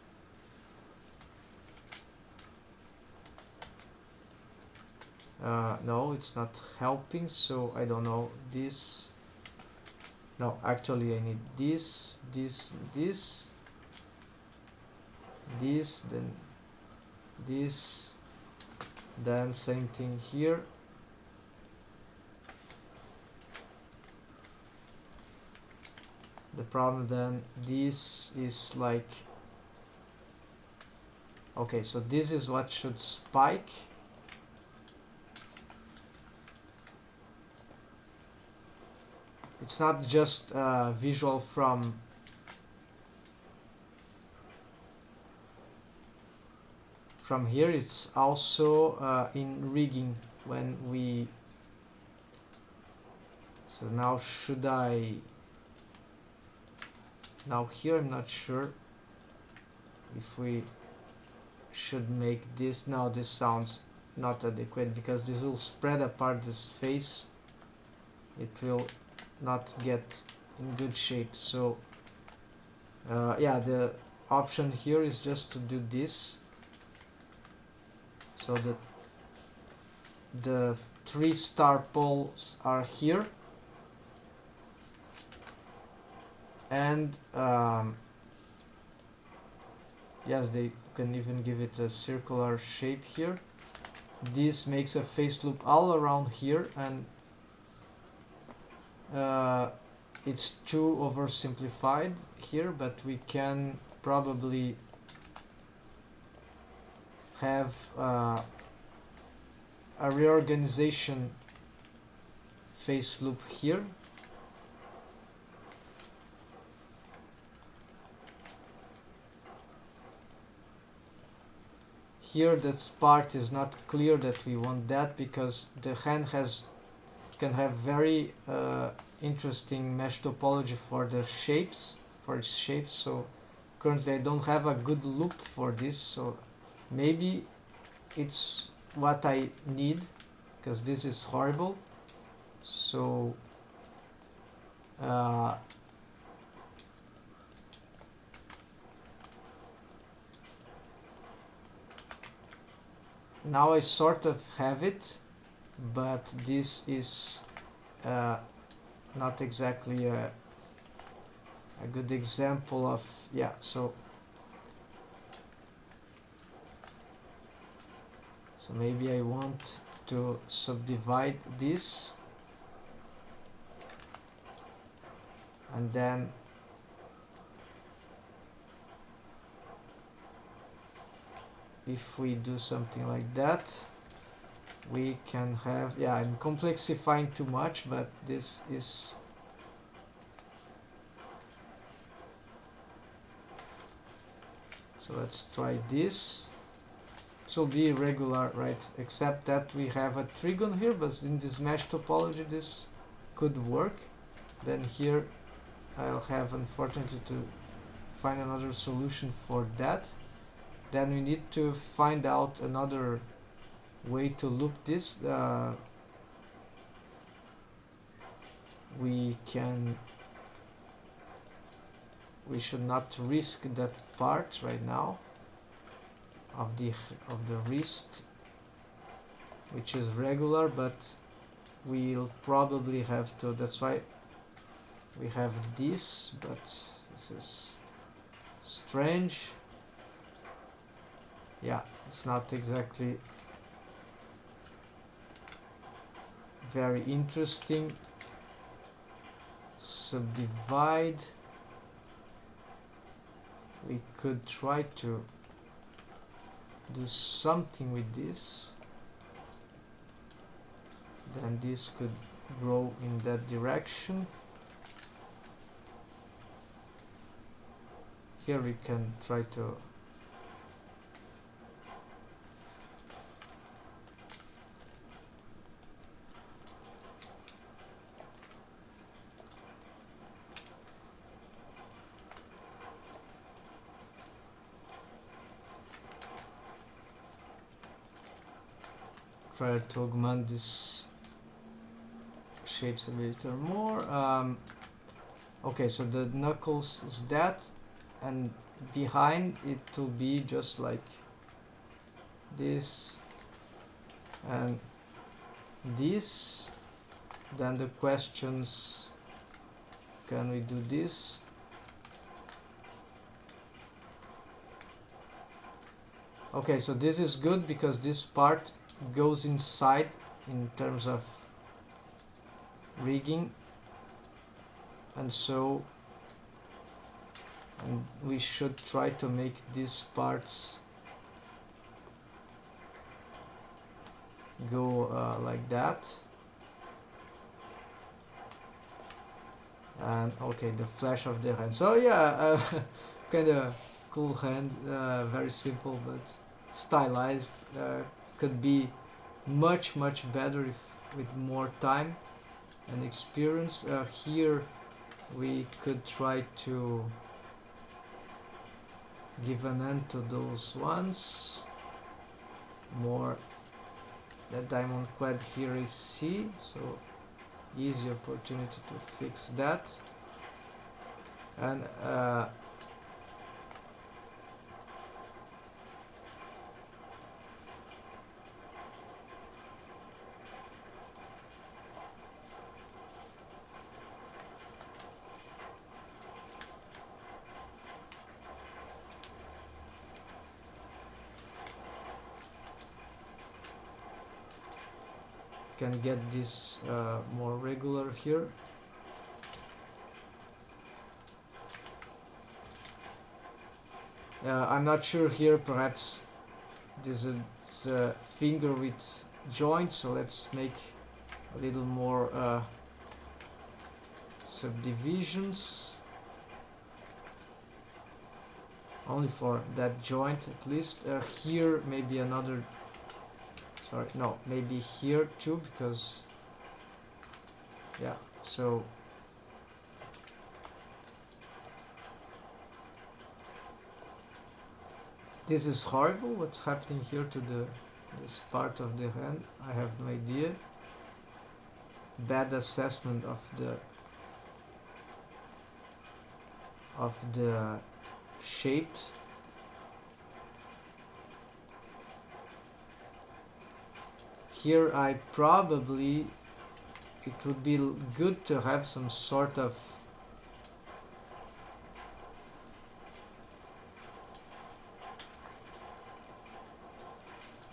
No, it's not helping, so I don't know. This. No, actually I need this, then this, then same thing here. The problem then, this is like, okay, so this is what should spike. It's not just visual from here, it's also in rigging when we. So now should I, now here I'm not sure if we should make this. Now this sounds not adequate because this will spread apart this face. It will not get in good shape. So yeah, the option here is just to do this, so that the 3 star poles are here, and yes, they can even give it a circular shape here. This makes a face loop all around here, and it's too oversimplified here, but we can probably have a reorganization face loop here. Here this part is not clear that we want that, because the hand can have very interesting mesh topology for the shapes, for its shapes. So currently I don't have a good loop for this, so maybe it's what I need, because this is horrible. So now I sort of have it, but this is not exactly a good example of, yeah. So maybe I want to subdivide this, and then if we do something like that, we can have, yeah, I'm complexifying too much, but this is, so let's try this. It will be irregular, right? Except that we have a trigon here, but in this mesh topology this could work. Then here I'll have, unfortunately, to find another solution for that. Then we need to find out another way to loop this. We should not risk that part right now of the wrist, which is regular, but we'll probably have to. That's why we have this, but this is strange. Yeah, it's not exactly very interesting. Subdivide. We could try to do something with this. Then this could grow in that direction. Here we can try to try to augment this shapes a little more. Okay, so the knuckles is that, and behind it will be just like this and this. Then the questions, can we do this? Okay, so this is good because this part goes inside in terms of rigging, and so we should try to make these parts go like that. And okay, the flash of the hand. So yeah, kind of cool hand, very simple but stylized. Could be much better if with more time and experience. Here we could try to give an end to those ones. More, the diamond quad here is C, so easy opportunity to fix that. And can get this more regular here. I'm not sure here, perhaps this is a finger with joint, so let's make a little more subdivisions only for that joint at least. Here maybe another, sorry, no, maybe here too, because yeah, so this is horrible what's happening here to this part of the hand. I have no idea. Bad assessment of the shapes. Here I probably, it would be good to have some sort of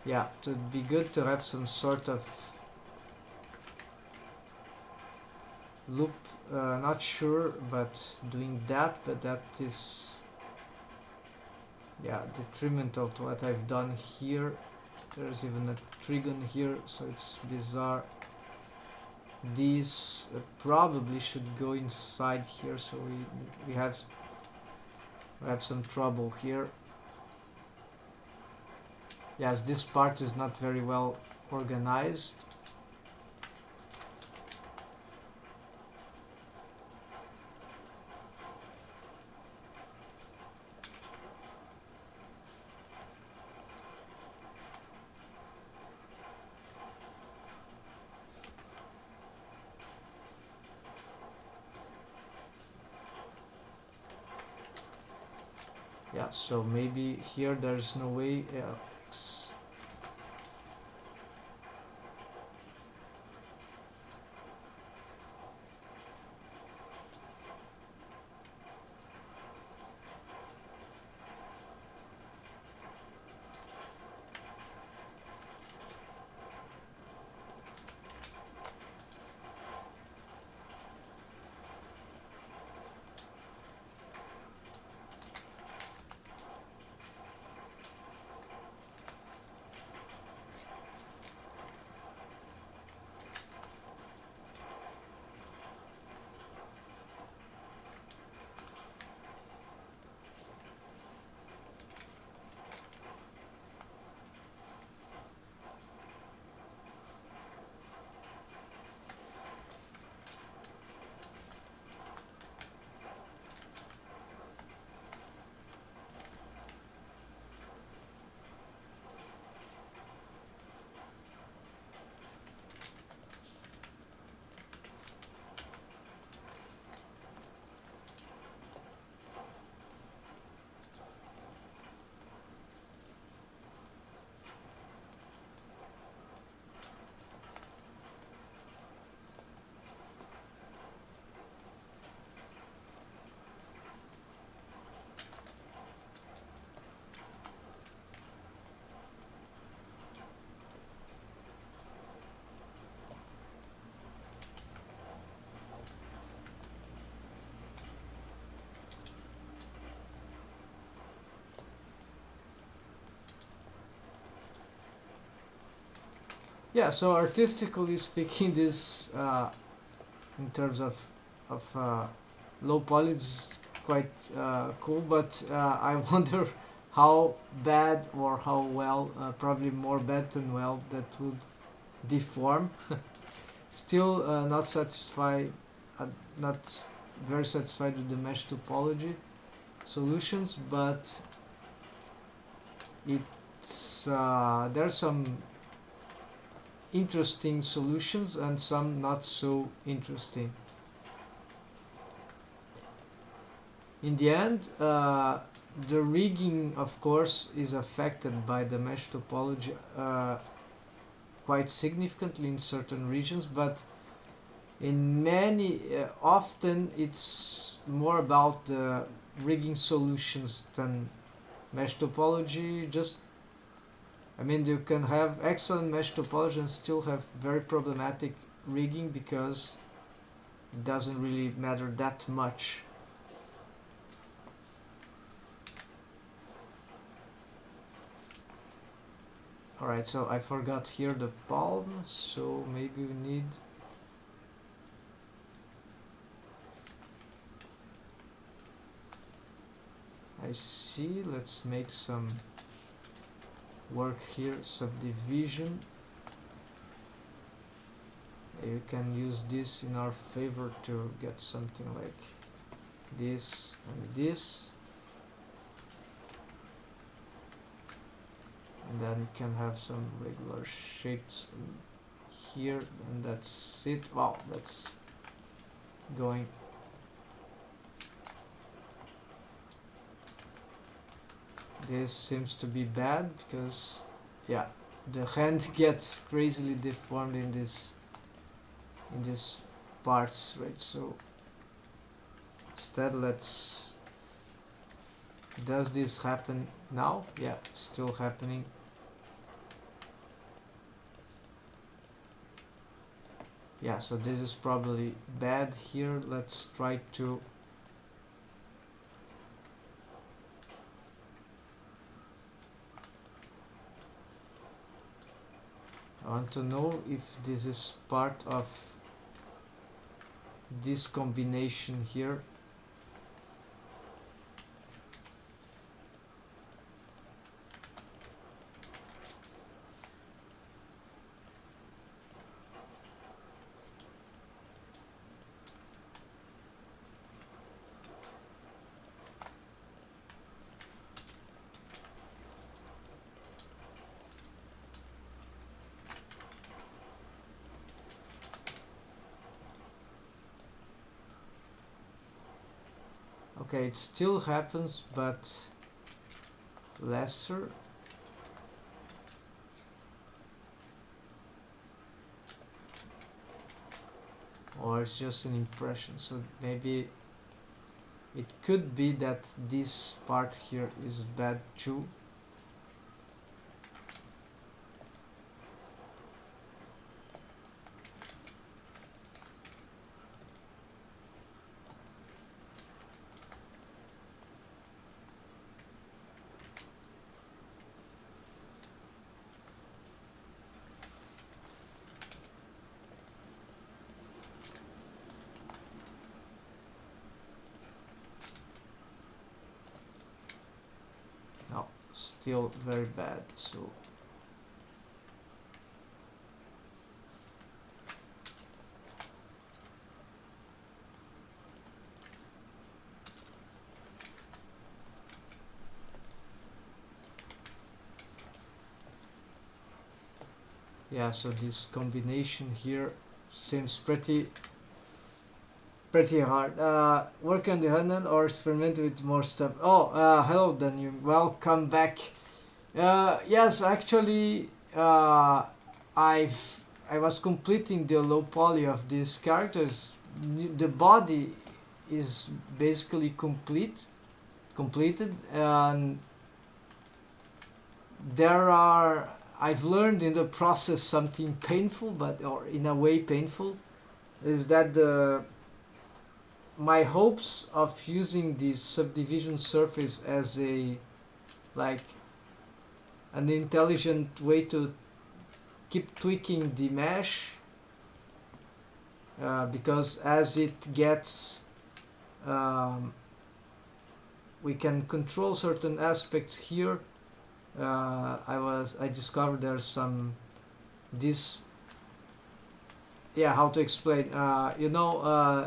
yeah, it would be good to have some sort of loop, not sure, but doing that, but that is yeah, detriment of what I've done here. There's even a trigon here, so it's bizarre. These probably should go inside here, so we have some trouble here. Yes, this part is not very well organized. Yeah, so maybe here there's no way. Yeah, so artistically speaking, this in terms of low poly is quite cool, but I wonder how bad or how well, probably more bad than well, that would deform. Still not satisfied, not very satisfied with the mesh topology solutions, but it's there are some interesting solutions and some not so interesting. In the end, the rigging, of course, is affected by the mesh topology quite significantly in certain regions, but in many, often it's more about the rigging solutions than mesh topology. Just, I mean, you can have excellent mesh topology and still have very problematic rigging because it doesn't really matter that much. Alright, so I forgot here the palms, so maybe we need... I see, let's make some work here, subdivision. You can use this in our favor to get something like this and this. And then we can have some regular shapes here, and that's it. Wow, that's going. This seems to be bad because, yeah, the hand gets crazily deformed in this parts, right? So instead, let's... Does this happen now? Yeah, it's still happening. Yeah, so this is probably bad here. Let's try to... I want to know if this is part of this combination here. Okay, it still happens, but lesser. Or it's just an impression, so maybe it could be that this part here is bad too. No, still very bad, so yeah, so this combination here seems pretty hard. Work on the Hunan or experiment with more stuff. Oh, hello Daniel, welcome back. Yes, actually, I was completing the low poly of these characters. The body is basically completed, and there are... I've learned in the process something painful, but or in a way painful, is that my hopes of using this subdivision surface as a like an intelligent way to keep tweaking the mesh because as it gets we can control certain aspects here. I discovered there's some this how to explain,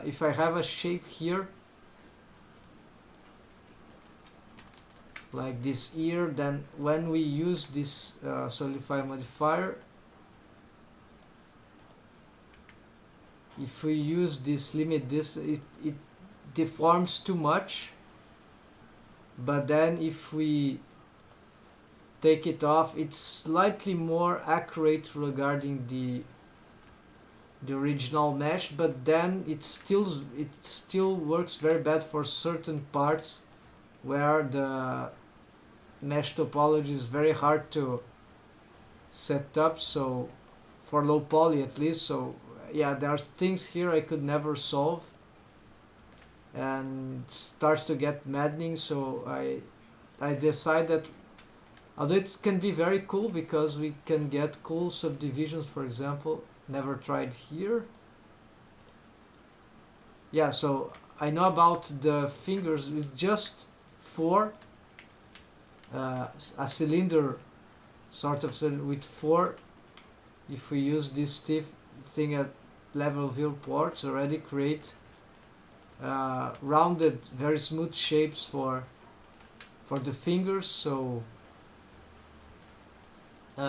if I have a shape here like this ear, then when we use this solidify modifier, if we use this limit, it deforms too much, but then if we take it off, it's slightly more accurate regarding the original mesh, but then it still works very bad for certain parts where the mesh topology is very hard to set up, so for low poly at least. So yeah, there are things here I could never solve, and it starts to get maddening. So I decided that although it can be very cool because we can get cool subdivisions, for example, never tried here. Yeah, so I know about the fingers with just 4 a cylinder sort of cylinder with 4. If we use this stiff thing at level viewports, already create rounded, very smooth shapes for the fingers. So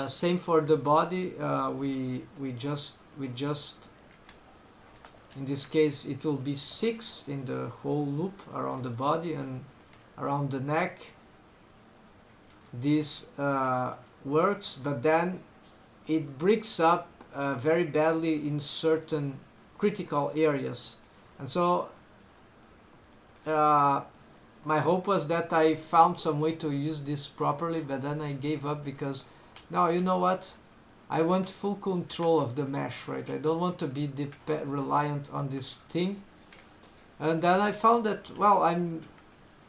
same for the body. We just in this case it will be 6 in the whole loop around the body, and around the neck this works, but then it breaks up very badly in certain critical areas. And so my hope was that I found some way to use this properly, but then I gave up because now, you know what, I want full control of the mesh, right? I don't want to be reliant on this thing. And then I found that, well,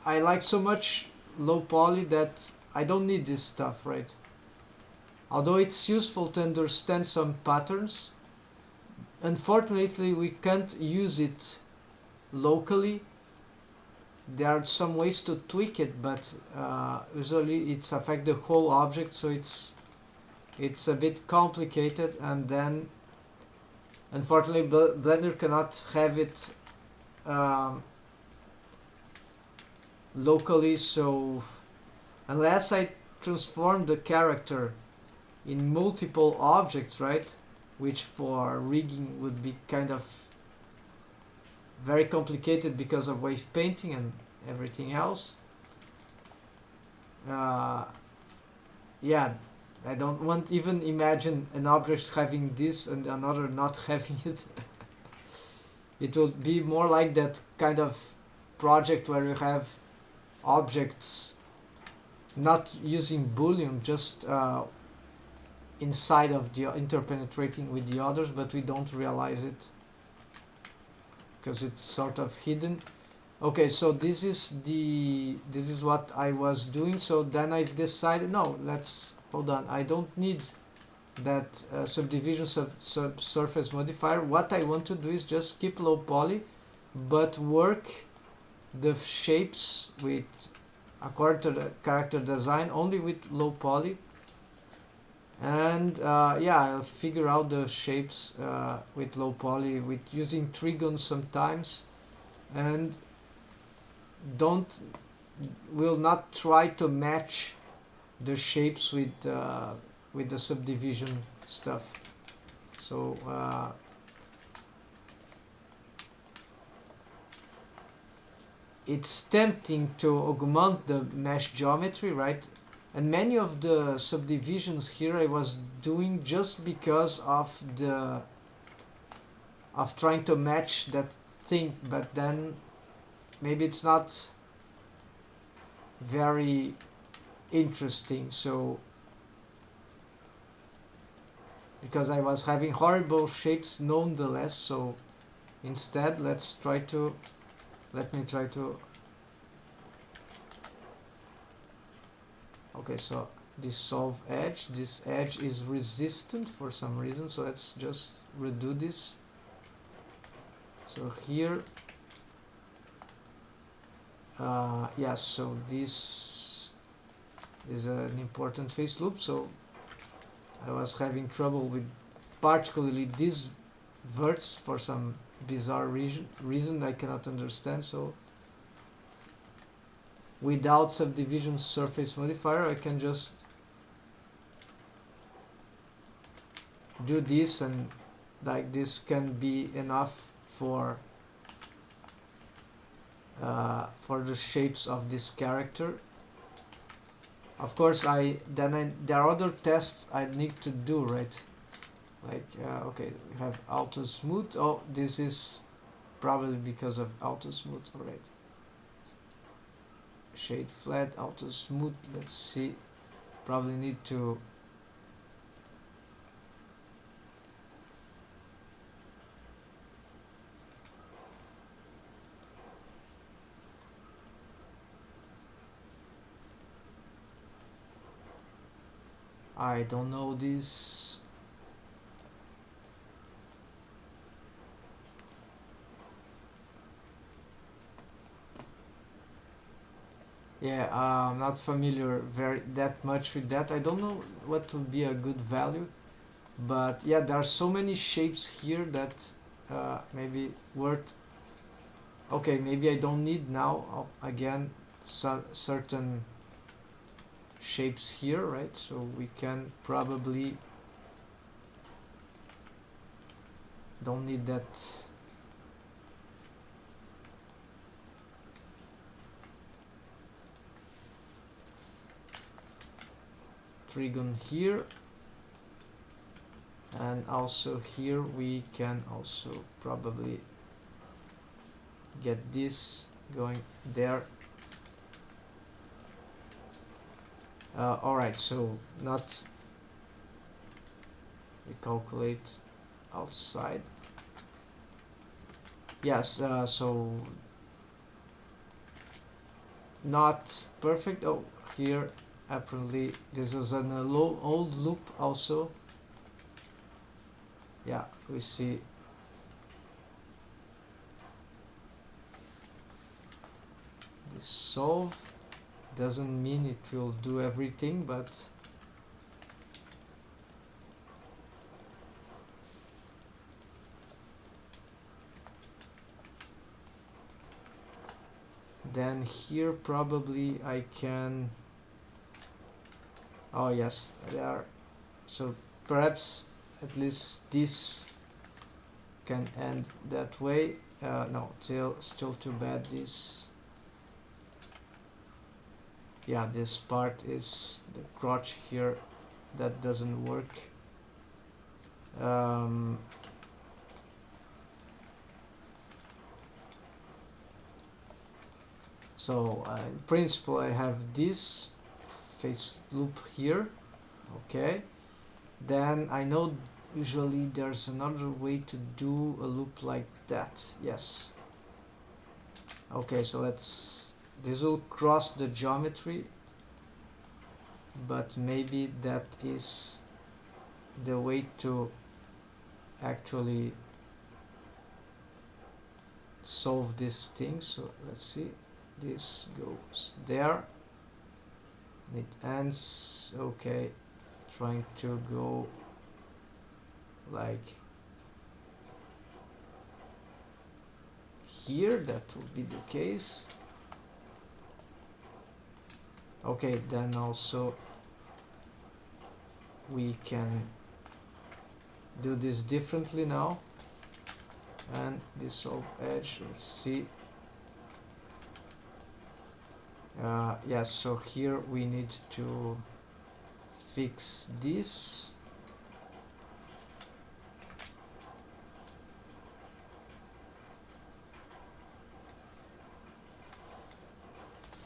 I like so much low poly that I don't need this stuff, right? Although it's useful to understand some patterns, unfortunately we can't use it locally. There are some ways to tweak it, but usually it's affect the whole object, so it's a bit complicated. And then unfortunately Blender cannot have it locally, so unless I transform the character in multiple objects, right, which for rigging would be kind of very complicated because of wave painting and everything else. Yeah, I don't want even imagine an object having this and another not having it. It would be more like that kind of project where you have objects not using Boolean, just inside of the interpenetrating with the others, but we don't realize it because it's sort of hidden. Okay, so this is what I was doing. So then I've decided, no, let's hold on, I don't need that subdivision subsurface modifier. What I want to do is just keep low poly, but work the shapes with, according to the character design, only with low poly. And yeah, I'll figure out the shapes with low poly, with using trigons sometimes, and will not try to match the shapes with the subdivision stuff. So it's tempting to augment the mesh geometry, right? And many of the subdivisions here I was doing just because of trying to match that thing, but then maybe it's not very interesting. So because I was having horrible shapes nonetheless, so instead let me try to okay, so dissolve edge. This edge is resistant for some reason, so let's just redo this. So here, yes, so this is an important face loop, so I was having trouble with particularly this verts for some bizarre reason I cannot understand. So without subdivision surface modifier I can just do this, and like this can be enough for the shapes of this character. Of course there are other tests I need to do, right? Like okay, we have auto smooth. Oh, this is probably because of auto smooth. Alright, shade flat, auto smooth. Let's see, probably need to I don't know this. Yeah, I'm not familiar that much with that. I don't know what would be a good value, but yeah, there are so many shapes here that maybe worth. Okay, maybe I don't need now again certain shapes here, right? So we can probably don't need that. Trigon here, and also here we can also probably get this going there. Alright, so not we calculate outside. Yes, so not perfect. Oh, here apparently this was an old loop also. Yeah, we see this solve doesn't mean it will do everything, but then here probably I can, oh yes, they are, so perhaps at least this can end that way. No, still too bad. This, yeah, this part is the crotch here that doesn't work. So in principle I have this face loop here. Okay, then I know usually there's another way to do a loop like that. Yes. Okay, so this will cross the geometry, but maybe that is the way to actually solve this thing. So let's see, this goes there, it ends, okay, trying to go like here, that would be the case. Okay, then also we can do this differently now, and dissolve edge, let's see. Yes, so here we need to fix this.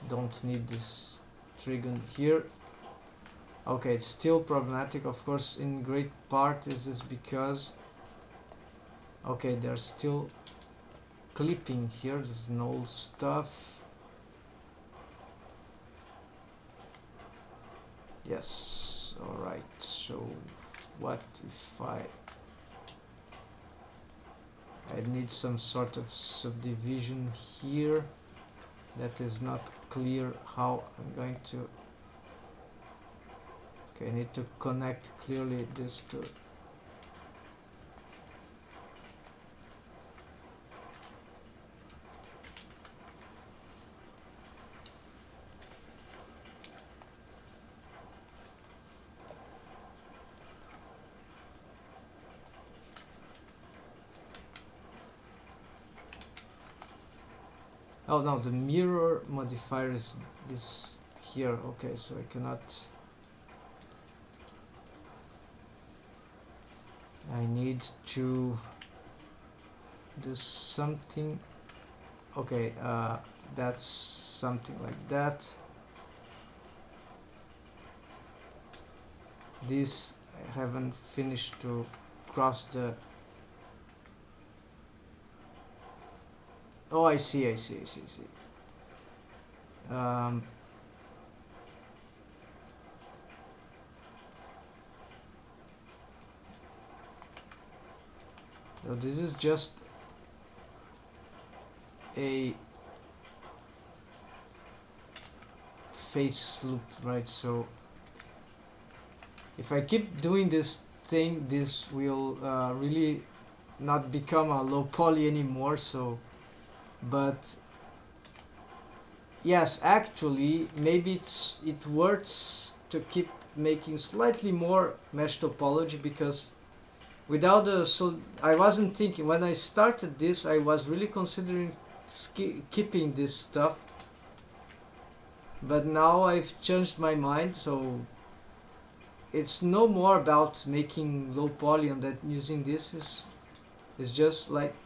Don't need this trigon here. Okay, it's still problematic, of course. In great part this is because, okay, there's still clipping here, there's no stuff. Yes, alright, so what if I need some sort of subdivision here. That is not clear how I'm going to. Okay, I need to connect clearly this to. Oh no, the mirror modifier is here. Okay, so I cannot. I need to do something. Okay, that's something like that. This I haven't finished to cross the. Oh, I see. So this is just a face loop, right? So if I keep doing this thing, this will really not become a low poly anymore. So, but yes, actually, maybe it works to keep making slightly more mesh topology, because without the, so I wasn't thinking when I started this, I was really considering keeping this stuff, but now I've changed my mind. So it's no more about making low poly, and that using this is just like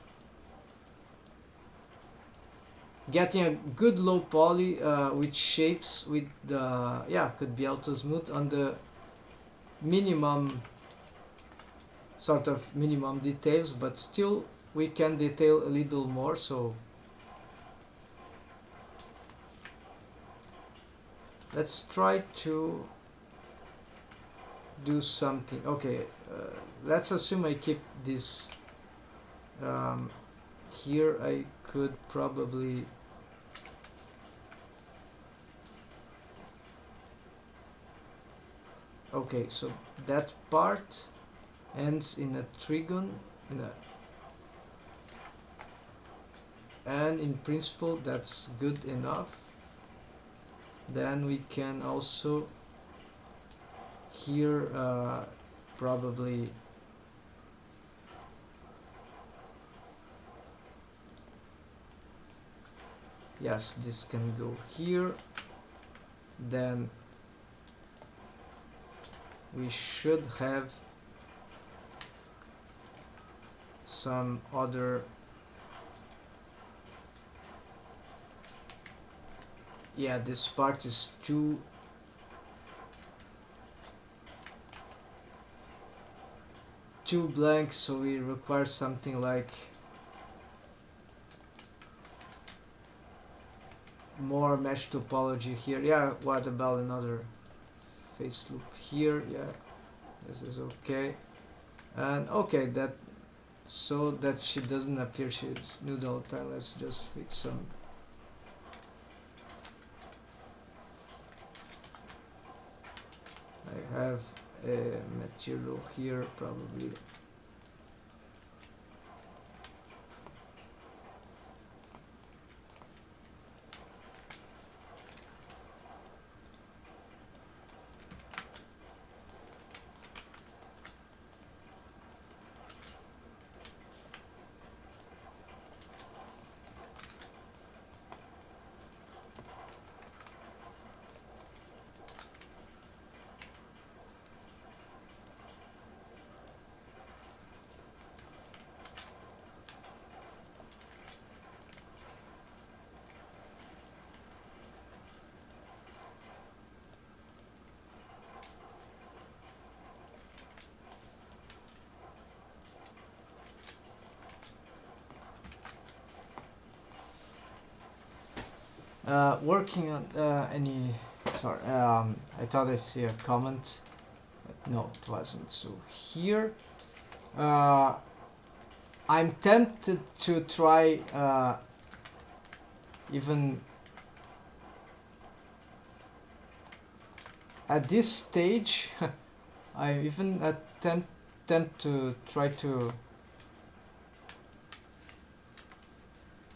getting a good low poly with shapes with the, yeah, could be auto smooth on the minimum sort of minimum details, but still we can detail a little more. So let's try to do something. Okay, let's assume I keep this here. I could probably okay, so that part ends in a trigon, and in principle that's good enough. Then we can also here probably yes, this can go here. Then we should have some other, yeah, this part is too blank, so we require something like more mesh topology here. Yeah, what about another face loop here? Yeah, this is okay. And okay, that so that she doesn't appear she's nude all the time, let's just fix some. I have a material here, probably. Working on any Sorry, I thought I see a comment, but no, it wasn't. So here, I'm tempted to try even at this stage. I even attempt to try to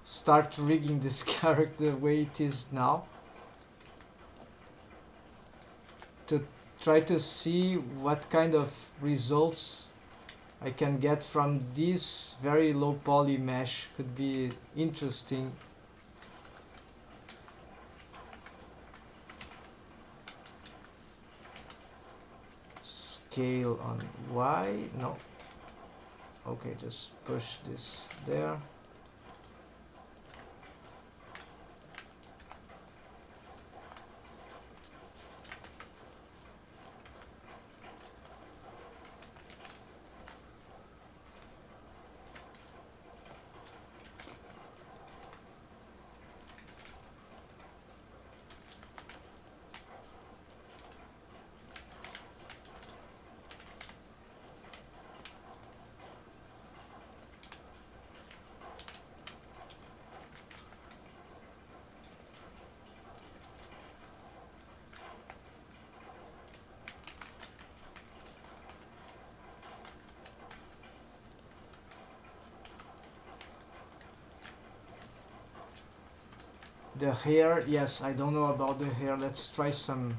start rigging this character the way it is now, to try to see what kind of results I can get from this very low poly mesh. Could be interesting. Scale on Y, no. Okay, just push this there. The hair, yes, I don't know about the hair. Let's try some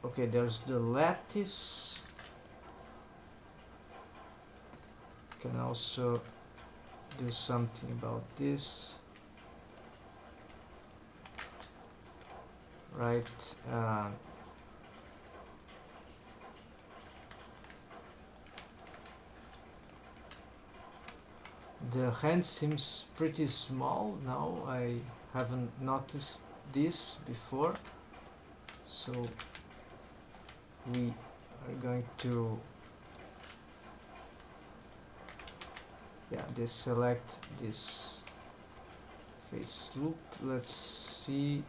okay, there's the lattice. Can also do something about this, right? The hand seems pretty small now. I haven't noticed this before, so we are going to deselect this face loop. Let's see.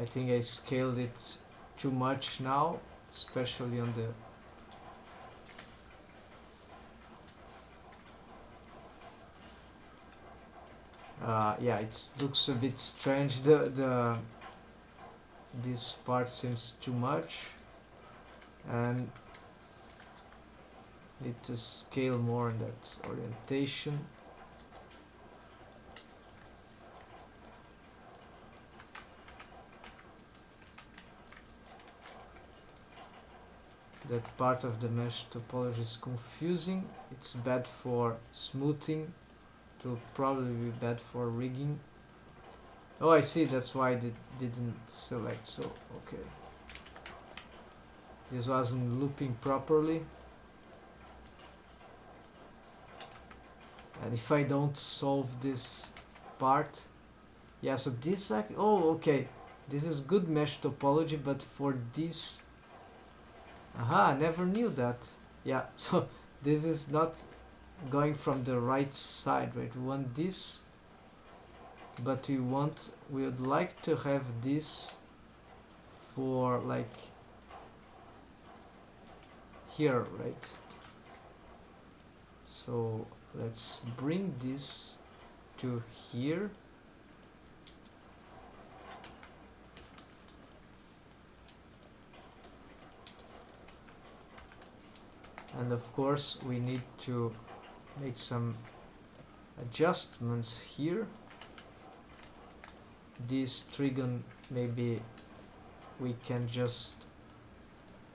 I think I scaled it too much now, especially on the yeah, it looks a bit strange. This part seems too much, and need to scale more in that orientation. That part of the mesh topology is confusing. It's bad for smoothing. It will probably be bad for rigging. Oh, I see, that's why it didn't select. So okay, this wasn't looping properly, and if I don't solve this part, yeah, so this oh, okay, this is good mesh topology, but for this, aha, I never knew that. Yeah, so this is not going from the right side, right? We want this, but we would like to have this for like here, right? So let's bring this to here. And of course we need to make some adjustments here. This trigon, maybe we can just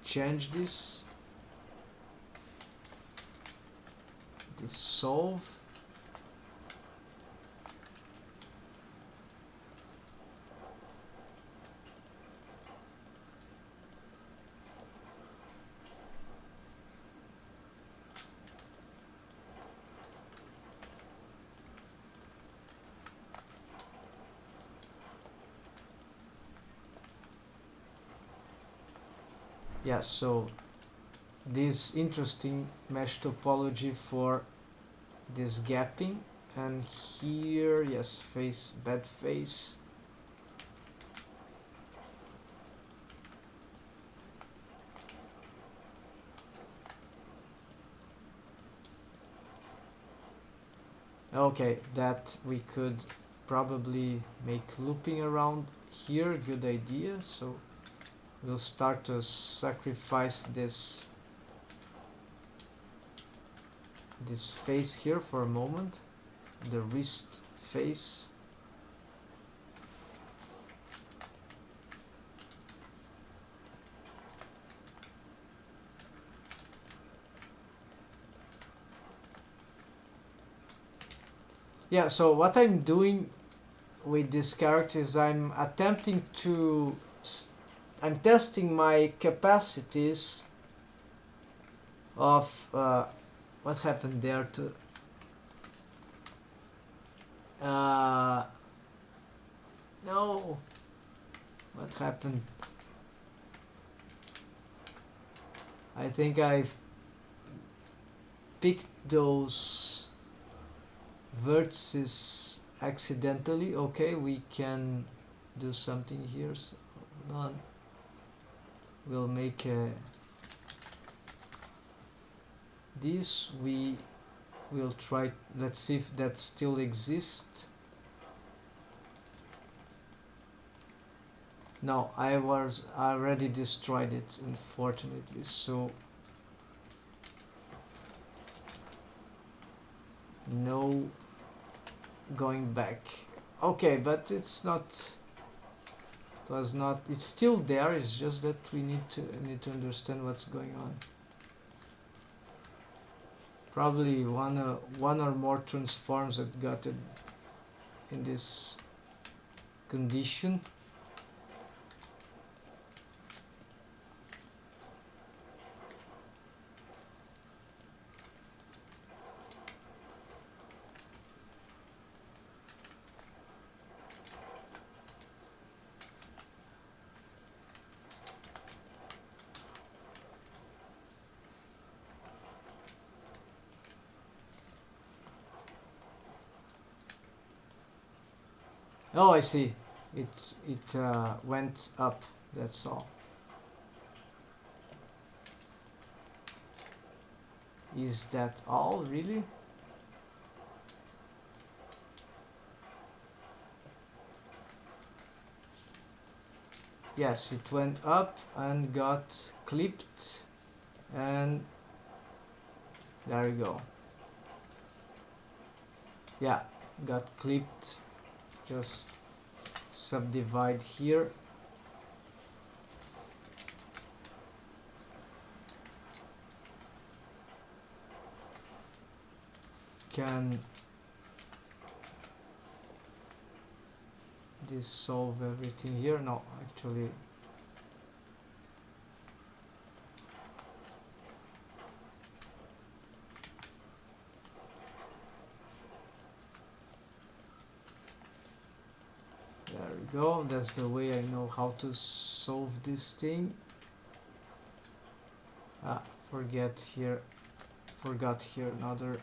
change this solve, Yeah, so this interesting mesh topology for this gapping, and here, yes, face, bad face. Okay, that we could probably make looping around here, good idea. So we'll start to sacrifice this face here for a moment, the wrist face. Yeah, so what I'm doing with this character is I'm attempting to I'm testing my capacities of what happened there to no, what happened? I think I've picked those vertices accidentally. Okay, we can do something here. So hold on, we'll make this. We will try, let's see if that still exists. No, I already destroyed it, unfortunately. So no going back. Okay, but it's not, it was not, it's still there. It's just that we need to understand what's going on. Probably one or more transforms that got it in this condition. Oh, I see. It went up. That's all. Is that all, really? Yes, it went up and got clipped, and there you go. Yeah, got clipped. Just subdivide here. Can this solve everything here? No, actually. There we go. That's the way I know how to solve this thing. Ah, forgot here another.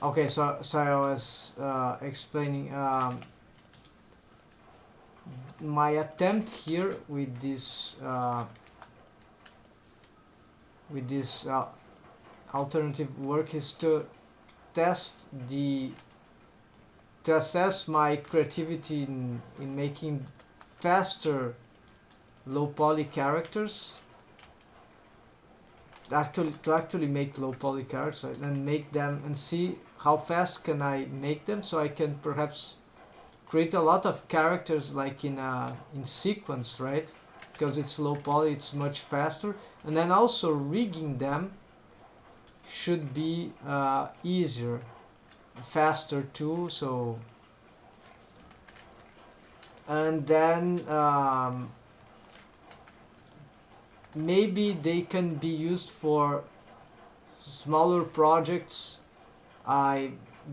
Okay, so I was explaining my attempt here with this alternative work is to assess my creativity in making faster low poly characters, to actually make low poly characters and make them and see how fast can I make them, so I can perhaps create a lot of characters like in sequence, right? Because it's low poly, it's much faster, and then also rigging them should be easier, faster too. So, and then maybe they can be used for smaller projects,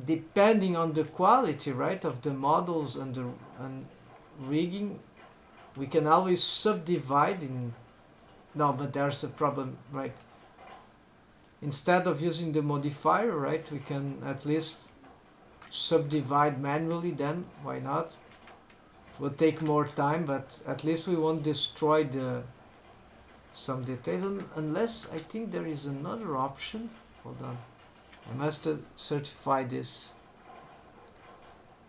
depending on the quality, right, of the models and the rigging, we can always subdivide in. No, but there's a problem, right? Instead of using the modifier, right, we can at least subdivide manually. Then why not? Will take more time, but at least we won't destroy some details, unless I think there is another option. Hold on, I must certify this.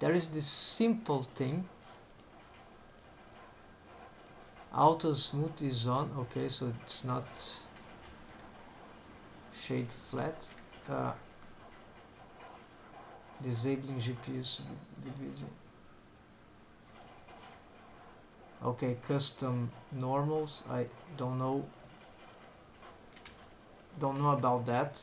There is this simple thing. Auto smooth is on. Okay, so it's not shade flat. Disabling GPU subdivision. Okay, custom normals. I don't know about that.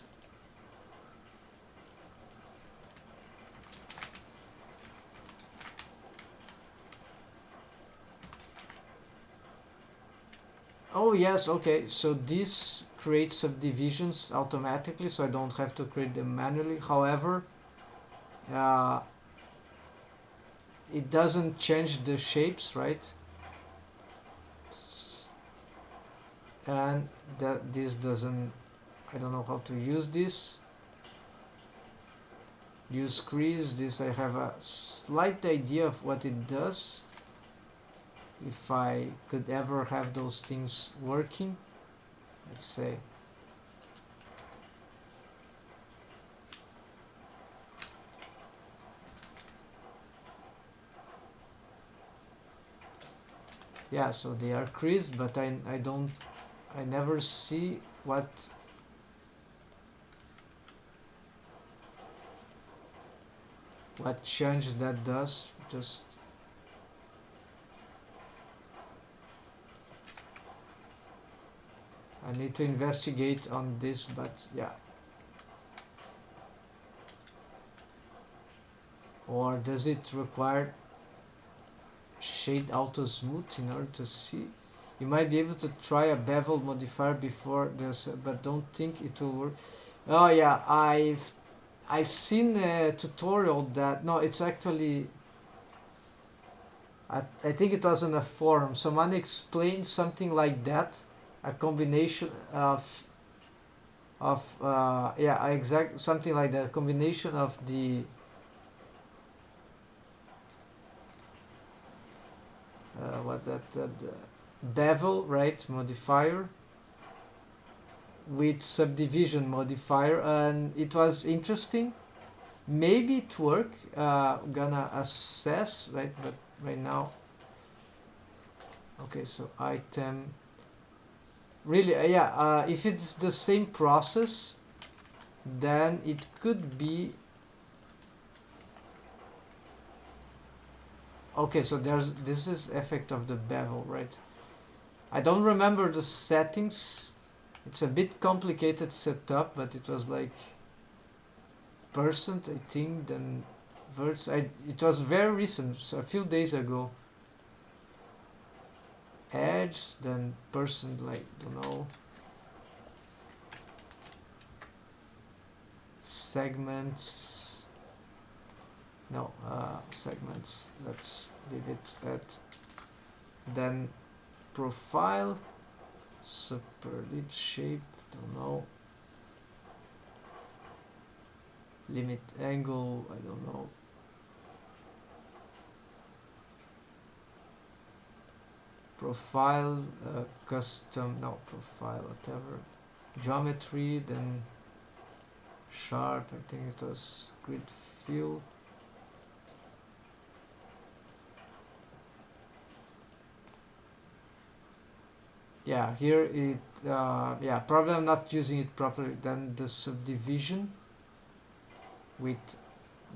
Oh yes, okay, so this creates subdivisions automatically, so I don't have to create them manually. However, it doesn't change the shapes, right? And this doesn't, I don't know how to use this. Use crease, this I have a slight idea of what it does. If I could ever have those things working, let's say. Yeah, so they are creased, but I never see what change that does. Just I need to investigate on this, but yeah. Or does it require shade auto smooth in order to see? You might be able to try a bevel modifier before this, but don't think it will work. Oh yeah, I've seen a tutorial that, no, it's actually, I think it was in a forum. Someone explained something like that, a combination of yeah, exact something like that, a combination of the what's that, bevel, right, modifier with subdivision modifier, and it was interesting. Maybe it work. Gonna assess, right? But right now, okay, so item, really, yeah, if it's the same process, then it could be. Okay, so this is effect of the bevel, right? I don't remember the settings. It's a bit complicated setup, but it was like percent, I think, then verts. It was very recent, a few days ago. Edge, then percent, like, don't know. Segments. No, segments. Let's leave it at. Then profile, superlit shape, don't know. Limit angle, I don't know. Profile, custom, no, profile, whatever. Geometry, then sharp, I think it was grid fill. Yeah, here it, yeah, probably I'm not using it properly. Then the subdivision with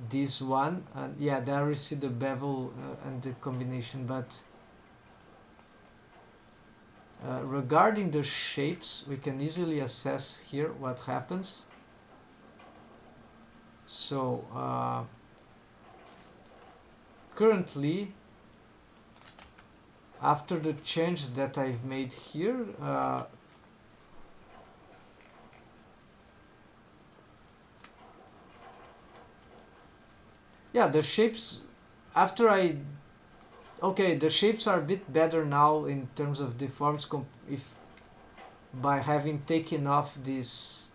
this one, and yeah, there we see the bevel and the combination, but regarding the shapes, we can easily assess here what happens. So currently, after the change that I've made here, yeah, the shapes after I okay, the shapes are a bit better now in terms of deforms if by having taken off this.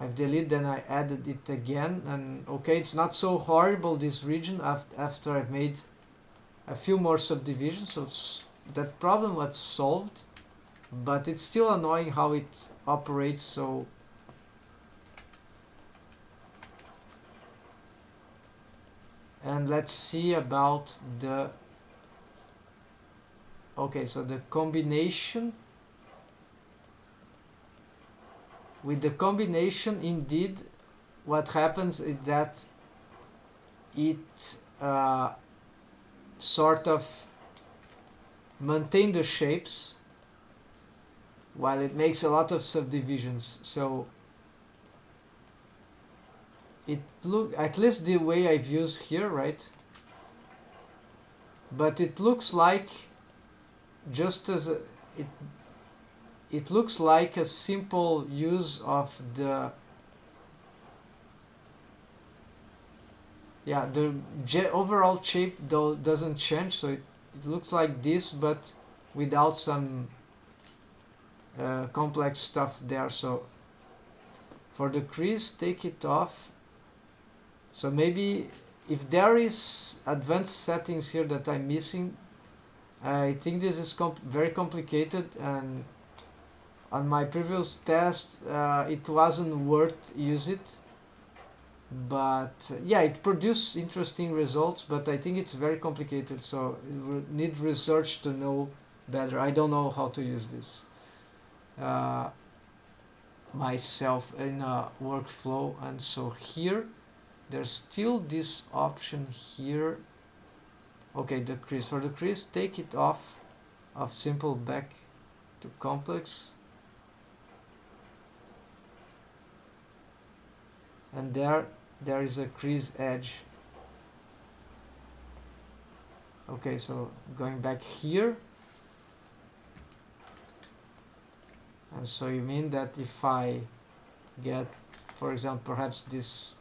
I've deleted, then I added it again, and okay, it's not so horrible this region after I've made a few more subdivisions, so that problem was solved, but it's still annoying how it operates. So and let's see about the okay, so the combination. With the combination, indeed, what happens is that it sort of maintain the shapes while it makes a lot of subdivisions. So it look, at least the way I've used here, right? But it looks like just as a, it looks like a simple use of the yeah, the overall shape though doesn't change, so it looks like this, but without some complex stuff there. So for the crease, take it off. So maybe if there is advanced settings here that I'm missing, I think this is very complicated, and on my previous test it wasn't worth use it. But yeah, it produced interesting results, but I think it's very complicated, so it will need research to know better. I don't know how to use this myself in a workflow. And so here there's still this option here. Okay, the crease, for the crease, take it off of simple back to complex, and there is a crease edge. Okay, so going back here, and so you mean that if I get, for example, perhaps this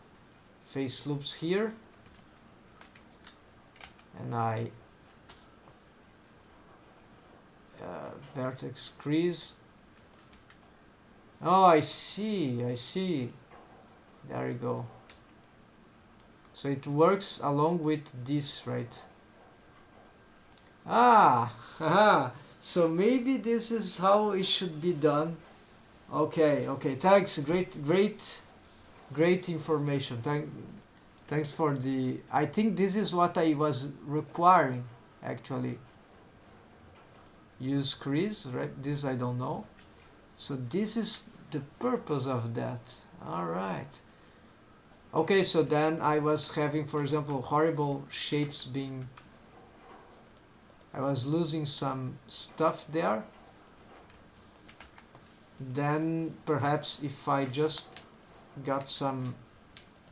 face loops here, and I vertex crease. Oh, I see, there you go. So it works along with this, right? Ah, so maybe this is how it should be done. Okay, thanks, great information. Thanks for the, I think this is what I was requiring actually. Use crease, right? This I don't know. So this is the purpose of that. All right. Okay, so then I was having, for example, horrible shapes being, I was losing some stuff there. Then perhaps if I just got some,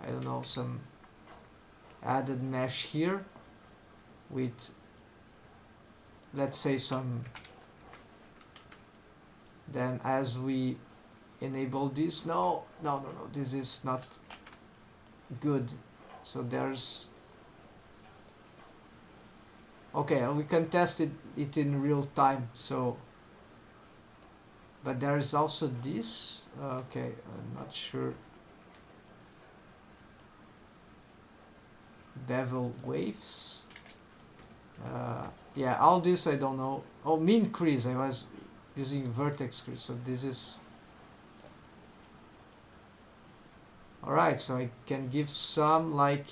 I don't know, some added mesh here with, let's say, some, then as we enable this, no, this is not good. So there's, okay, we can test it in real time. So, but there is also this. Okay, I'm not sure. Bevel waves. Yeah, all this I don't know. Oh, min crease. I was using vertex crease. So this is. Alright, so I can give some like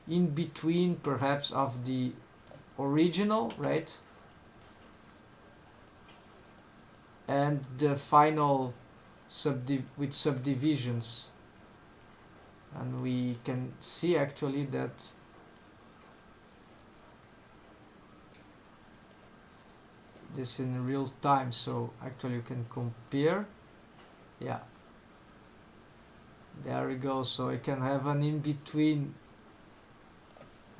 in between perhaps of the original, right? And the final with subdivisions. And we can see actually that this in real time, so actually you can compare. Yeah, there we go. So I can have an in between,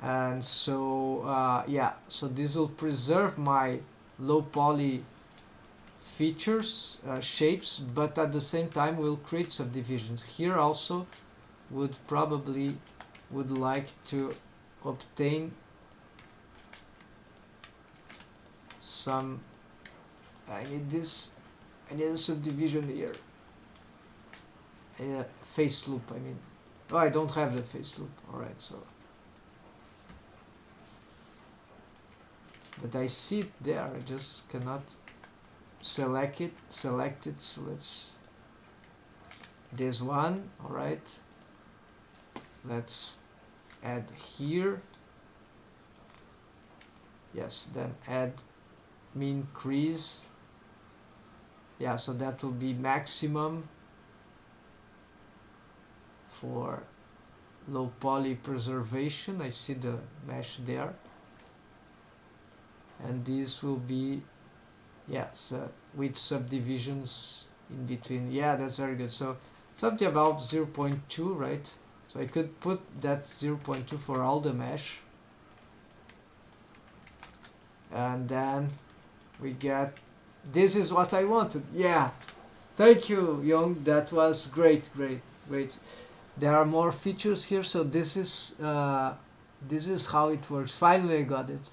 and so yeah, so this will preserve my low poly features, shapes, but at the same time will create subdivisions. Here also would like to obtain some. I need this. I need a subdivision here. A face loop, I mean. Oh, I don't have the face loop. Alright, so. But I see it there, I just cannot select it. So let's. This one, alright. Let's add here. Yes, then add mean crease. Yeah, so that will be maximum for low poly preservation. I see the mesh there. And this will be, yes, with subdivisions in between. Yeah, that's very good. So something about 0.2, right? So I could put that 0.2 for all the mesh. And then we get, this is what I wanted. Yeah, thank you, Young. That was great. There are more features here, so this is how it works. Finally I got it.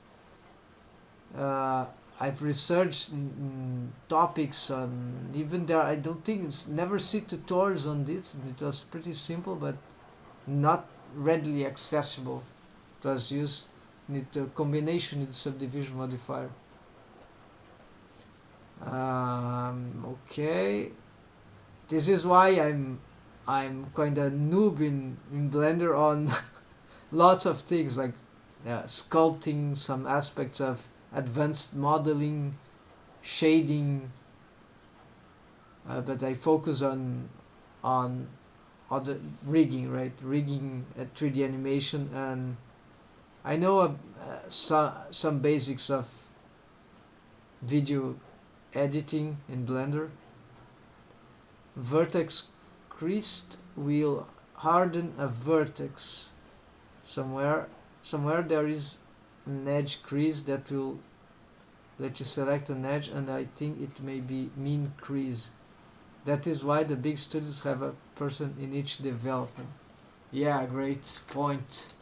I've researched in topics on, even there I don't think it's never see tutorials on this. It was pretty simple but not readily accessible. It was used need a combination with subdivision modifier. Okay, this is why I'm kind of noob in Blender on lots of things like sculpting, some aspects of advanced modeling, shading, but I focus on other rigging, right? Rigging 3D animation, and I know some basics of video editing in Blender. Vertex creased will harden a vertex. Somewhere there is an edge crease that will let you select an edge, and I think it may be mean crease. That is why the big studios have a person in each development. Yeah, great point.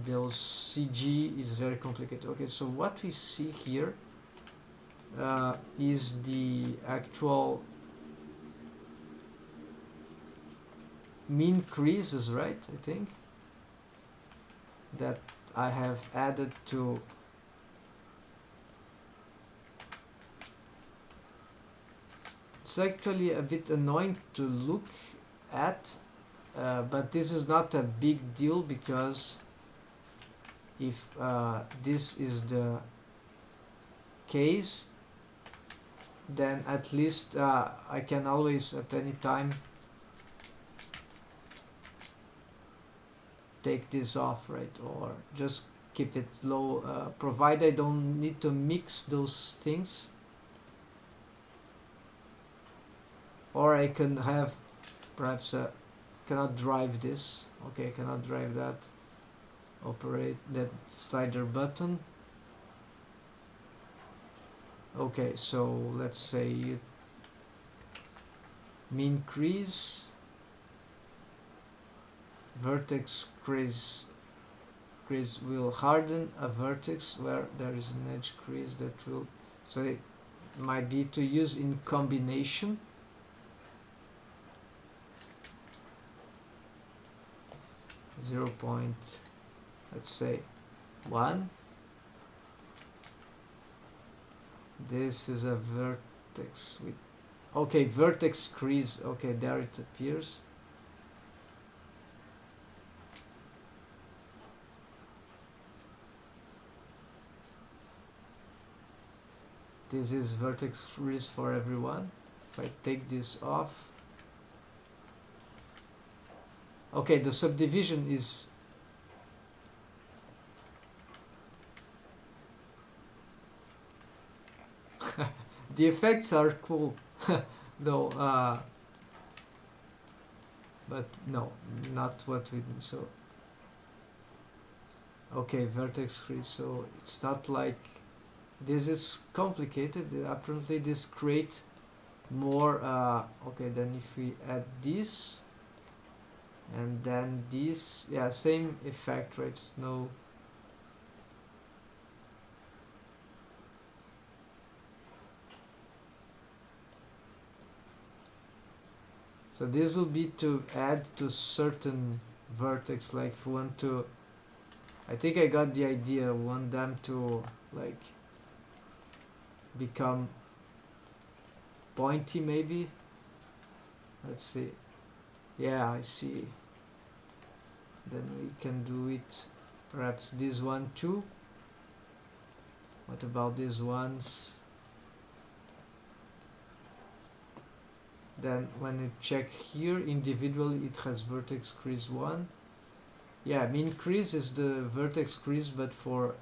Those CG is very complicated. Okay, so what we see here is the actual mean creases, right? I think that I have added to it's actually a bit annoying to look at, but this is not a big deal, because if this is the case, then at least I can always at any time take this off, right? Or just keep it low, provided I don't need to mix those things. Or I can have perhaps cannot drive this. Okay, cannot drive that. Operate that slider button. Okay, so let's say mean crease, vertex crease will harden a vertex where there is an edge crease that will, so it might be to use in combination. Let's say 1. This is a vertex with, okay, vertex crease. Okay, there it appears. This is vertex crease for everyone. If I take this off, okay, the subdivision is the effects are cool though, but no, not what we did. So okay, vertex crease, so it's not like this is complicated. Apparently this create more okay, then if we add this, and then this, yeah, same effect, right? No. So this will be to add to certain vertex, like if we want to, I think I got the idea, we want them to like become pointy maybe. Let's see. Yeah, I see. Then we can do it, perhaps this one too. What about these ones? Then when you check here individually, it has vertex crease 1. Yeah, mean crease is the vertex crease, but for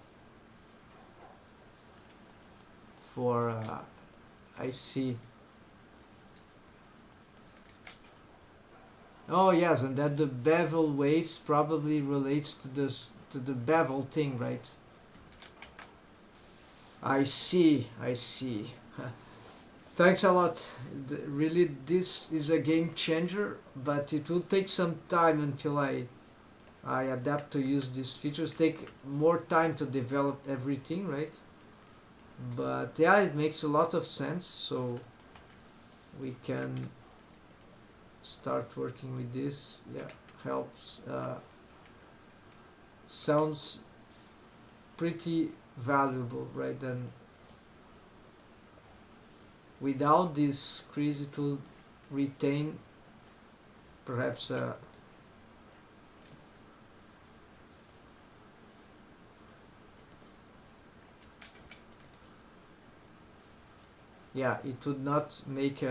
I see. Oh yes, and that the bevel waves probably relates to this, to the bevel thing, right? I see, I see. Thanks a lot. Really, this is a game changer, but it will take some time until I adapt to use these features. Take more time to develop everything, right? But yeah, it makes a lot of sense, so we can start working with this. Yeah, helps. Sounds pretty valuable, right? And without this crease, it will retain perhaps yeah, it would not make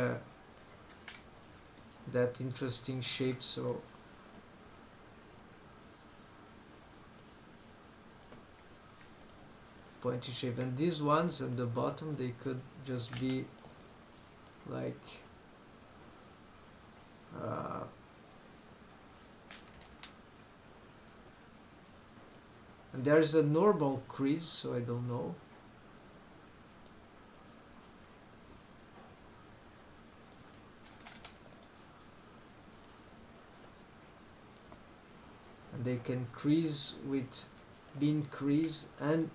that interesting shape. So pointy shape, and these ones at the bottom, they could just be like and there's a normal crease, so I don't know. And they can crease with bean crease, and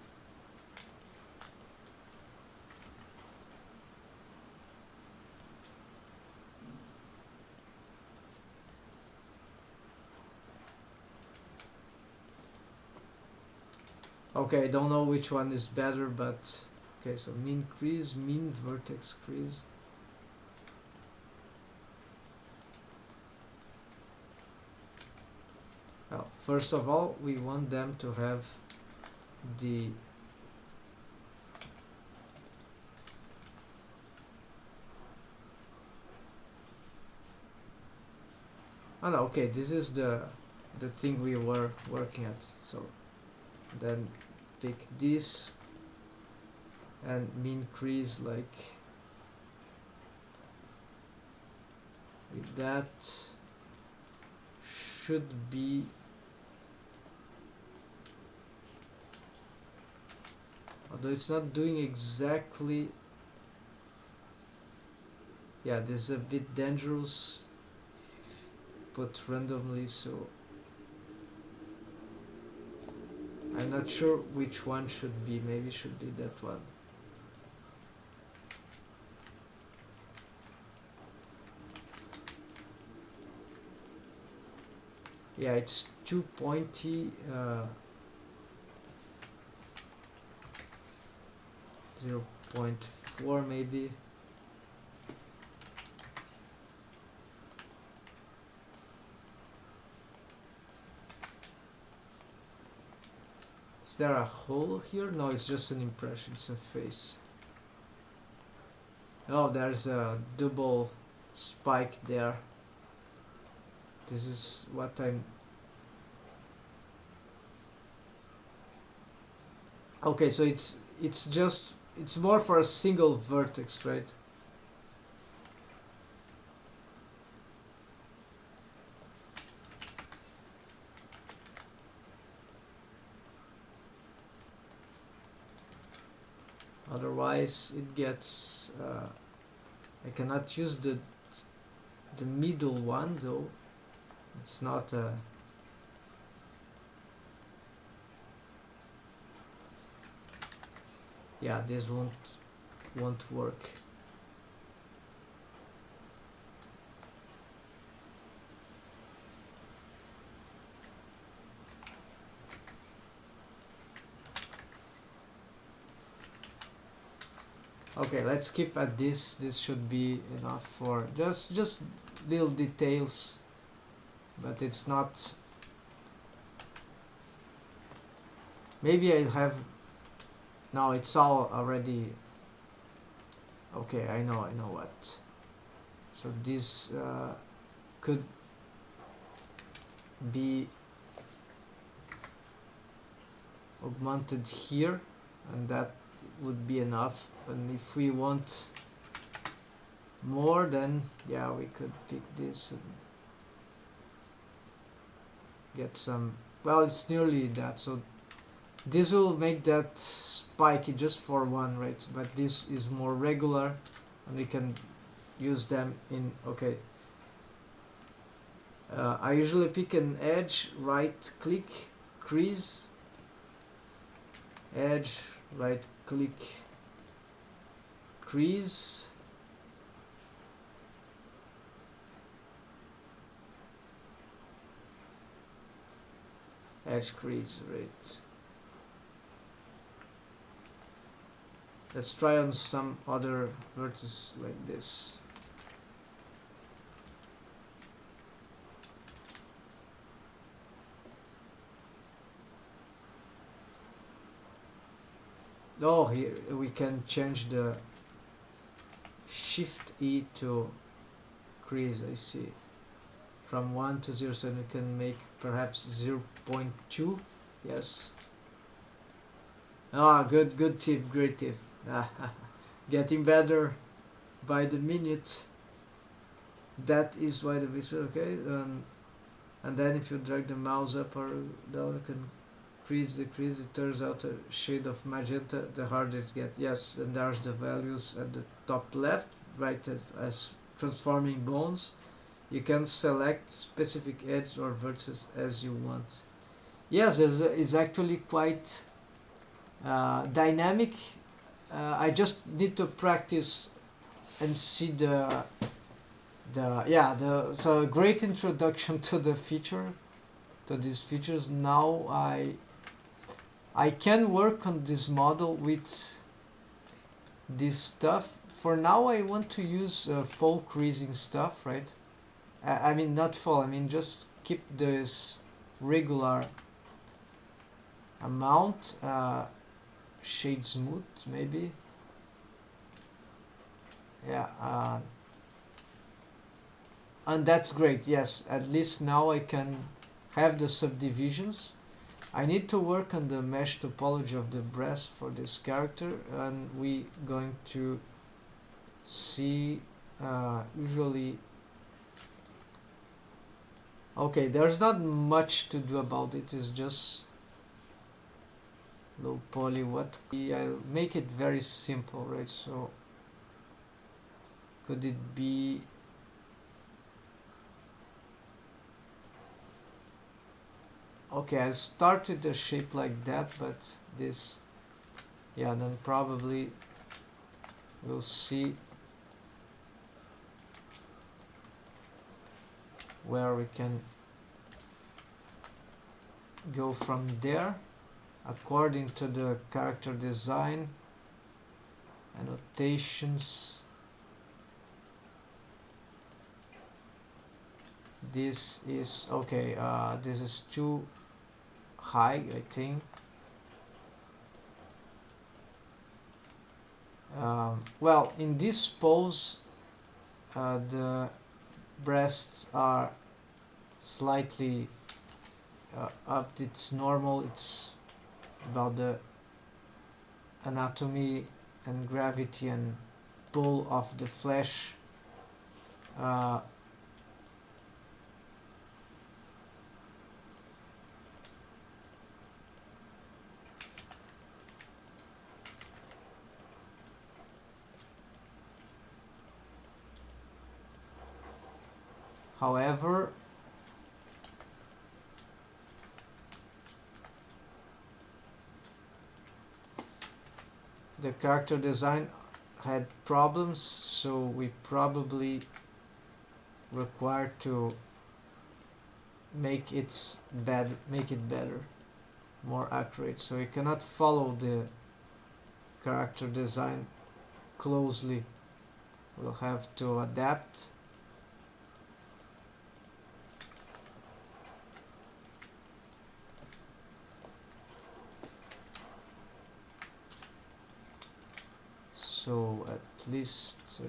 okay, I don't know which one is better, but okay, so mean crease, mean vertex crease. Well, first of all, we want them to have the oh no, okay, this is the thing we were working at. So then pick this and mean crease like with that. Should be although it's not doing exactly, yeah, this is a bit dangerous if put randomly, so I'm not sure which one should be. Maybe should be that one. Yeah, it's too pointy. 0.4 maybe. Is there a hole here? No, it's just an impression, it's a face. Oh, there's a double spike there. This is what I'm... Okay, so it's just, it's more for a single vertex, right? Otherwise it gets I cannot use the middle one though, It's not a... Yeah, this won't work. Okay, let's keep at this. This should be enough for just little details, but it's not. Maybe I'll have. No, it's all already. Okay, I know what. So this could be augmented here, and that would be enough. And if we want more, then yeah, we could pick this and get some. Well, it's nearly that, so this will make that spiky just for one, right? But this is more regular, and we can use them in. Okay, I usually pick an edge, right click, crease, edge, right click, crease, edge, crease, right. Let's try on some other vertices like this. Oh, here we can change the Shift E to crease. I see. From 1 to 0, so we can make perhaps 0.2. Yes. Ah, good tip, great tip. Getting better by the minute. That is why the visual, okay. And then if you drag the mouse up or down, you can decrease. It turns out a shade of magenta the harder it gets. Yes, and there's the values at the top left, right, as transforming bones. You can select specific edges or vertices as you want. Yes, it's actually quite dynamic. I just need to practice and see so a great introduction to the feature, to these features. Now I can work on this model with this stuff. For now I want to use full creasing stuff, right? I mean not full, I mean just keep this regular amount, shade smooth maybe. Yeah, and that's great. Yes, at least now I can have the subdivisions. I need to work on the mesh topology of the breast for this character, and we going to see usually. Okay, there's not much to do about it. It's just low poly. What I'll make it very simple, right? So could it be? Okay, I'll start with a shape like that, but this, yeah, then probably we'll see where we can go from there according to the character design, annotations. This is okay. This is too high, I think. Well, in this pose, the breasts are slightly up. It's normal. It's about the anatomy and gravity and pull of the flesh. However, the character design had problems, so we probably require to make it better, more accurate. So you cannot follow the character design closely. We'll have to adapt. So at least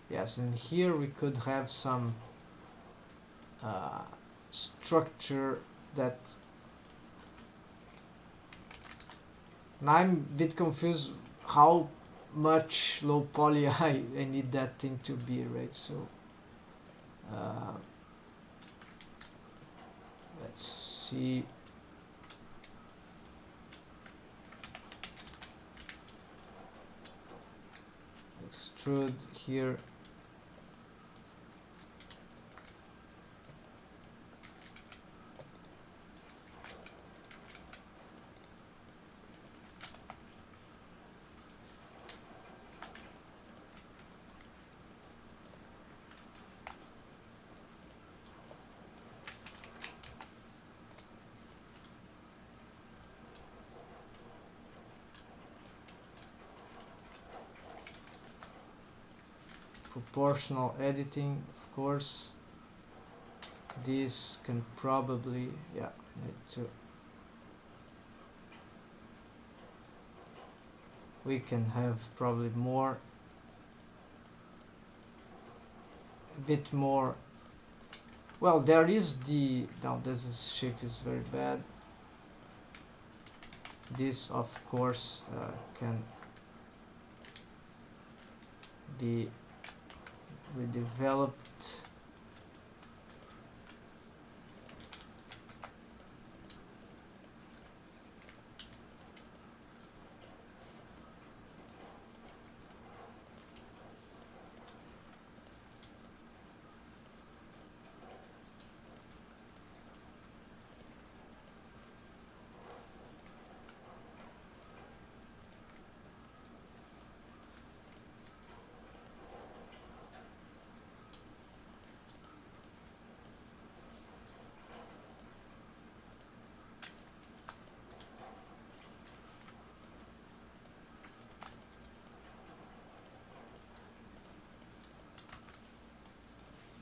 yes, and here we could have some structure that. Now I'm a bit confused how much low poly I need that thing to be, right? So uh, let's see. Extrude here. Proportional editing, of course. This can probably, yeah, need to. We can have probably more, a bit more. Well, there is the, now this shape is very bad. This of course can be redeveloped.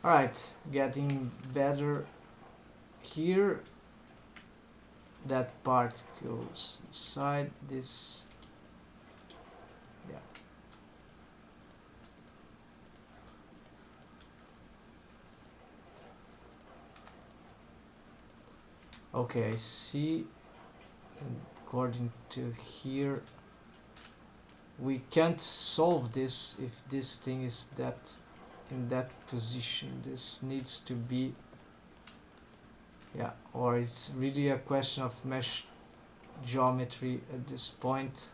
Alright, getting better here. That part goes inside this. Yeah. Okay, I see. And according to here, we can't solve this if this thing is that in that position. This needs to be, yeah, or it's really a question of mesh geometry at this point.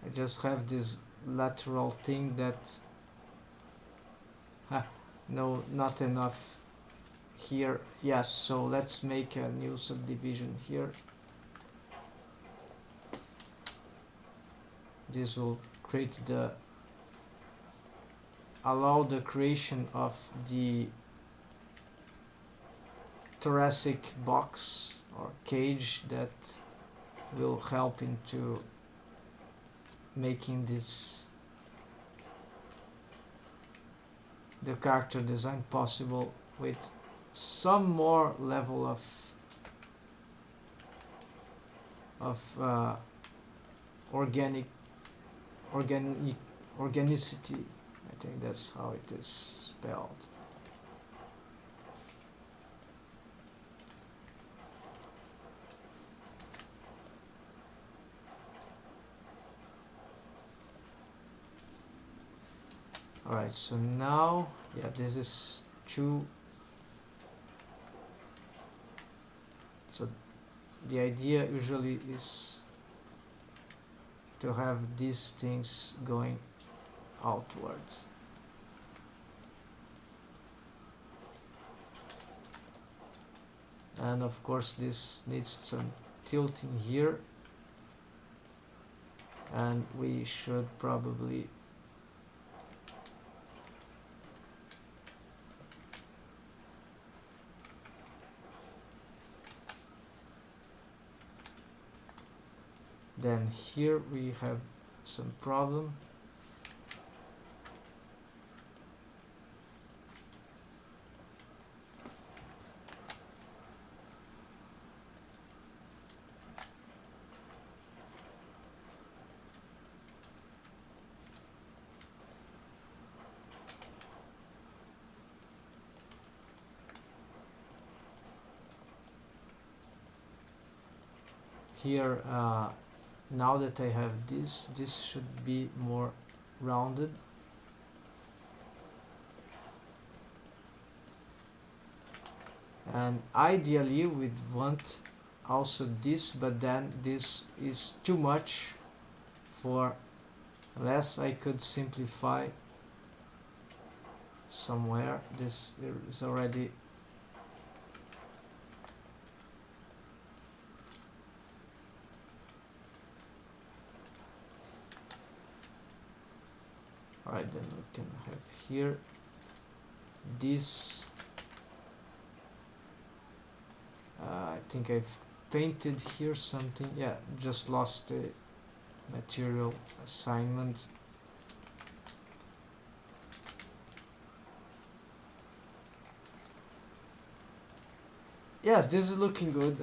I just have this lateral thing that no, not enough here. Yes, so let's make a new subdivision here. This will create the, allow the creation of the thoracic box or cage that will help into making this, the character design possible with some more level of organicity. I think that's how it is spelled. Alright, so now, yeah, this is 2. So the idea usually is to have these things going outwards. And of course this needs some tilting here, and we should probably then here we have some problem. Here now that I have this should be more rounded. And ideally we'd want also this, but then this is too much for, unless I could simplify somewhere. This is already alright. Then we can have here this. I think I've painted here something. Yeah, just lost the material assignment. Yes, this is looking good.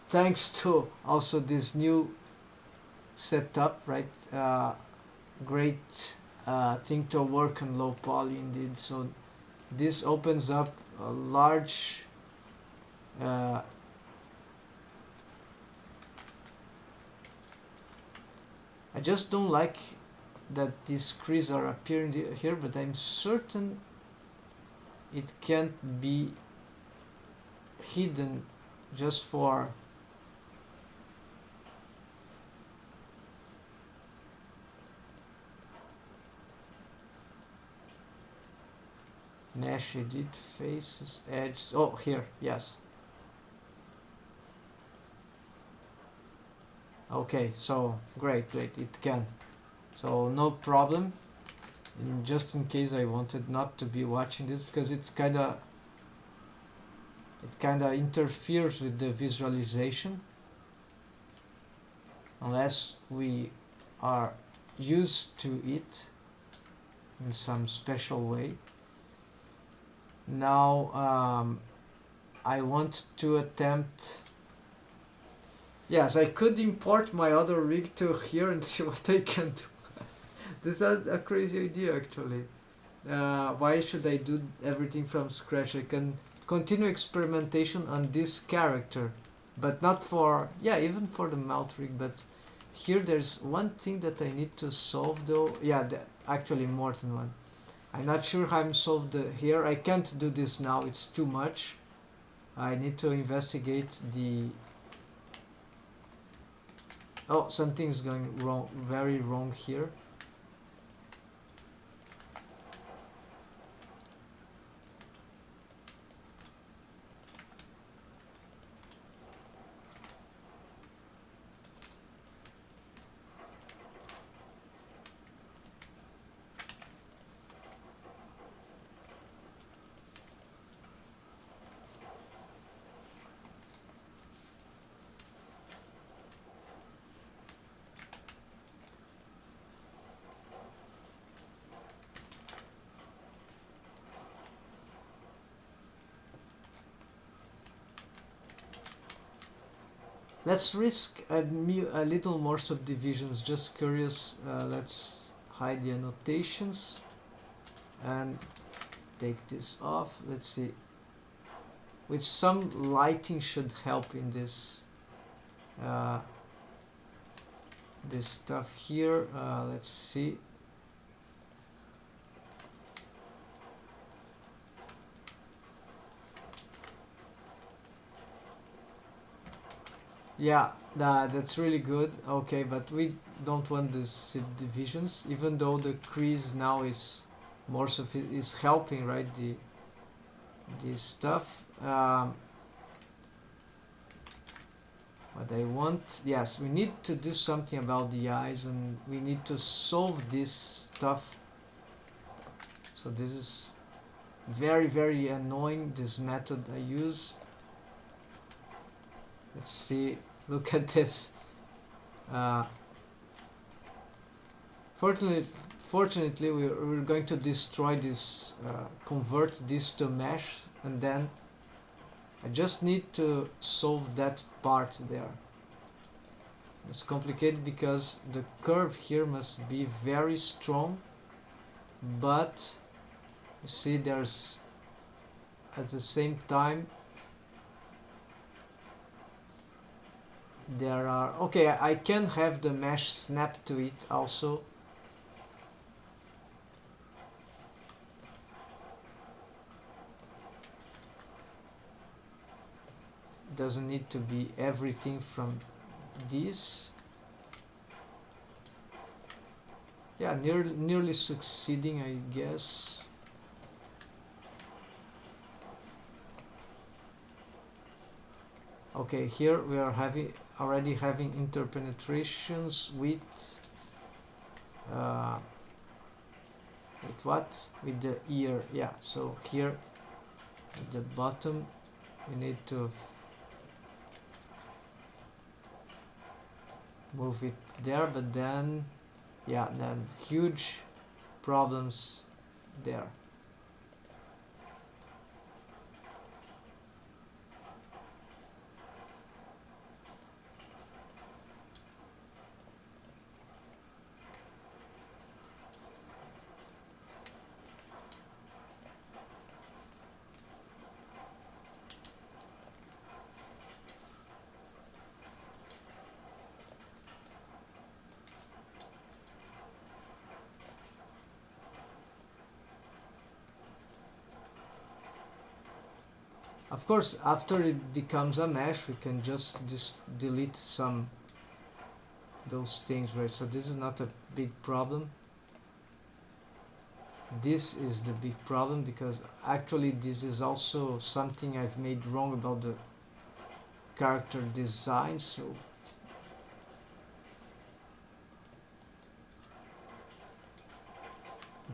Thanks to also this new setup, right? Great thing to work on low poly indeed. So this opens up a large I just don't like that these creases are appearing here, but I'm certain it can't be hidden just for Mesh edit faces edges. Oh, here, yes. Okay, so great, it can. So no problem. Just in case I wanted not to be watching this, because it kinda interferes with the visualization unless we are used to it in some special way. Now I want to attempt. Yes, I could import my other rig to here and see what I can do. This is a crazy idea actually. Why should I do everything from scratch? I can continue experimentation on this character, but not for, yeah, even for the mount rig. But here there's one thing that I need to solve though. Yeah, actually more than one. I'm not sure how I'm solved here. I can't do this now, it's too much. I need to investigate the... Oh, something's going wrong, very wrong here. Let's risk a little more subdivisions, just curious. Let's hide the annotations and take this off. Let's see. With some lighting should help in this this stuff here. Let's see. Yeah, that's really good. Okay, but we don't want the subdivisions, even though the crease now is more is helping, right? This stuff. What I want, yes, we need to do something about the eyes, and we need to solve this stuff. So this is very annoying, this method I use. Let's see, look at this. uh, fortunately fortunately we're going to destroy this, convert this to mesh, and then I just need to solve that part there. It's complicated because the curve here must be very strong, but you see there's at the same time there are, okay, I can have the mesh snap to it also. Doesn't need to be everything from this. Yeah, nearly succeeding, I guess. Okay, here we are already having interpenetrations with what? With the ear. Yeah, so here at the bottom we need to move it there, but then yeah, then huge problems there. Of course, after it becomes a mesh, we can just delete some those things, right? So this is not a big problem. This is the big problem, because actually this is also something I've made wrong about the character design. So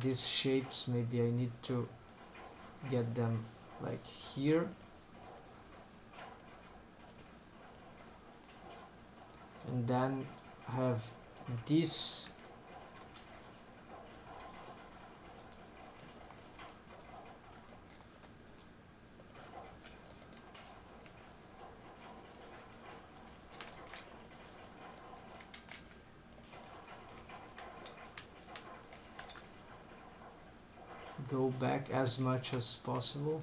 these shapes, maybe I need to get them like here, and then have this go back as much as possible.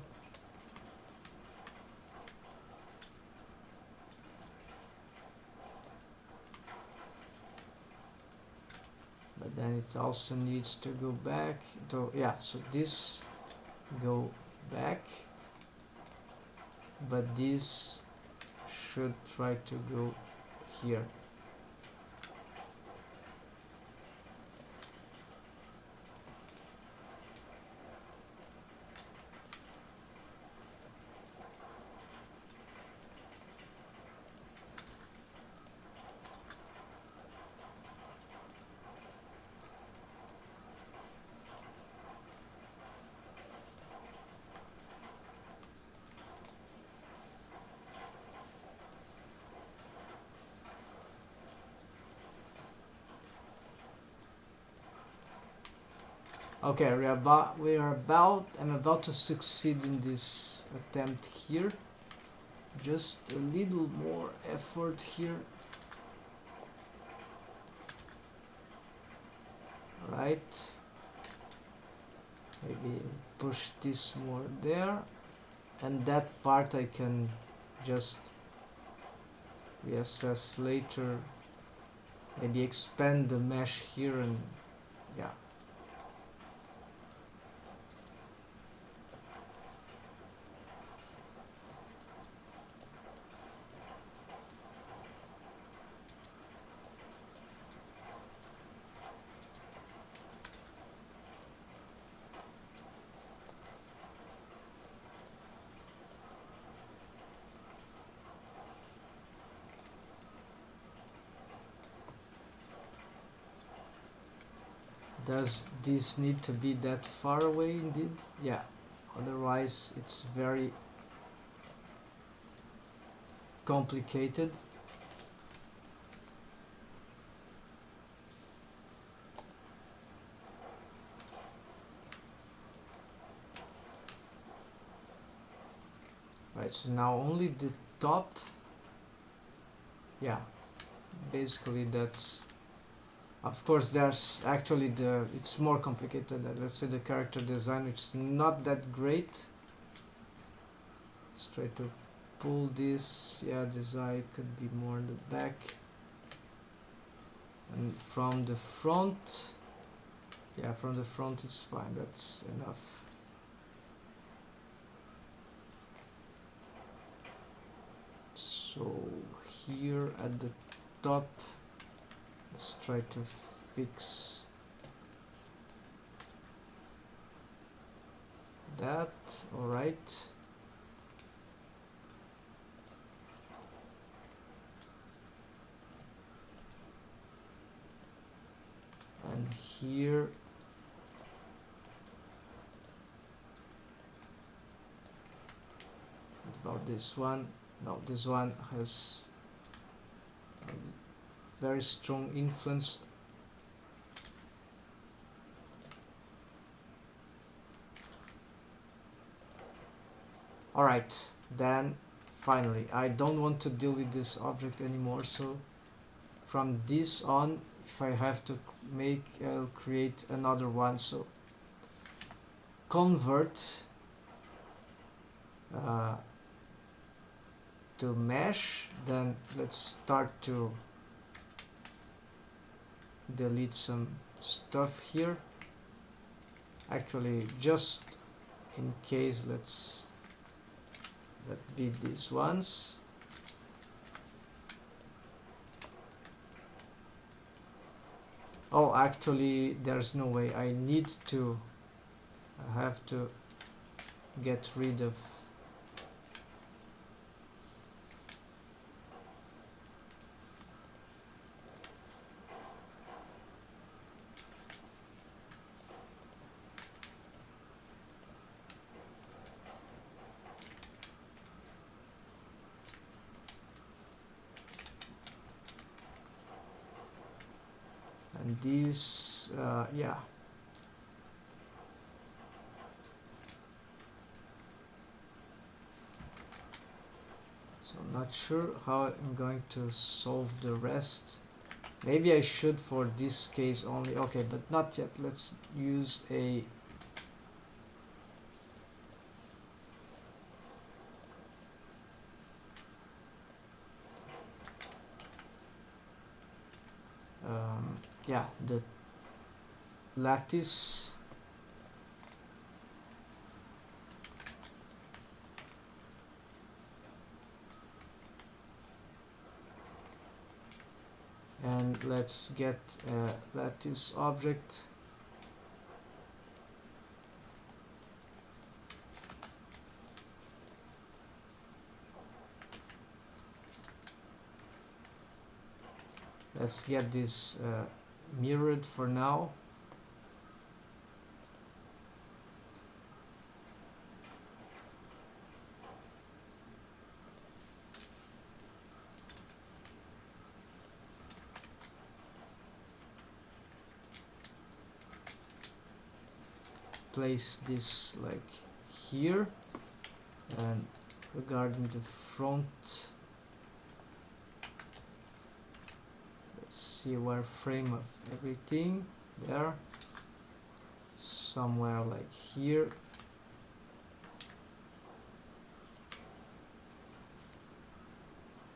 But then it also needs to go back to, yeah, so this go back, but this should try to go here. Okay, I'm about to succeed in this attempt here. Just a little more effort here. Right. Maybe push this more there. And that part I can just reassess later. Maybe expand the mesh here, and yeah. Does this need to be that far away indeed? Yeah, otherwise it's very complicated. Right, so now only the top. Yeah, basically that's, of course there's actually it's more complicated than, let's say, the character design, which is not that great. Let's try to pull this. Yeah, this eye could be more in the back, and from the front, yeah, from the front it's fine, that's enough. So here at the top, let's try to fix that. All right. And here, what about this one? No, this one has a very strong influence. Alright, then finally, I don't want to deal with this object anymore, so from this on, if I have to make, I'll create another one. So convert to mesh, then let's start to delete some stuff here. Actually, just in case, let be these ones. Oh, actually there's no way. I have to get rid of and these, yeah. So I'm not sure how I'm going to solve the rest. Maybe I should for this case only. Okay, but not yet. Let's use a yeah, the lattice. And let's get a lattice object. Let's get this mirrored for now. Place this like here, and regarding the front, let's see where frame of everything there, somewhere like here.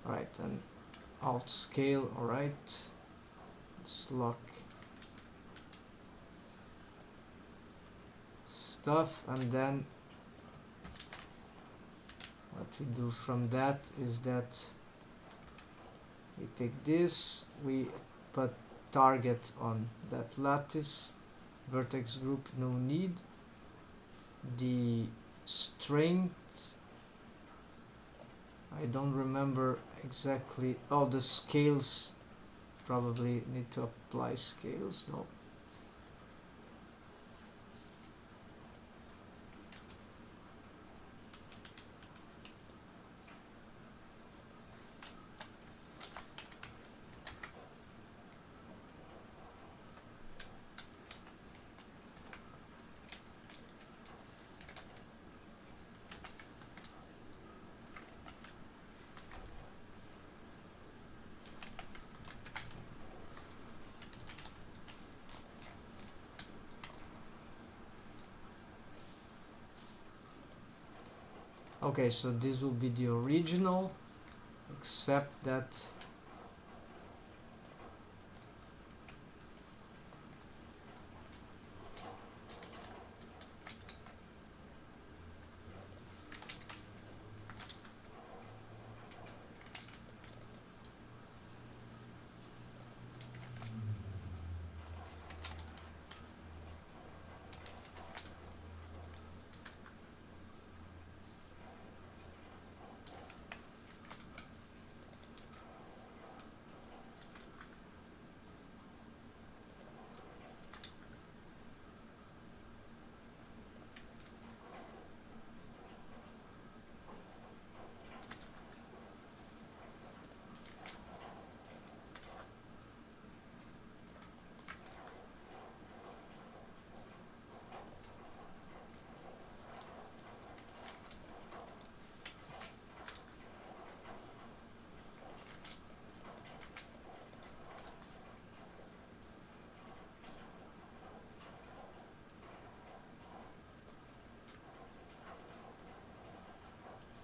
Alright, and alt scale. Alright, let's lock stuff, and then what we do from that is that we take this, we put target on that lattice, vertex group no need, the strength, I don't remember exactly. Oh, the scales, probably need to apply scales. No, Okay, so this will be the original, except that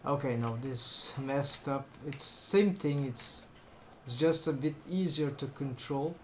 okay, no, this messed up. It's same thing, it's just a bit easier to control.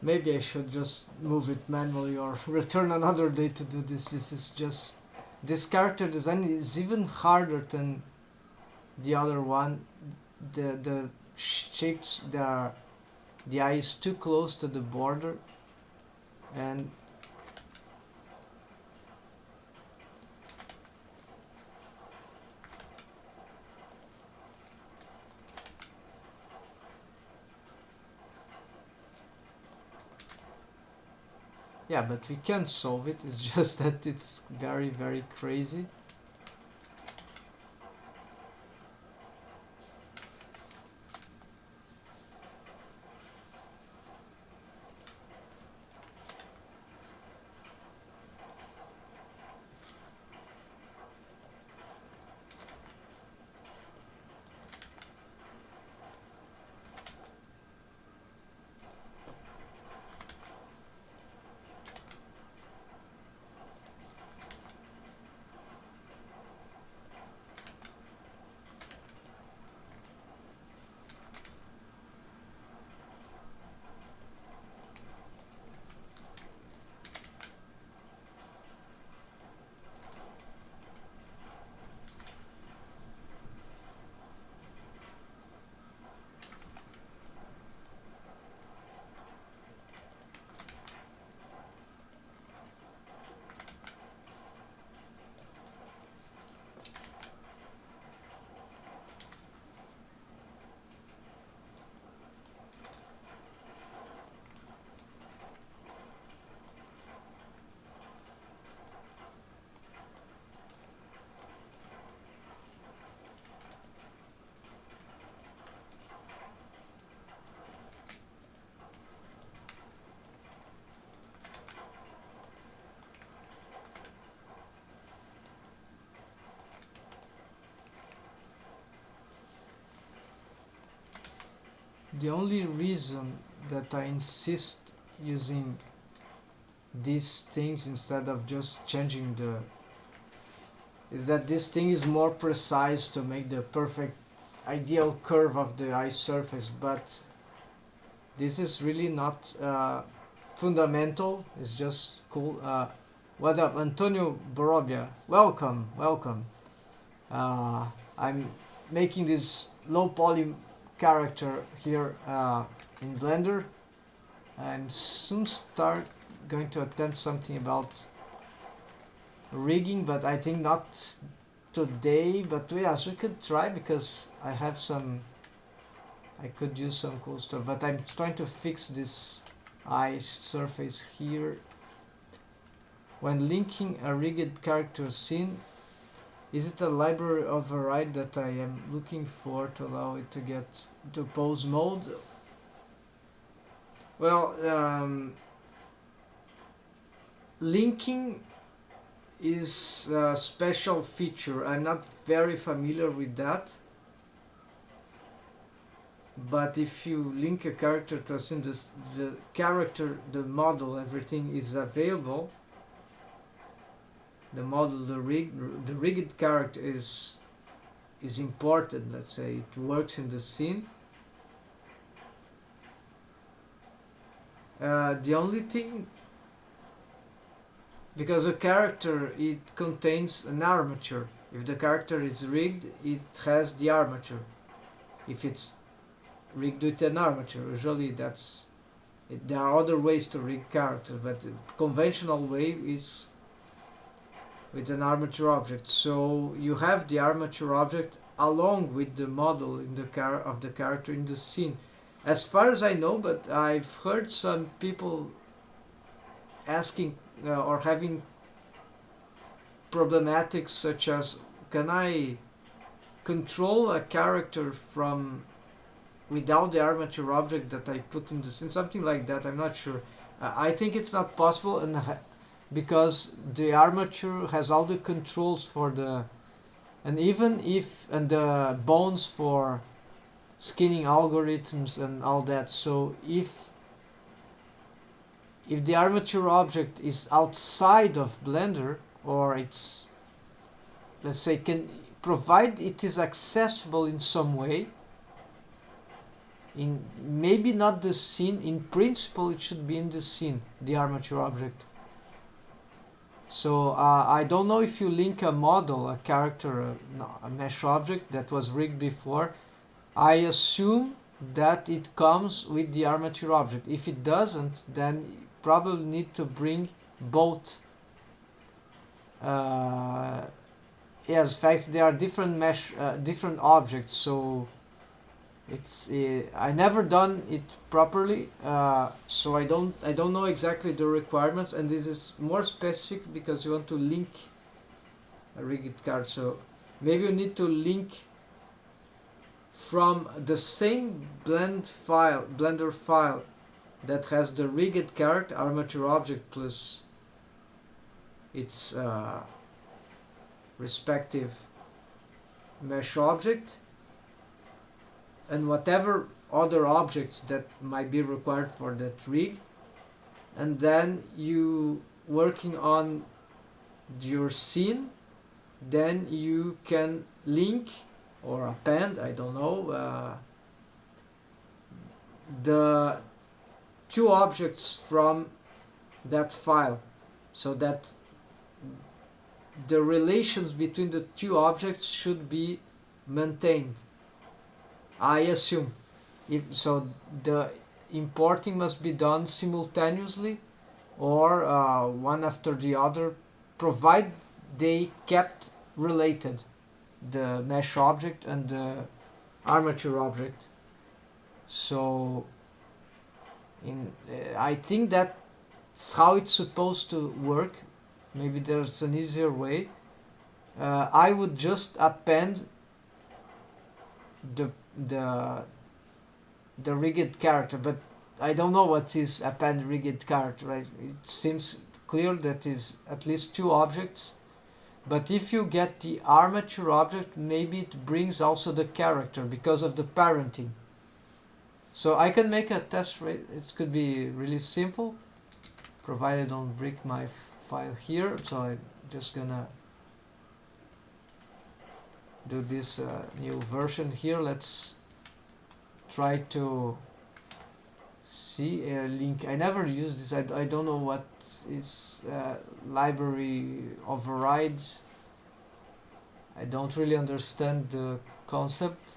Maybe I should just move it manually or return another day to do this. This is just... This character design is even harder than the other one. The shapes, the eye is too close to the border, and yeah, but we can solve it. It's just that it's very, very crazy. The only reason that I insist using these things instead of just changing the is that this thing is more precise to make the perfect ideal curve of the eye surface, but this is really not fundamental. It's just cool. What up, Antonio Borobia? Welcome, welcome. I'm making this low poly character here in Blender. I'm soon going to attempt something about rigging, but I think not today. But yes, we could try because I have some. I could use some cool stuff, but I'm trying to fix this eye surface here. When linking a rigged character scene, is it a library override that I am looking for to allow it to get to pose mode? Well, linking is a special feature. I'm not very familiar with that. But if you link a character to a scene, the character, the model, everything is available. The model, the rigged character is imported. Let's say it works in the scene. The only thing, because a character, it contains an armature. If the character is rigged, it has the armature. If it's rigged with an armature, usually that's it. There are other ways to rig character, but the conventional way is with an armature object. So you have the armature object along with the model in the of the character in the scene, as far as I know. But I've heard some people asking or having problematics such as, can I control a character from without the armature object that I put in the scene, something like that. I'm not sure. I think it's not possible, and because the armature has all the controls for the, and even if, and the bones for skinning algorithms and all that. So if the armature object is outside of Blender, or it's, let's say, can provide it is accessible in some way, in maybe not the scene, in principle it should be in the scene, the armature object. So I don't know if you link a model, a character, a mesh object that was rigged before. I assume that it comes with the armature object. If it doesn't, then you probably need to bring both. Yes, in fact, there are different mesh, different objects. So it's I never done it properly, so I don't know exactly the requirements, and this is more specific because you want to link a rigged card. So maybe you need to link from the same Blender file that has the rigged card armature object plus its respective mesh object, and whatever other objects that might be required for that rig, and then you working on your scene, then you can link or append, I don't know, the two objects from that file, so that the relations between the two objects should be maintained, I assume. If so, the importing must be done simultaneously or one after the other, provide they kept related, the mesh object and the armature object. So I think that's how it's supposed to work. Maybe there's an easier way. I would just append the rigged character, but I don't know what is append rigged character, right? It seems clear that is at least two objects, but if you get the armature object, maybe it brings also the character because of the parenting. So I can make a test, right? It could be really simple, provided I don't break my file here. So I'm just gonna do this new version here. Let's try to see a link. I never use this. I don't know what is library overrides. I don't really understand the concept,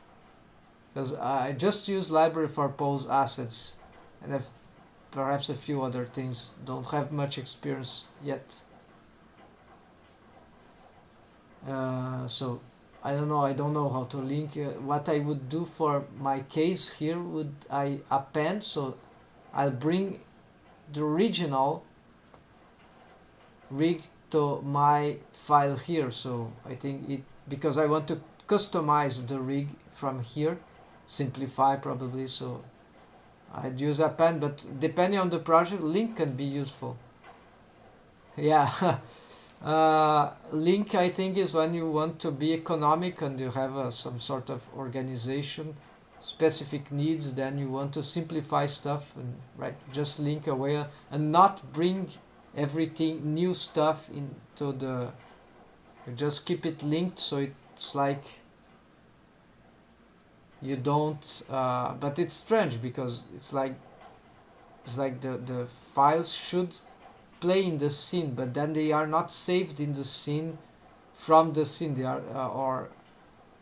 because I just use library for pose assets and have perhaps a few other things. Don't have much experience yet. So I don't know how to link. What I would do for my case here, would I append, so I'll bring the original rig to my file here. So I think it, because I want to customize the rig from here, simplify probably, so I'd use append, but depending on the project, link can be useful. Yeah. Link, I think, is when you want to be economic and you have some sort of organization, specific needs, then you want to simplify stuff and just link away and not bring everything new stuff into the, you just keep it linked, so it's like you don't but it's strange because it's like the files should play in the scene, but then they are not saved in the scene from the scene. They are or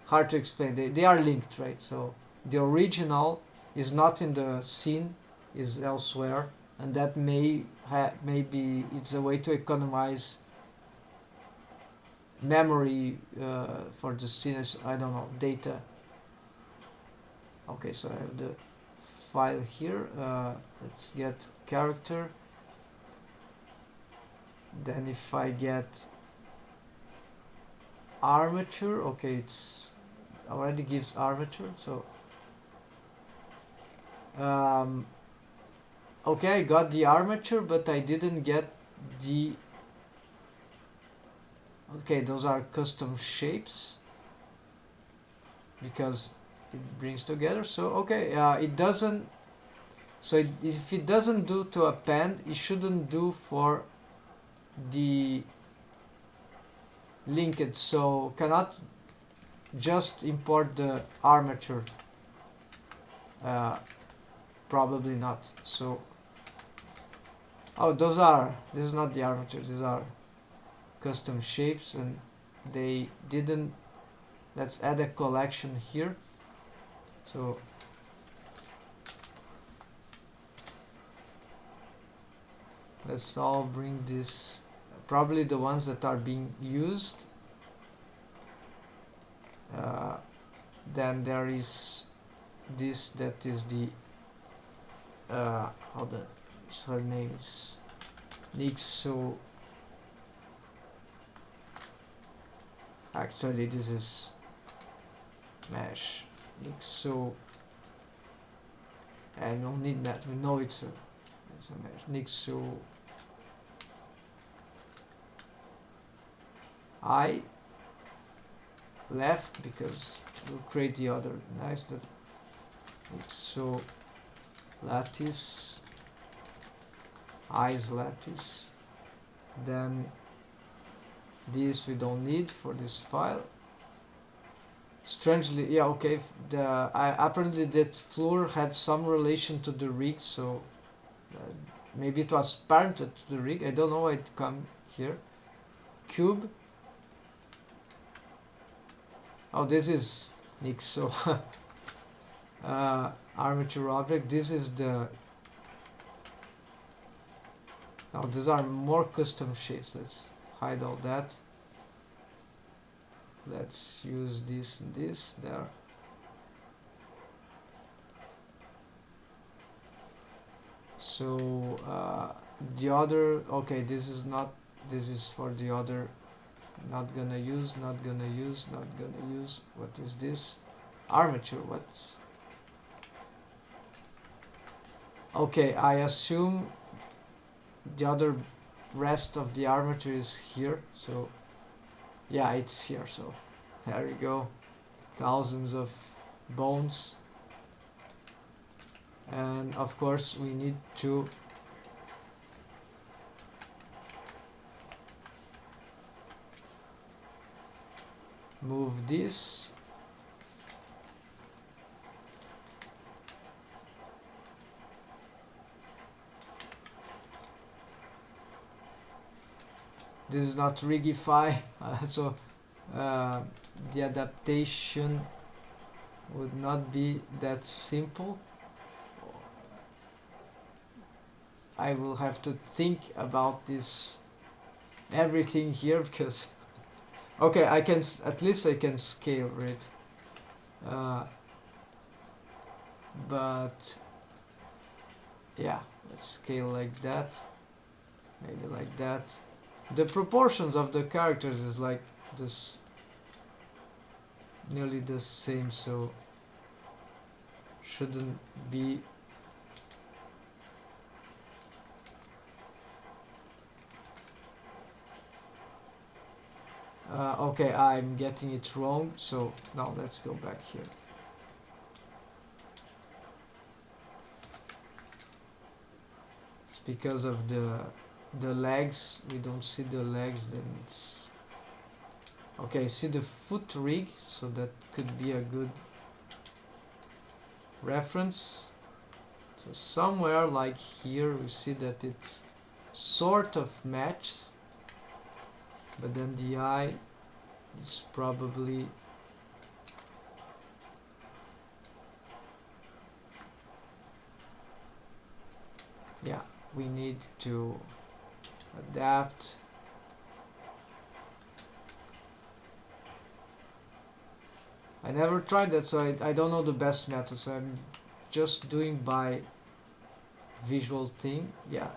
hard to explain, they are linked, right? So the original is not in the scene, is elsewhere, and that maybe it's a way to economize memory for the scene, I don't know, data. Okay, so I have the file here. Let's get character. Then if I get armature, okay, it's already gives armature. So okay, I got the armature, but I didn't get the, okay, those are custom shapes because it brings together. So okay, it doesn't, so if it doesn't do to append, it shouldn't do for the linked, so cannot just import the armature, probably not. So oh, this is not the armature, these are custom shapes, and they didn't, let's add a collection here. So let's all bring this, probably the ones that are being used. Then there is this, that is the how the surname is, Nixo. Actually this is mesh Nixo, I don't need that, we know it's a mesh Nixo. I left because we'll create the other, nice, that Nixo lattice, I is lattice. Then this we don't need for this file. Strangely, yeah, okay, apparently that floor had some relation to the rig, so maybe it was parented to the rig, I don't know why it come here. Cube, oh, this is Nixo. Armature object, this is the, now these are more custom shapes. Let's hide all that. Let's use this and this there. So the other, okay, this is not, this is for the other, not gonna use, not gonna use, not gonna use. What is this? Armature, what's, okay, I assume the other rest of the armature is here, so yeah, it's here, so there we go, thousands of bones. And of course we need to move this. This is not rigify, so the adaptation would not be that simple. I will have to think about this, everything here, because okay, I can, at least I can scale, right? But yeah, scale like that, maybe like that. The proportions of the characters is like this, nearly the same, so shouldn't be. Okay, I'm getting it wrong, so now let's go back here. It's because of the legs. We don't see the legs, then it's okay. See the foot rig, so that could be a good reference. So somewhere like here we see that it's sort of matches, but then the eye is probably yeah, we need to adapt. I never tried that, so I don't know the best method, so I'm just doing by visual thing. Yeah,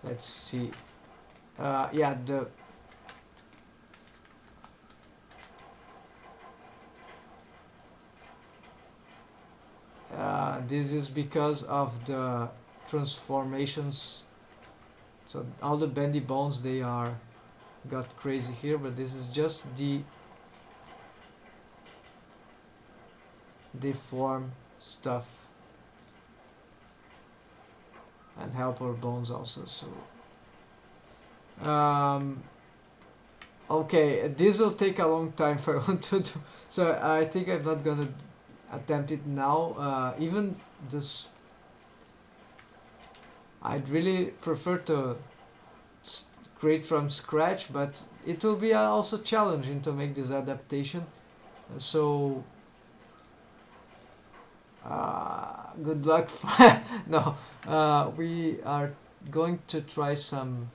let's see. Yeah, this is because of the transformations. So all the bendy bones, they are got crazy here, but this is just the deform stuff and helper bones also. So okay, this will take a long time if I want to do, so I think I'm not gonna attempt it now. Even this, I'd really prefer to create from scratch, but it will be also challenging to make this adaptation. So good luck. No, we are going to try some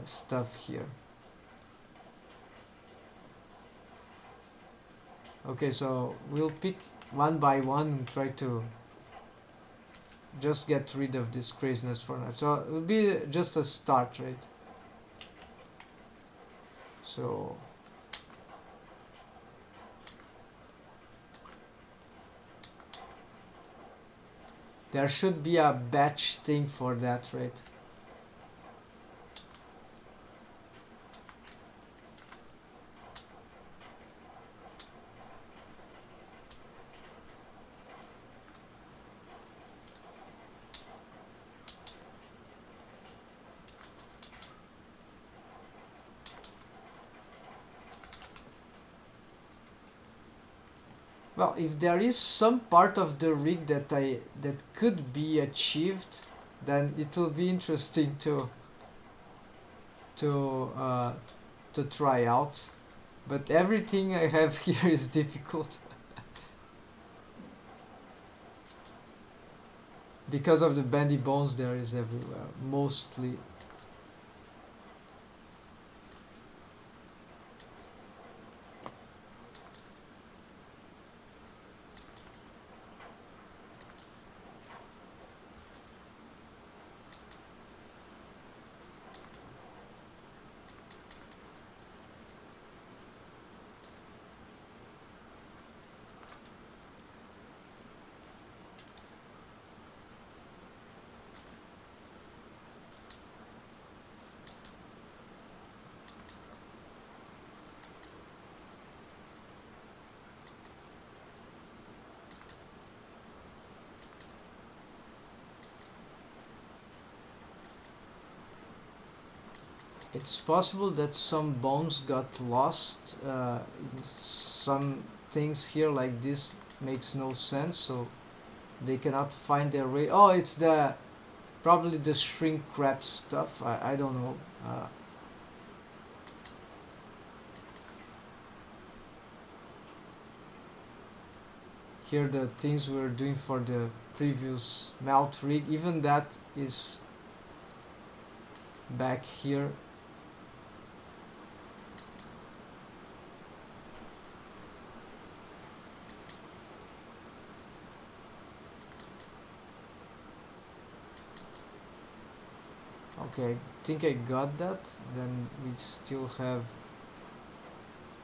stuff here. Okay, so we'll pick one by one and try to just get rid of this craziness for now. So it will be just a start, right? So there should be a batch thing for that, right? Well, if there is some part of the rig that could be achieved, then it will be interesting to try out. But everything I have here is difficult because of the bendy bones. There is everywhere, mostly. It's possible that some bones got lost. Some things here like this makes no sense, so they cannot find their way. Oh, it's the probably the shrink wrap stuff. I don't know. Here the things we're doing for the previous mount rig, even that is back here. Okay, I think I got that. Then we still have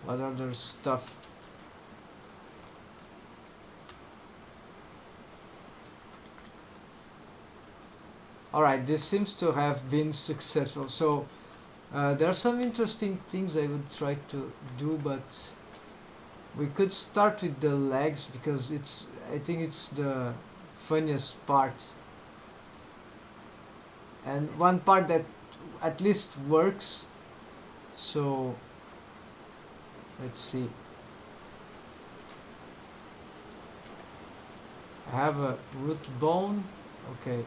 what other stuff. Alright, this seems to have been successful. So there are some interesting things I would try to do, but we could start with the legs because I think it's the funniest part. And one part that at least works. So let's see. I have a root bone. Okay.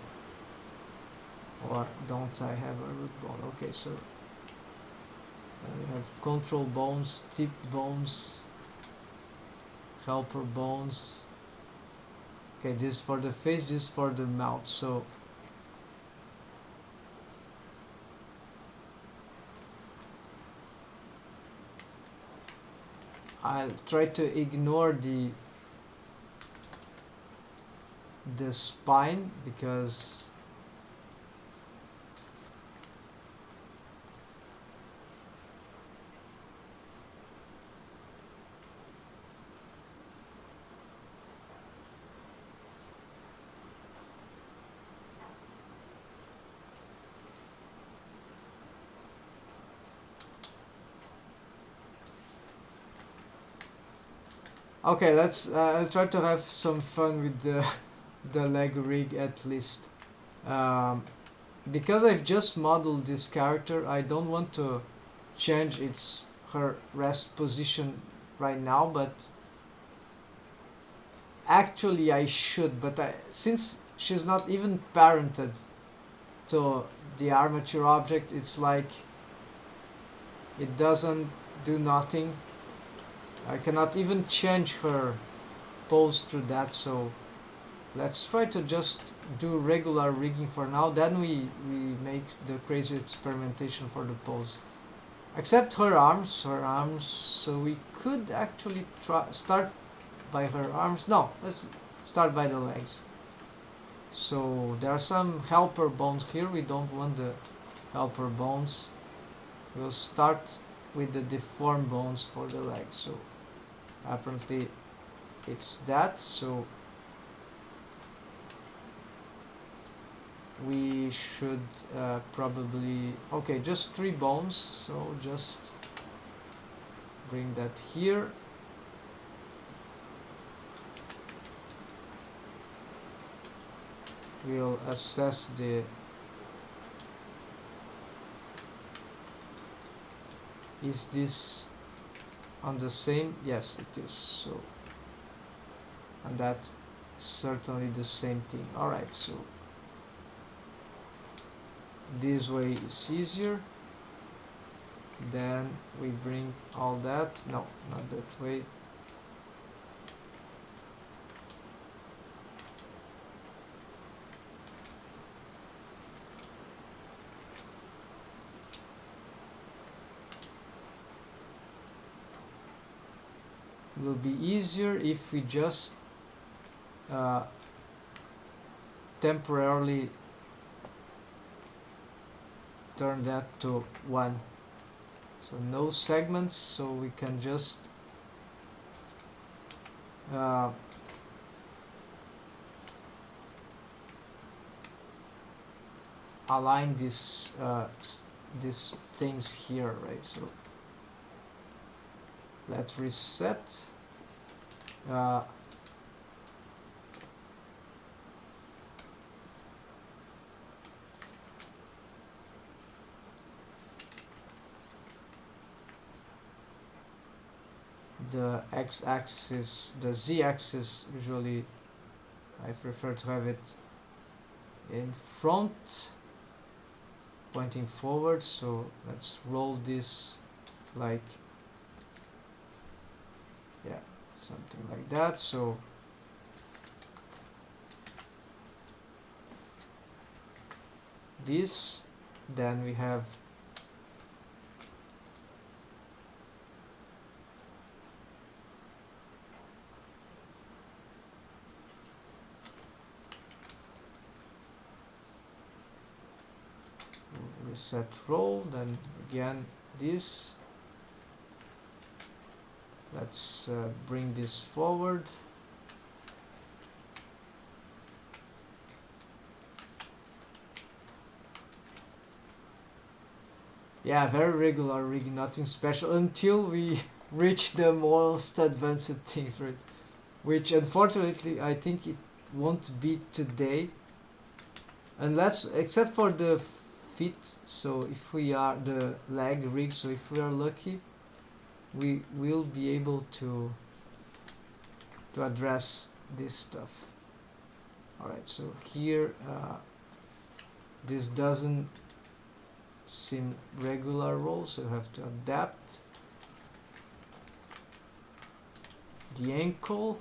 Or don't I have a root bone? Okay, so I have control bones, tip bones, helper bones. Okay, this for the face, this for the mouth. So I'll try to ignore the spine because okay, let's I'll try to have some fun with the leg rig at least. Because I've just modeled this character, I don't want to change her rest position right now, but actually I should, but since she's not even parented to the armature object, it's like it doesn't do nothing. I cannot even change her pose through that, so let's try to just do regular rigging for now, then we make the crazy experimentation for the pose. Except her arms, so we could actually start by her arms. No, let's start by the legs. So there are some helper bones here, we don't want the helper bones. We'll start with the deformed bones for the legs. So apparently it's that, so we should probably, okay, just 3 bones, so just bring that here. We'll assess the is this on the same? Yes, it is. So, and that's certainly the same thing. Alright, so this way is easier. Then we bring all that, no, not that way. It will be easier if we just temporarily turn that to 1. So no segments, so we can just align these things here, right? So let's reset. The x-axis, the z-axis, usually I prefer to have it in front, pointing forward. So let's roll this like, yeah, something like that. So this Then we have reset roll, then again this. Let's bring this forward. Yeah, very regular rig, nothing special until we reach the most advanced things, right? Which unfortunately I think it won't be today, unless, except for the feet. So if we are the leg rig, so if we are lucky, we will be able to address this stuff. Alright, so here this doesn't seem regular roll, so you have to adapt. The ankle,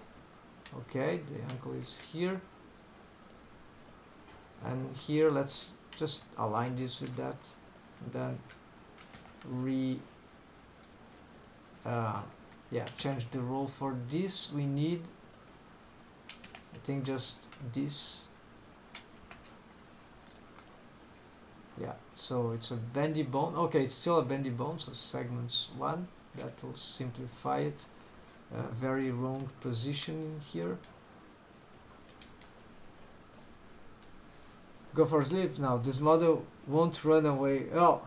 okay, the ankle is here, and here let's just align this with that, and then change the roll. For this we need, I think, just this. Yeah, so it's a bendy bone. Okay, it's still a bendy bone, so segments 1. That will simplify it. Very wrong positioning here. Go for sleep now. This model won't run away. Oh,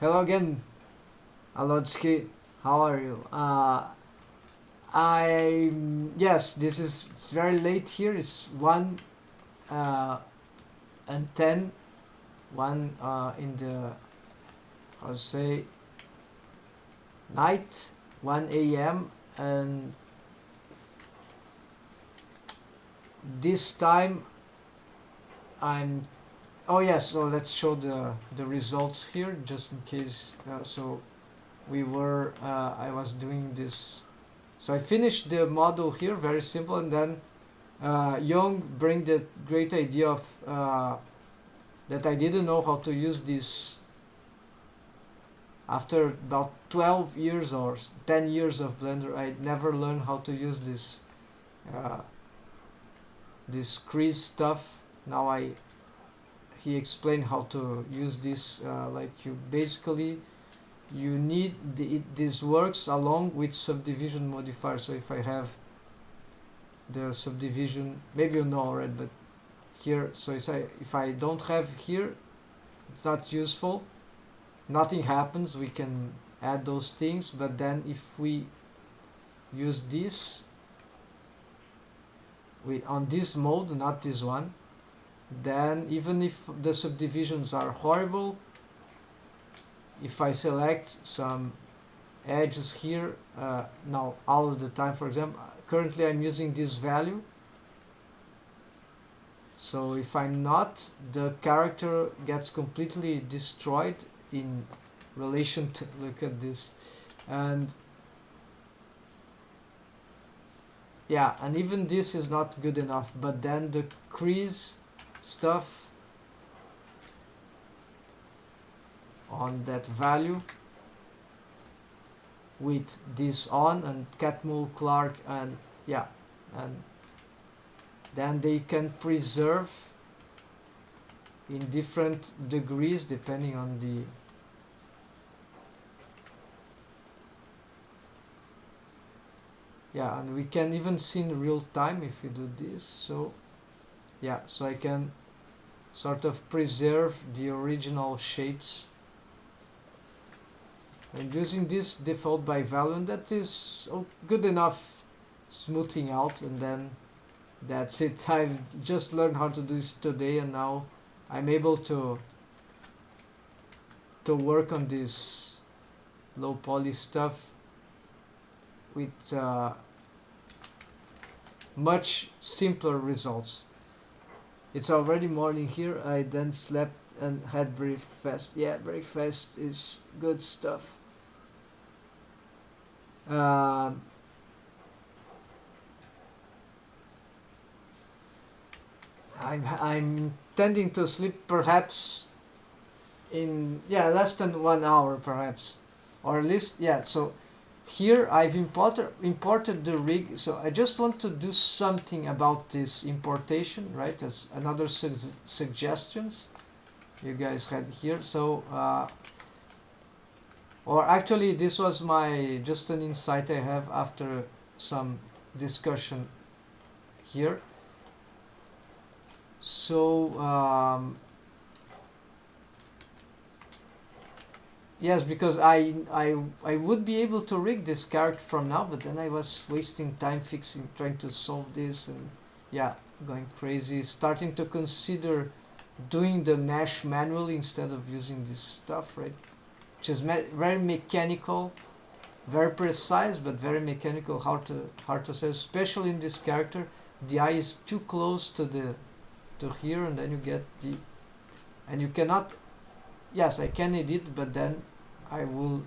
hello again, Alodsky. How are you? Yes, it's very late here. It's 1 and 10. 1 in the, how to say, night, 1 a.m. and this time I'm, oh yes, so let's show the results here just in case. So we were I was doing this, so I finished the model here, very simple, and then Young bring the great idea of that I didn't know how to use this. After about 12 years or 10 years of Blender, I never learned how to use this this crease stuff. Now he explained how to use this. Like, you basically you need this works along with subdivision modifier. So if I have the subdivision, maybe you know already, but here, so if I don't have here, it's not useful, nothing happens. We can add those things, but then if we use this on this mode, not this one, then even if the subdivisions are horrible, if I select some edges here, now all of the time, for example, currently I'm using this value, so if I'm not, the character gets completely destroyed in relation to, look at this, and yeah, and even this is not good enough. But then the crease stuff on that value with this on, and Catmull, Clark, and yeah, and then they can preserve in different degrees depending on the yeah, and we can even see in real time if we do this. So yeah, so I can sort of preserve the original shapes and using this default by value, and that is good enough smoothing out, and then that's it. I've just learned how to do this today, and now I'm able to work on this low poly stuff with much simpler results. It's already morning here. I then slept and had breakfast. Yeah, breakfast is good stuff. I'm intending to sleep perhaps in less than 1 hour perhaps, or at least so here I've imported the rig. So I just want to do something about this importation, right? As another suggestions you guys had here. So or actually this was my just an insight I have after some discussion here. So yes, because I would be able to rig this character from now, but then I was wasting time trying to solve this, and going crazy, starting to consider doing the mesh manually instead of using this stuff, right? Which is very mechanical, very precise, but very mechanical, hard to say, especially in this character. The eye is too close to here, and then you get and you cannot. Yes, I can edit, but then I will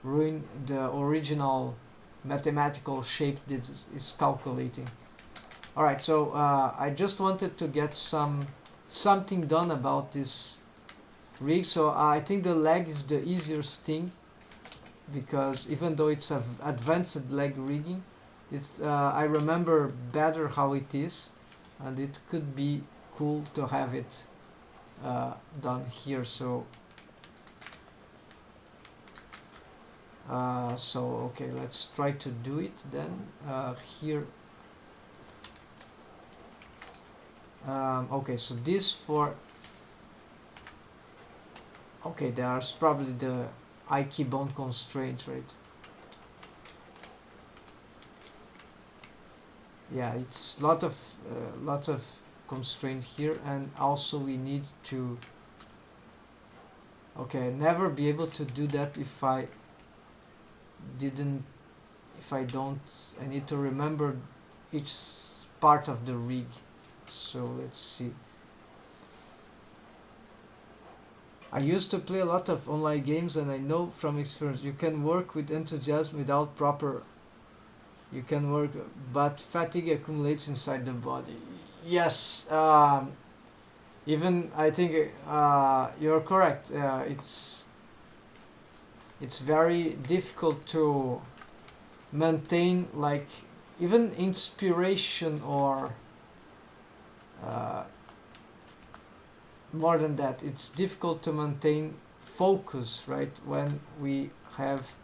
ruin the original mathematical shape that is calculating. Alright, so I just wanted to get something done about this rig. So I think the leg is the easiest thing, because even though it's an advanced leg rigging, it's I remember better how it is, and it could be cool to have it done here. So okay, let's try to do it then here. Okay, so this for there's probably the eye key bone constraint, right? Yeah, it's lots of constraint here, and also we need to never be able to do that if I don't. I need to remember each part of the rig. So let's see. I used to play a lot of online games, and I know from experience you can work with enthusiasm without proper. You can work, but fatigue accumulates inside the body. Yes, even I think you're correct. It's very difficult to maintain, like, even inspiration, or more than that, it's difficult to maintain focus, right, when we have,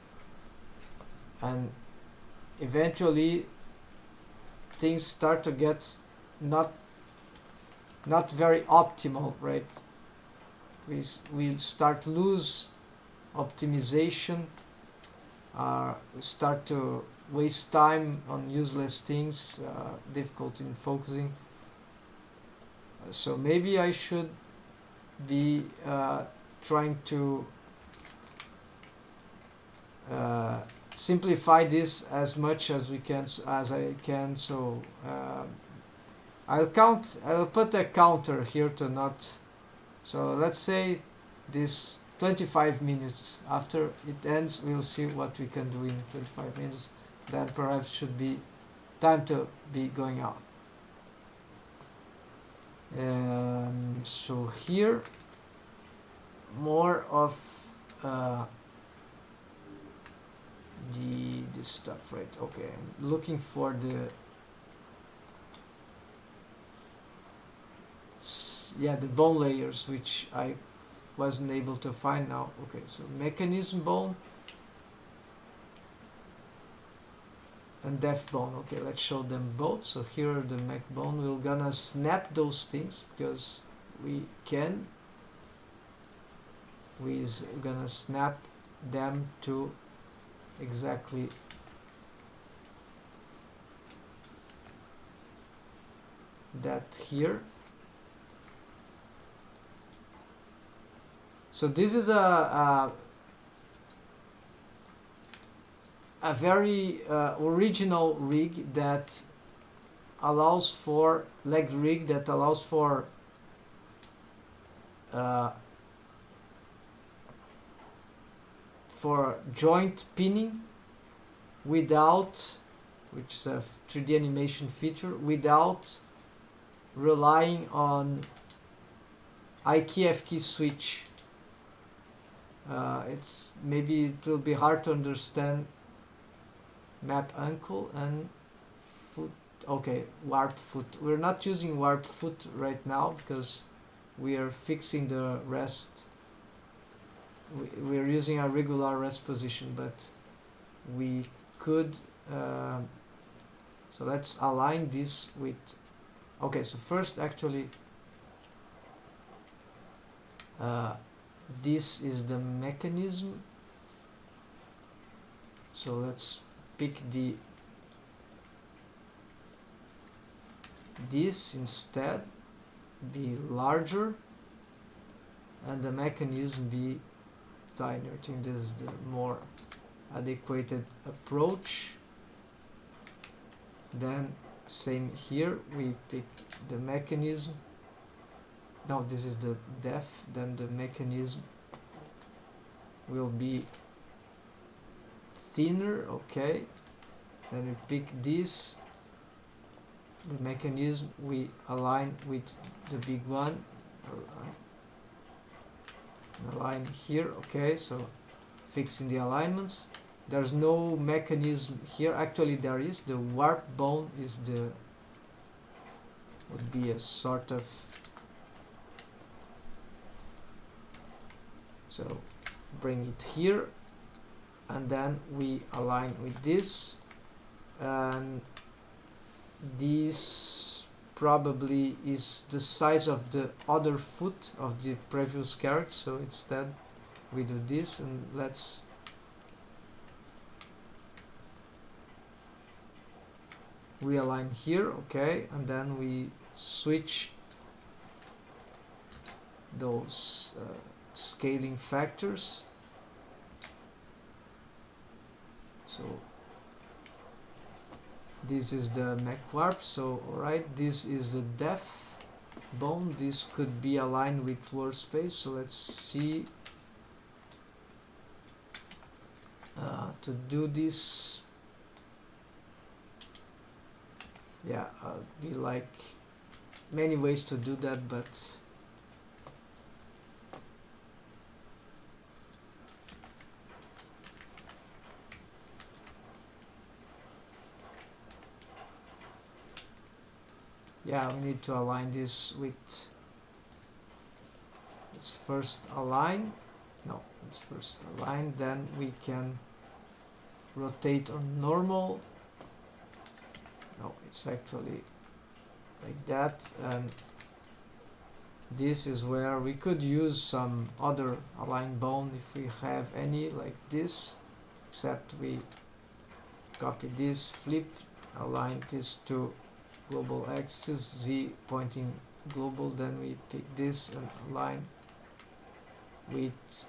and eventually things start to get not very optimal, right? We start lose optimization, start to waste time on useless things, difficult in focusing. So maybe I should be trying to simplify this as much as I can. So I'll put a counter here to not. So let's say this 25 minutes. After it ends, we'll see what we can do in 25 minutes. Then perhaps should be time to be going out. So here, more of this stuff, right? Okay, I'm looking for the bone layers, which I wasn't able to find now. Okay, so mechanism bone and def bone. Okay, let's show them both. So here are the mech bone. We're gonna snap those things because we can. We're gonna snap them to exactly that here. So this is a very original rig that allows for leg rig that allows for joint pinning without, which is a 3D animation feature, without relying on I key F key switch. It's maybe it will be hard to understand map ankle and foot. Okay, warp foot. We're not using warp foot right now because we are fixing the rest. We're using a regular rest position, but we could so let's align this with, okay, so first actually this is the mechanism, so let's pick this instead, be larger, and the mechanism be thinner. I think this is the more adequate approach. Then same here, we pick the mechanism. Now this is the depth, then the mechanism will be thinner, okay. Then we pick this, the mechanism we align with the big one, align here, okay. So fixing the alignments. There's no mechanism here, actually there is. The warp bone is the, would be a sort of, so bring it here, and then we align with this, and this probably is the size of the other foot of the previous character, so instead we do this, and let's realign here, okay, and then we switch those scaling factors. So this is the mech warp, so alright, this is the depth bone, this could be aligned with workspace, so let's see to do this. Yeah, be like many ways to do that, but yeah, we need to align this with, let's first align, no, let's first align, then we can rotate on normal. No, it's actually like that, and this is where we could use some other align bone if we have any, like this, except we copy this, flip, align this to global axis, Z pointing global, then we pick this and align with,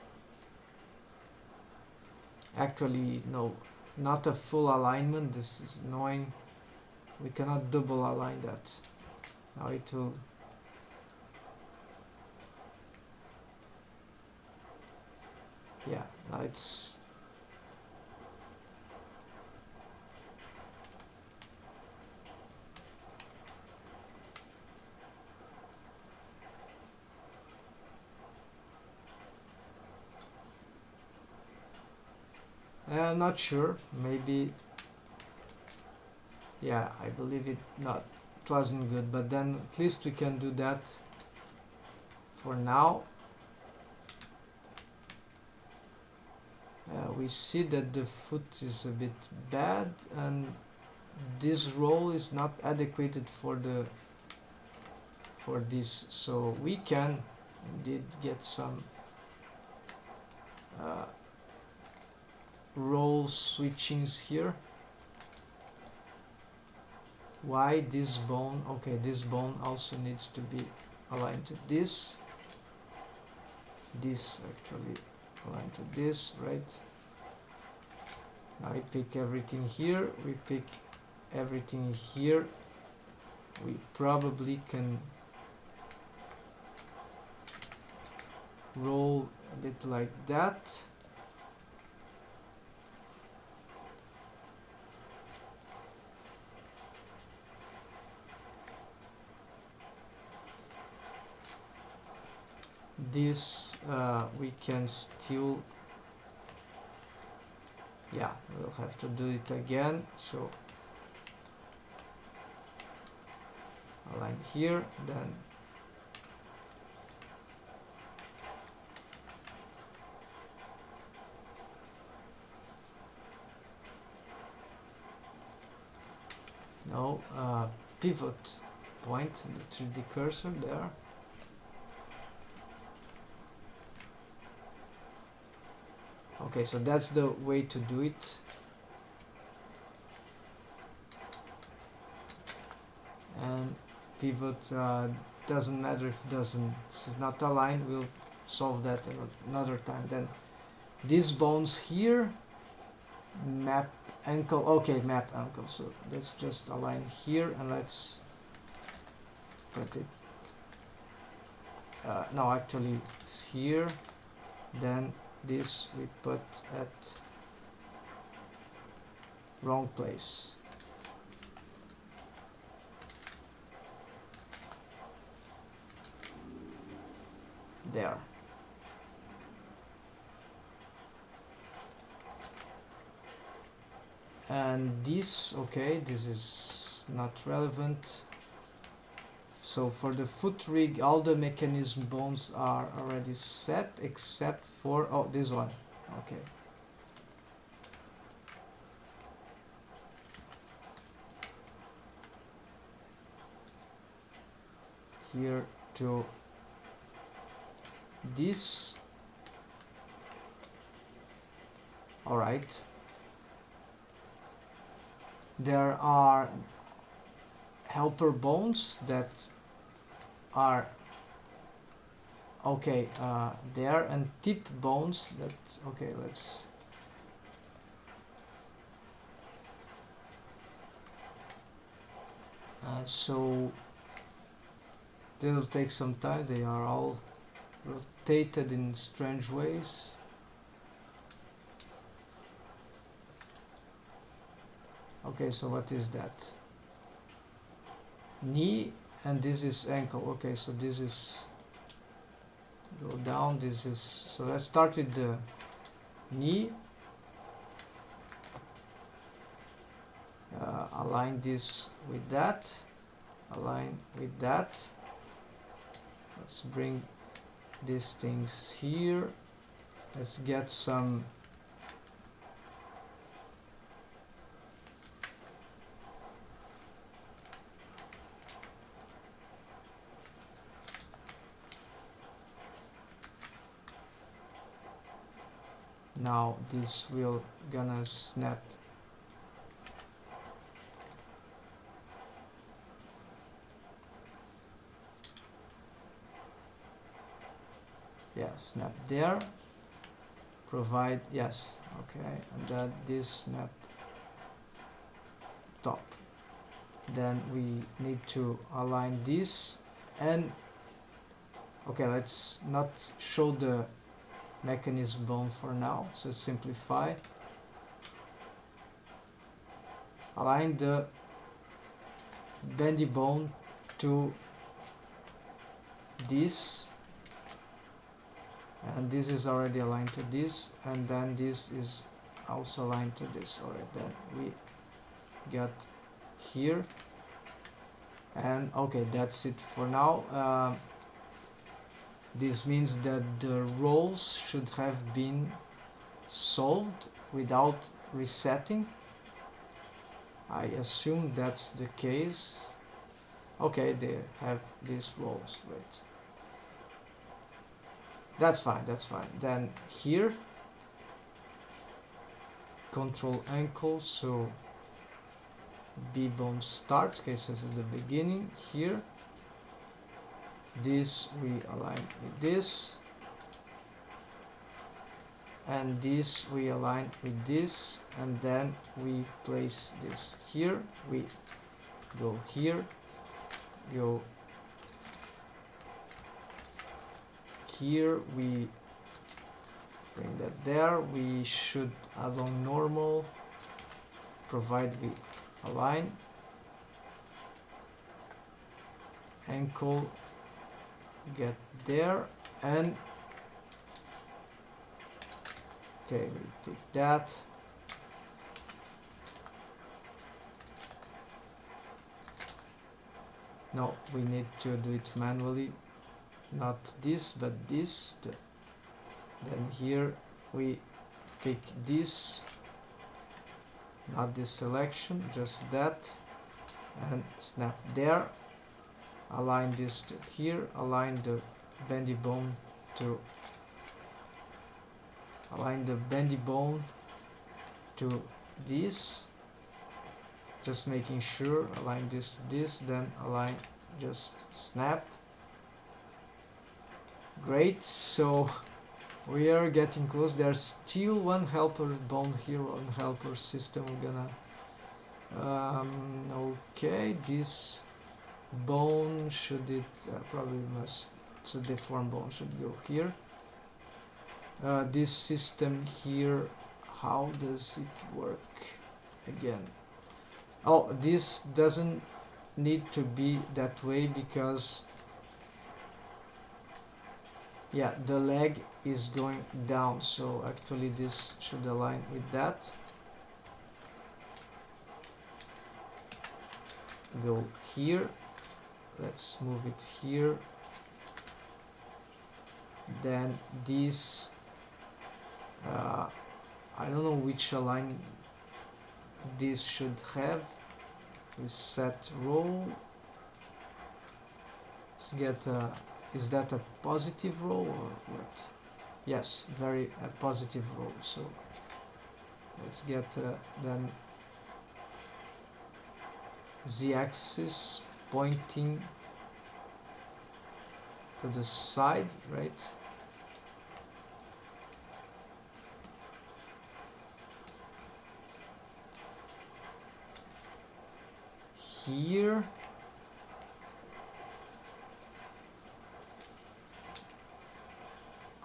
actually no, not a full alignment, this is annoying. We cannot double align that. Now it will, yeah, now it's, I'm not sure, maybe, yeah, I believe it wasn't good, but then at least we can do that for now. We see that the foot is a bit bad, and this roll is not adequate for this, so we can indeed get some roll switchings here. Why this bone? Okay, this bone also needs to be aligned to this. This actually aligned to this, right? Now we pick everything here, we pick everything here. We probably can roll a bit like that. this we can still, yeah, we'll have to do it again. So align here, then no pivot point in the 3D cursor there. Okay, so that's the way to do it. And pivot doesn't matter if it doesn't, it's not aligned, we'll solve that another time. Then these bones here, map ankle, okay, map ankle, so let's just align here and let's put it, no, actually it's here, then this we put at wrong place. There. And this, okay, this is not relevant. So for the foot rig, all the mechanism bones are already set except for, oh, this one. Okay. Here to this. All right. There are helper bones that are okay there, and tip bones that, okay, let's so they'll take some time, they are all rotated in strange ways. Okay, so what is that? Knee, and this is ankle. Okay, so this is go down, this is, so let's start with the knee. Align this with that, align with that. Let's bring these things here. Let's get some now this will gonna snap. Yeah, snap there. Provide, yes, okay, and then this snap top. Then we need to align this, and okay, let's not show the mechanism bone for now, so simplify. Align the bendy bone to this, and this is already aligned to this, and then this is also aligned to this. Alright, then we got here, and okay, that's it for now. This means that the roles should have been solved without resetting. I assume that's the case. Okay, they have these roles, right? That's fine, that's fine. Then here, control ankle, so B bone start, okay, so this is the beginning here. This we align with this, and this we align with this, and then we place this here. We go here, go here, we bring that there. We should along normal, provide we align ankle, get there, and okay, we pick that. No, we need to do it manually, not this but this. Then here we pick this, not this selection, just that, and snap there. Align this to here, align the bendy bone to this, just making sure, align this to this, then align, just snap. Great, so we are getting close. There's still one helper bone here, one helper system. We're gonna okay, this bone should it probably must, so deform bone should go here. This system here, how does it work again? Oh, this doesn't need to be that way because yeah, the leg is going down, so actually this should align with that. Go here, let's move it here, then this I don't know which align this should have. Reset row, let's get is that a positive row or what? Yes, very a positive row, so let's get then z-axis pointing to the side, right? Here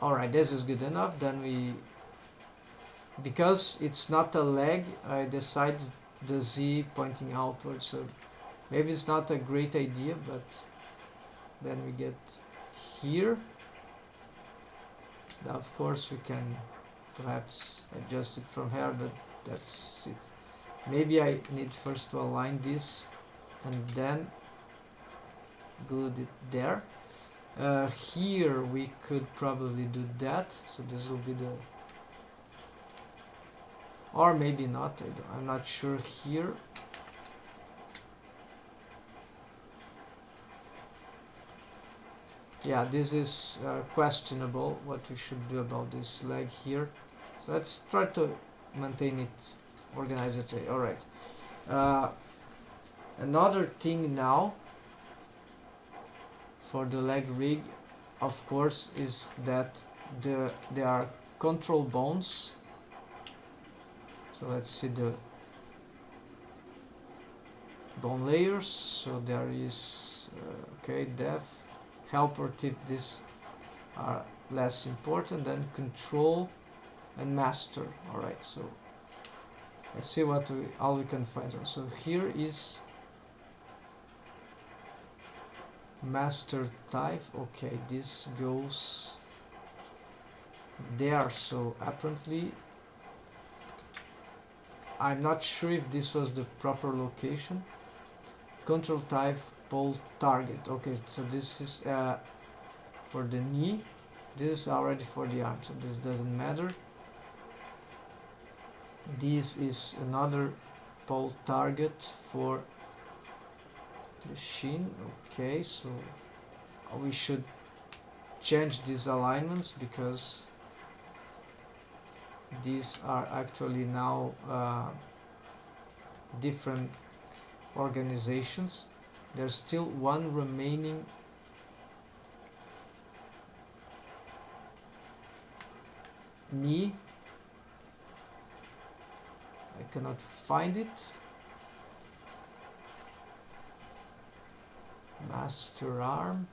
alright, this is good enough. Then we, because it's not a leg, I decided the Z pointing outward, so maybe it's not a great idea, but then we get here. Now of course we can perhaps adjust it from here, but that's it. Maybe I need first to align this and then glue it there. Here we could probably do that, so this will be the, or maybe not, I'm not sure here. Yeah, this is questionable what we should do about this leg here, so let's try to maintain it organized this way. Alright, another thing now for the leg rig, of course, is that there are control bones. So let's see the bone layers. So there is okay, depth, helper tip, these are less important, then control and master. Alright, so let's see what all we can find. So here is master type. Okay, this goes there, so apparently I'm not sure if this was the proper location. Control type pole target. Okay, so this is for the knee, this is already for the arm, so this doesn't matter. This is another pole target for the shin. Okay, so we should change these alignments because these are actually now different organizations. There's still one remaining knee. I cannot find it. Master arm.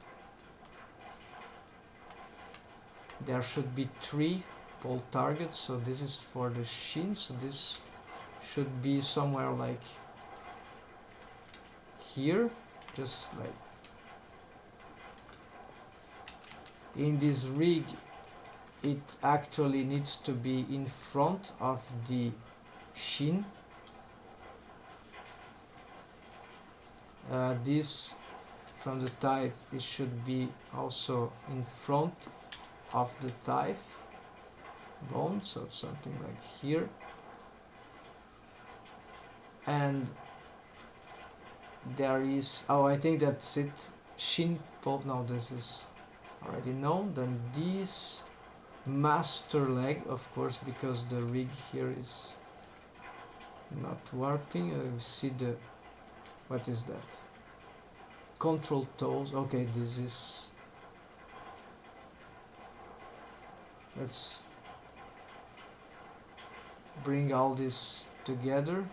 There should be 3 pole targets, so this is for the shin, so this should be somewhere like here, just like in this rig it actually needs to be in front of the shin. This from the type, it should be also in front of the type bone, so something like here. And there is, oh, I think that's it, shin pole. No, this is already known. Then this master leg, of course, because the rig here is not warping. You see the, what is that? Control toes. Okay, this is, let's bring all this together.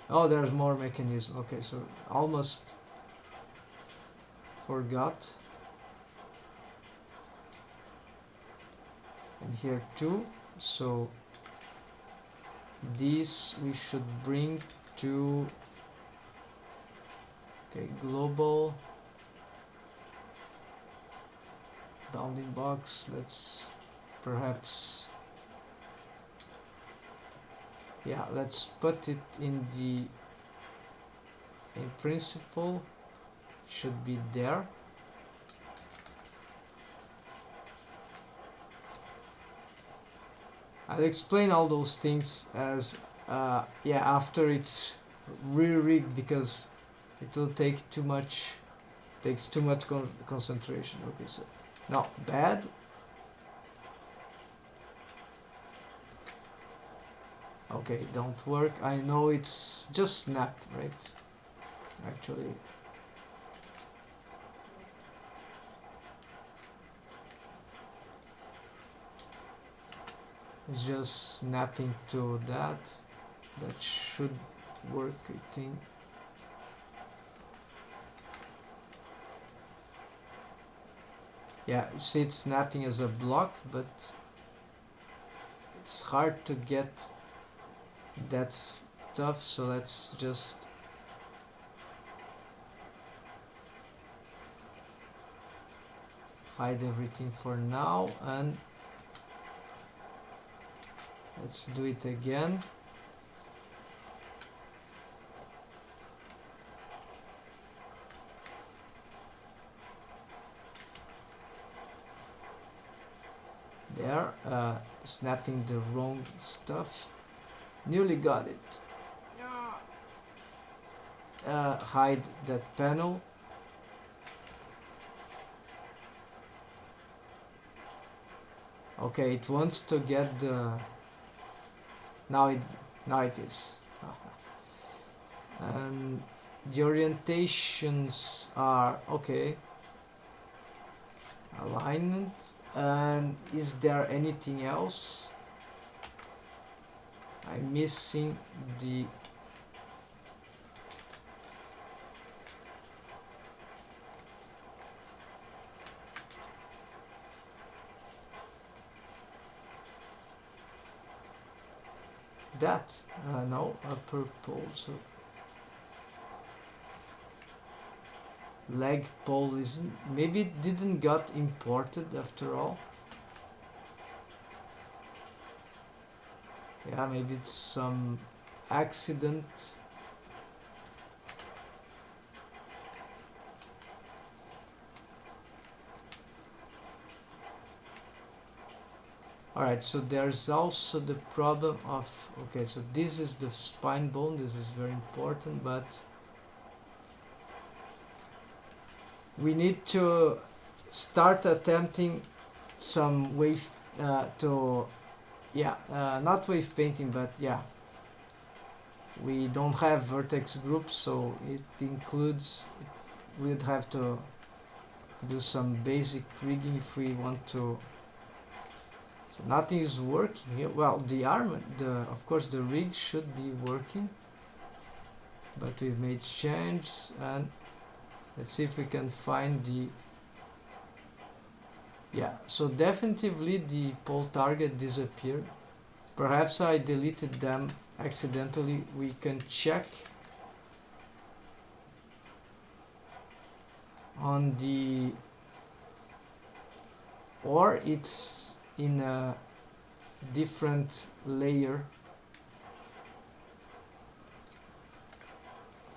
Oh, there's more mechanism. Okay, so almost forgot. And here too. So this we should bring to, okay, global bounding box. Let's perhaps, yeah, let's put it in the, in principle should be there. I'll explain all those things as yeah, after it's re-rigged, because it will take too much, takes too much concentration. Okay, so not bad. Okay, don't work. I know it's just snapped, right? Actually, it's just snapping to that. That should work, I think. Yeah, you see it's snapping as a block, but it's hard to get that stuff, so let's just hide everything for now, and let's do it again. There, snapping the wrong stuff. Nearly got it. Hide that panel. Okay, it wants to get the, now it is. And the orientations are okay. Alignment. And is there anything else? I'm missing the, that no, upper pole. So leg pole isn't, maybe it didn't got imported after all. Yeah, maybe it's some accident. Alright, so there's also the problem of, okay, so this is the spine bone, this is very important, but we need to start attempting some wave to, yeah, not wave painting, but yeah, we don't have vertex groups, so it includes, we'd have to do some basic rigging if we want to. So nothing is working here. Well, the arm, of course the rig should be working, but we've made changes, and let's see if we can find the, yeah, so definitively the pole target disappeared. Perhaps I deleted them accidentally. We can check on the or it's in a different layer,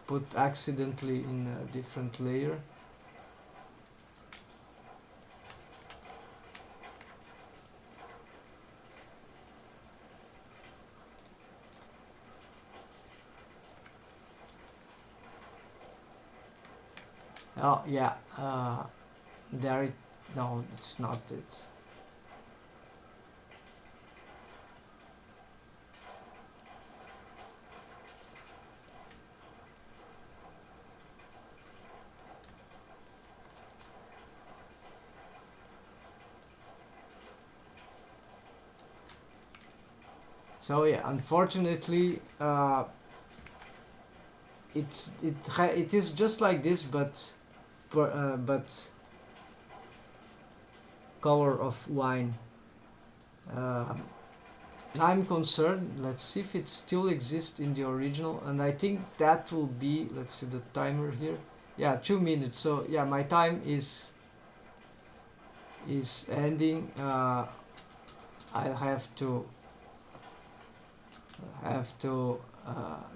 put accidentally in a different layer. Oh yeah, there it, no, it's not it. So yeah, unfortunately, it is just like this, but color of wine. I'm concerned. Let's see if it still exists in the original, and I think that will be. Let's see the timer here. Yeah, 2 minutes. So yeah, my time is ending. I have to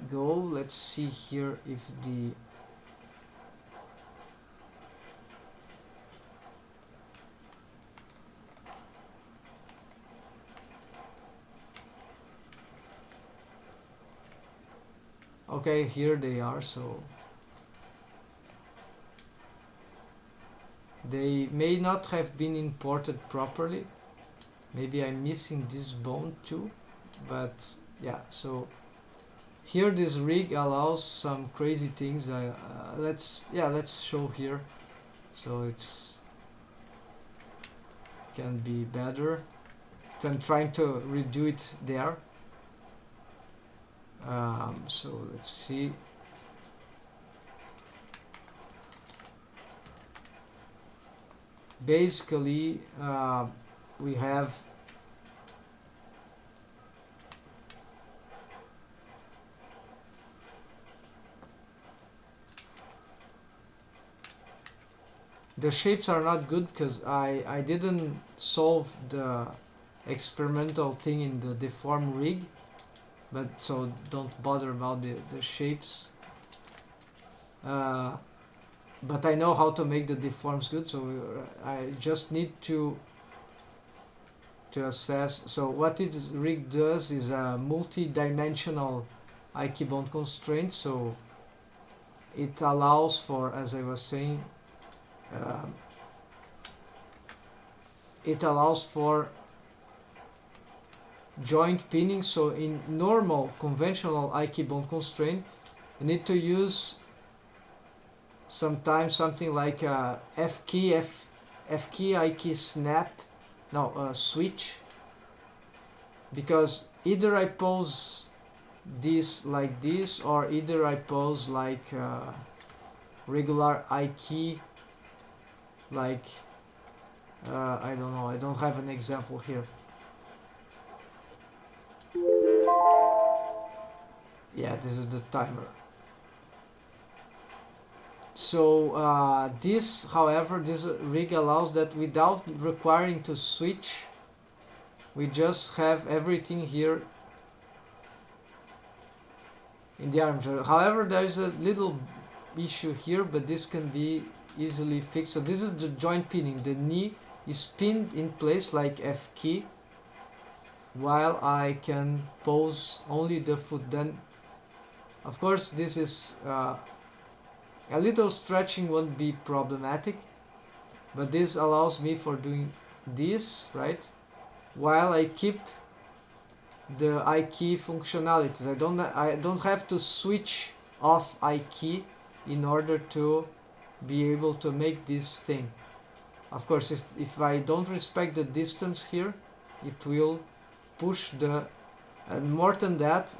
go. Let's see here if the okay, here they are. So they may not have been imported properly. Maybe I'm missing this bone too, but yeah. So here this rig allows some crazy things. Let's show here. So it's can be better than trying to redo it there. So let's see. Basically, we have the shapes are not good because I didn't solve the experimental thing in the deform rig, but so don't bother about the shapes. But I know how to make the deforms good, so I just need to assess. So what this rig does is a multi-dimensional bone constraint, so it allows for, as I was saying, it allows for joint pinning. So in normal conventional bone constraint, you need to use sometimes something like a F key I key snap, no, switch, because either I pose this like this, or either I pose like regular I key, like I don't know, I don't have an example here. Yeah, this is the timer. So this, however, this rig allows that without requiring to switch. We just have everything here in the armature. However, there is a little issue here, but this can be easily fixed. So this is the joint pinning. The knee is pinned in place like F key, while I can pose only the foot. Then, of course, this is a little stretching won't be problematic, but this allows me for doing this, right? While I keep the I key functionalities. I don't have to switch off I key in order to be able to make this thing. Of course, if I don't respect the distance here, it will push the, and more than that,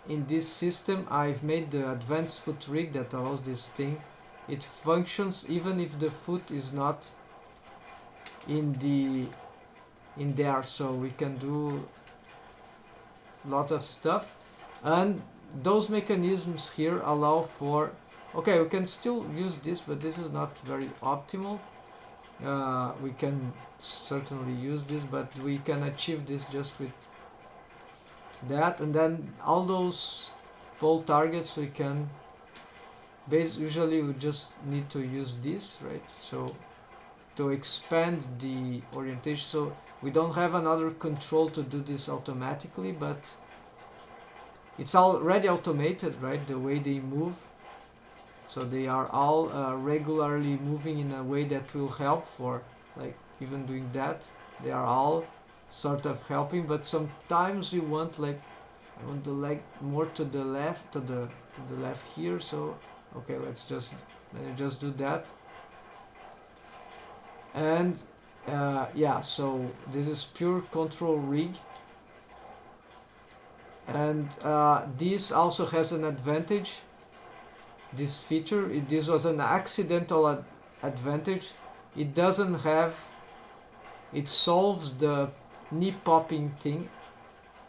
in this system I've made the advanced foot rig that allows this thing. It functions even if the foot is not in there, so we can do a lot of stuff. And those mechanisms here allow for, okay, we can still use this, but this is not very optimal. we can certainly use this, but we can achieve this just with that. And then all those pole targets we can usually we just need to use this, right? So to expand the orientation, so we don't have another control to do this automatically, but it's already automated, right? The way they move, so they are all regularly moving in a way that will help for, like, even doing that. They are all sort of helping, but sometimes we want, like, I want the leg more to the left, to the left here. So okay, let's just do that. And yeah, so this is pure control rig, and this also has an advantage. This feature, this was an accidental advantage. It doesn't have, it solves the knee popping thing,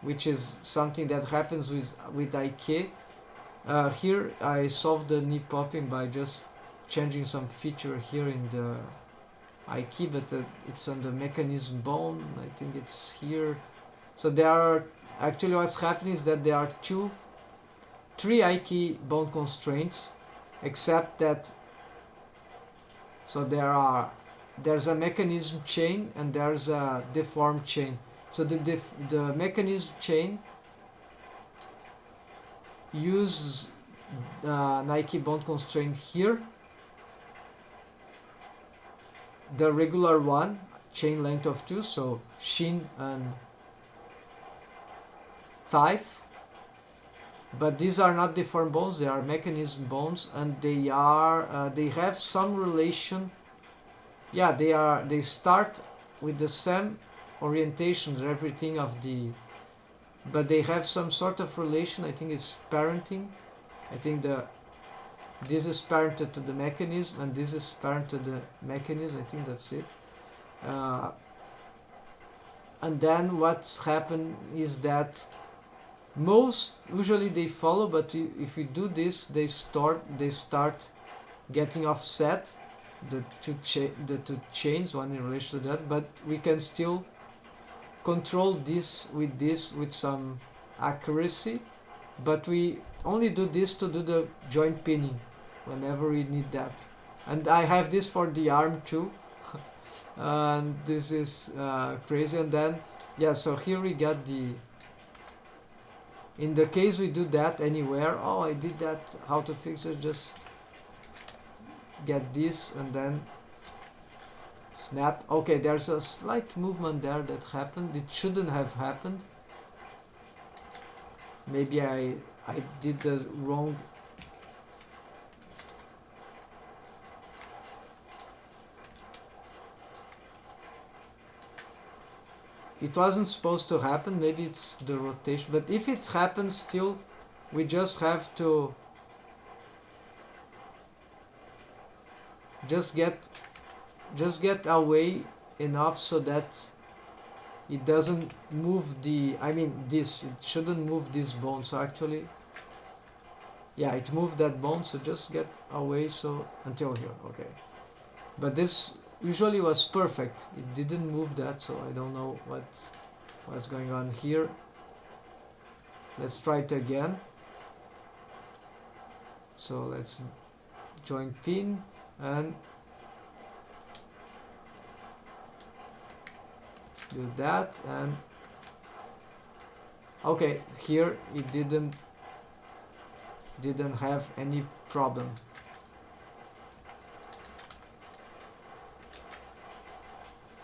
which is something that happens with IK. Here I solved the knee popping by just changing some feature here in the IK, but it's on the mechanism bone. I think it's here. So there are actually, what's happening is that there are three IK bone constraints, except that, so there's a mechanism chain and there's a deform chain. So the mechanism chain uses Nike bond constraint here, the regular one, chain length of 2, so shin and thigh, but these are not deformed bones, they are mechanism bones, and they have some relation. Yeah, they start with the same orientations, everything of the, but they have some sort of relation. I think it's parenting. I think this is parented to the mechanism and this is parented to the mechanism. I think that's it. And then what's happened is that usually they follow, but if we do this, they start getting offset, the two chains, one in relation to that, but we can still control this with some accuracy, but we only do this to do the joint pinning whenever we need that. And I have this for the arm too. And this is crazy. And then yeah, so here we got the, in the case we do that anywhere, oh, I did that, how to fix it, just get this and then snap. Okay, there's a slight movement there that happened. It shouldn't have happened. Maybe I did the wrong. It wasn't supposed to happen. Maybe it's the rotation, but if it happens still, we just have to just get away enough so that it doesn't move the, I mean this, it shouldn't move this bone. So actually, yeah, it moved that bone, so just get away, so until here. Okay, but this usually was perfect, it didn't move that, so I don't know what's going on here. Let's try it again. So let's join pin and do that, and okay, here it didn't have any problem.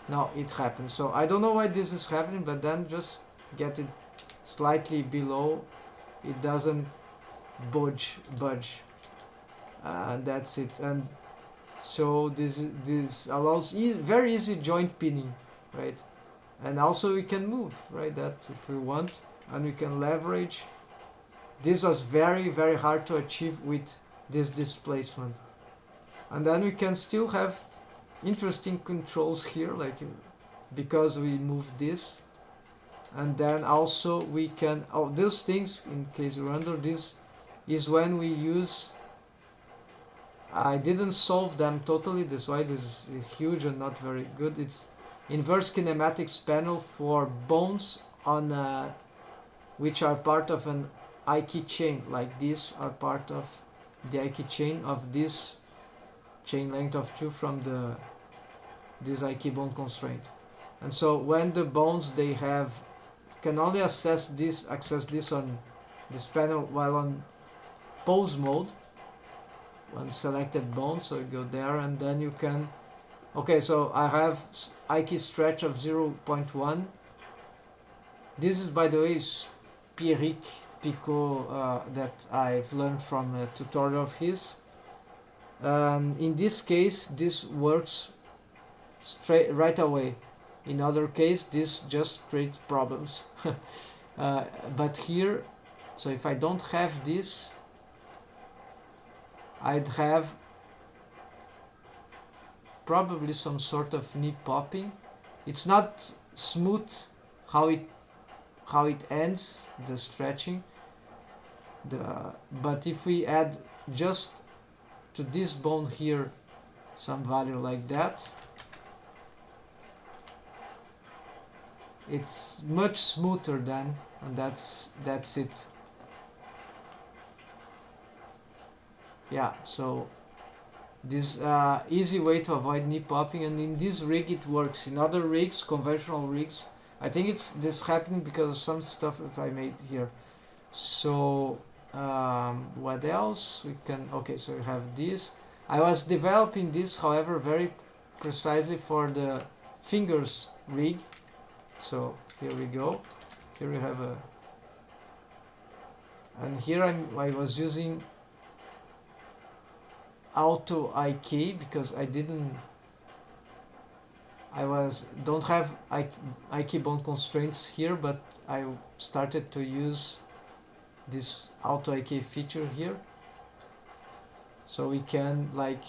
Now it happens. So I don't know why this is happening, but then just get it slightly below, it doesn't budge, that's it. And so this allows very easy joint pinning, right? And also we can move, right, that if we want, and we can leverage. This was very hard to achieve with this displacement. And then we can still have interesting controls here, like because we move this. And then also we can, oh, those things, in case you're under, this is when we use I didn't solve them totally, that's why this is huge and not very good. It's inverse kinematics panel for bones on which are part of an Ike chain, like these are part of the Ike chain of this chain length of 2 from this Ike bone constraint. And so when the bones they have can only access this on this panel while on pose mode, one selected bone, so you go there and then you can, okay, so I have Ike stretch of 0.1. This is, by the way, Pierrick Picot that I've learned from a tutorial of his. And in this case, this works straight right away. In other case, this just creates problems. But here, so if I don't have this, I'd have probably some sort of knee popping. It's not smooth how it ends, the stretching. But if we add just to this bone here some value like that, it's much smoother then, and that's it. Yeah, so this easy way to avoid knee popping, and in this rig it works. In other rigs, conventional rigs, I think it's this happening because of some stuff that I made here. So what else we can, okay, so we have this. I was developing this, however, very precisely for the fingers rig. So here we go. Here we have a, and here I was using auto IK because I don't have IK bone constraints here, but I started to use this auto IK feature here, so we can like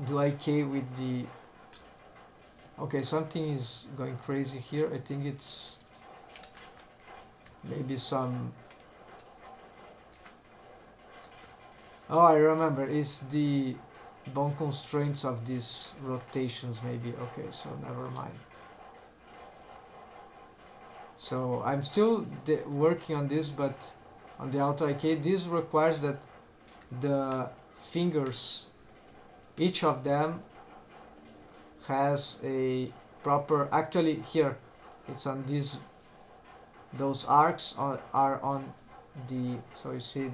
do IK with the, okay, something is going crazy here. I think it's maybe some, oh, I remember, it's the bone constraints of these rotations maybe. Okay, so never mind. So I'm still working on this, but on the auto IK, this requires that the fingers, each of them has a proper, actually here it's on these, those arcs are on the, so you see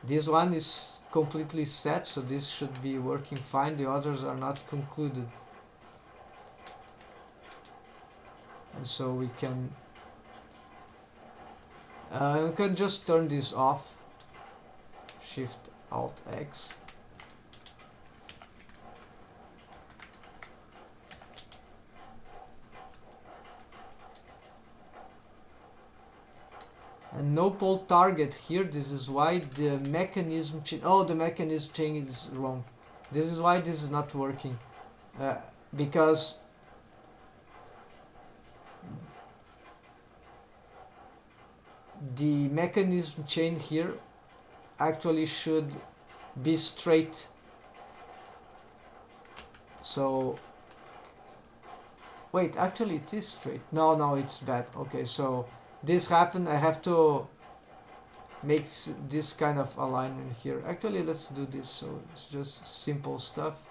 this one is completely set, so this should be working fine. The others are not concluded, and so we can just turn this off, Shift Alt X. And no pole target here. This is why the mechanism chain, oh, the mechanism chain is wrong. This is why this is not working, because the mechanism chain here actually should be straight. So wait, actually it is straight. No, it's bad. Okay, so this happened, I have to make this kind of alignment here. Actually, let's do this, so it's just simple stuff.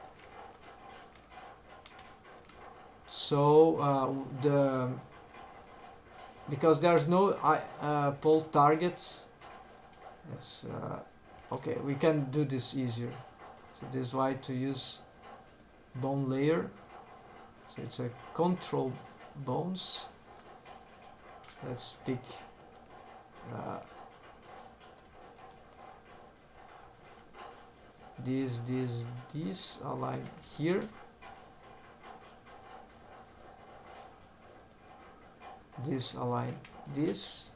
So because there's no pole targets, it's okay, we can do this easier. So this is why to use bone layer. So it's a control bones. Let's pick this align here. This align this.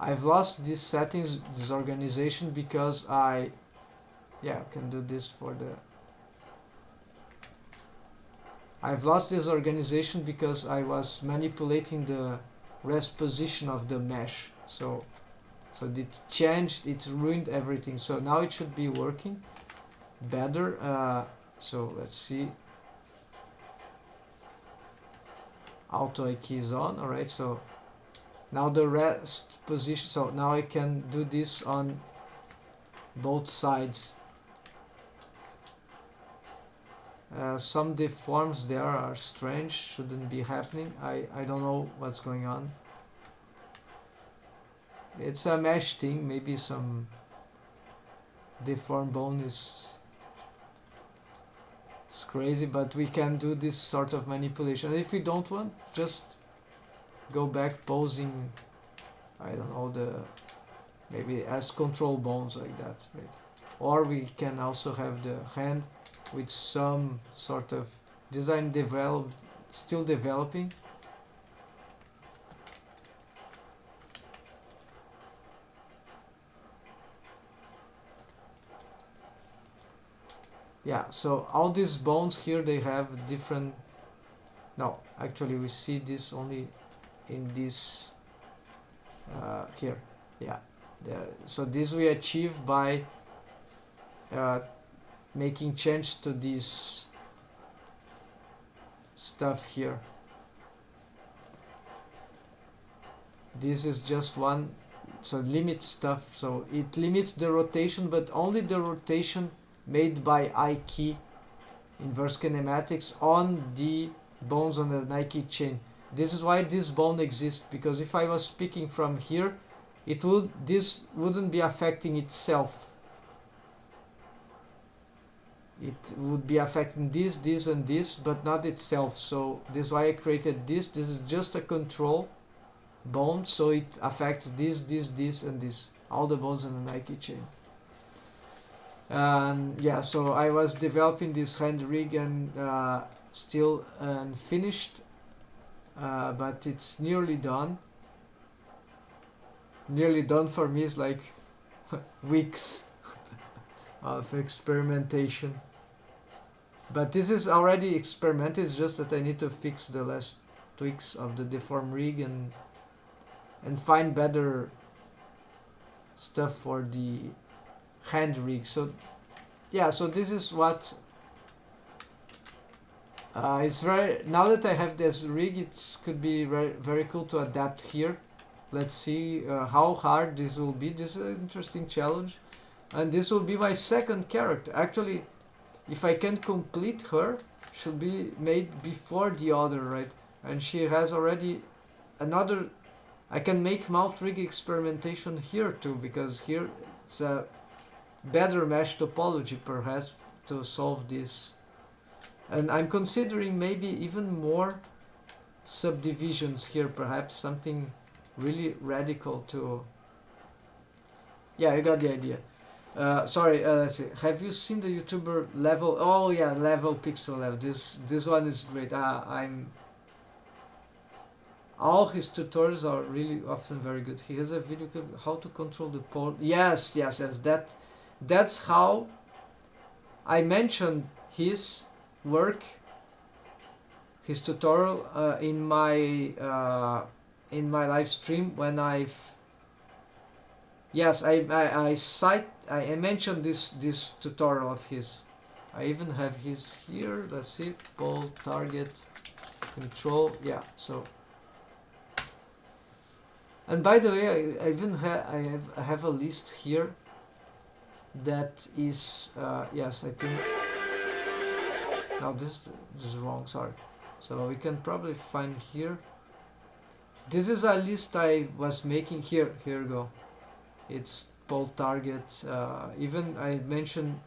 I've lost these settings, this organization, because yeah, I can do this for the, I've lost this organization because I was manipulating the rest position of the mesh. So it changed, it ruined everything. So now it should be working better. So let's see. Auto key is on. Alright, so now the rest position, so now I can do this on both sides. Some deforms there are strange, shouldn't be happening. I don't know what's going on. It's a mesh thing, maybe some deform bone is crazy, but we can do this sort of manipulation. If we don't want, just go back posing, I don't know, maybe as control bones like that, right? Or we can also have the hand with some sort of design still developing. Yeah, so all these bones here, they have different, no, actually we see this only in this here, yeah, there. So this we achieve by making change to this stuff here. This is just one, so limit stuff, so it limits the rotation, but only the rotation made by I key inverse kinematics on the bones on the Nike chain. This is why this bone exists, because if I was picking from here, this wouldn't be affecting itself. It would be affecting this and this, but not itself. So this is why I created this. This is just a control bone, so it affects this and this, all the bones on the Nike chain. And yeah, so I was developing this hand rig and still unfinished, but it's nearly done. Nearly done for me is like weeks of experimentation. But this is already experimented, it's just that I need to fix the last tweaks of the deform rig and find better stuff for the hand rig. So yeah, so this is what it's very, now that I have this rig, it could be very cool to adapt here. Let's see how hard this will be. This is an interesting challenge, and this will be my second character. Actually, if I can complete her, she'll be made before the other, right? And she has already another. I can make mount rig experimentation here too, because here it's a better mesh topology perhaps to solve this. And I'm considering maybe even more subdivisions here, perhaps something really radical to... Yeah, you got the idea. Sorry, let's see. Have you seen the YouTuber Level? Oh yeah, Level Pixel Level. This one is great. All his tutorials are really often very good. He has a video called how to control the pole. Yes. That's how I mentioned his work, his tutorial in my live stream when I mentioned this tutorial of his. I even have his here. Let's see, pole target control. Yeah, so. And by the way, I even have a list here that is yes, I think. Now this is wrong. Sorry. So we can probably find here. This is a list I was making here. Here we go. It's pole target. Even I mentioned.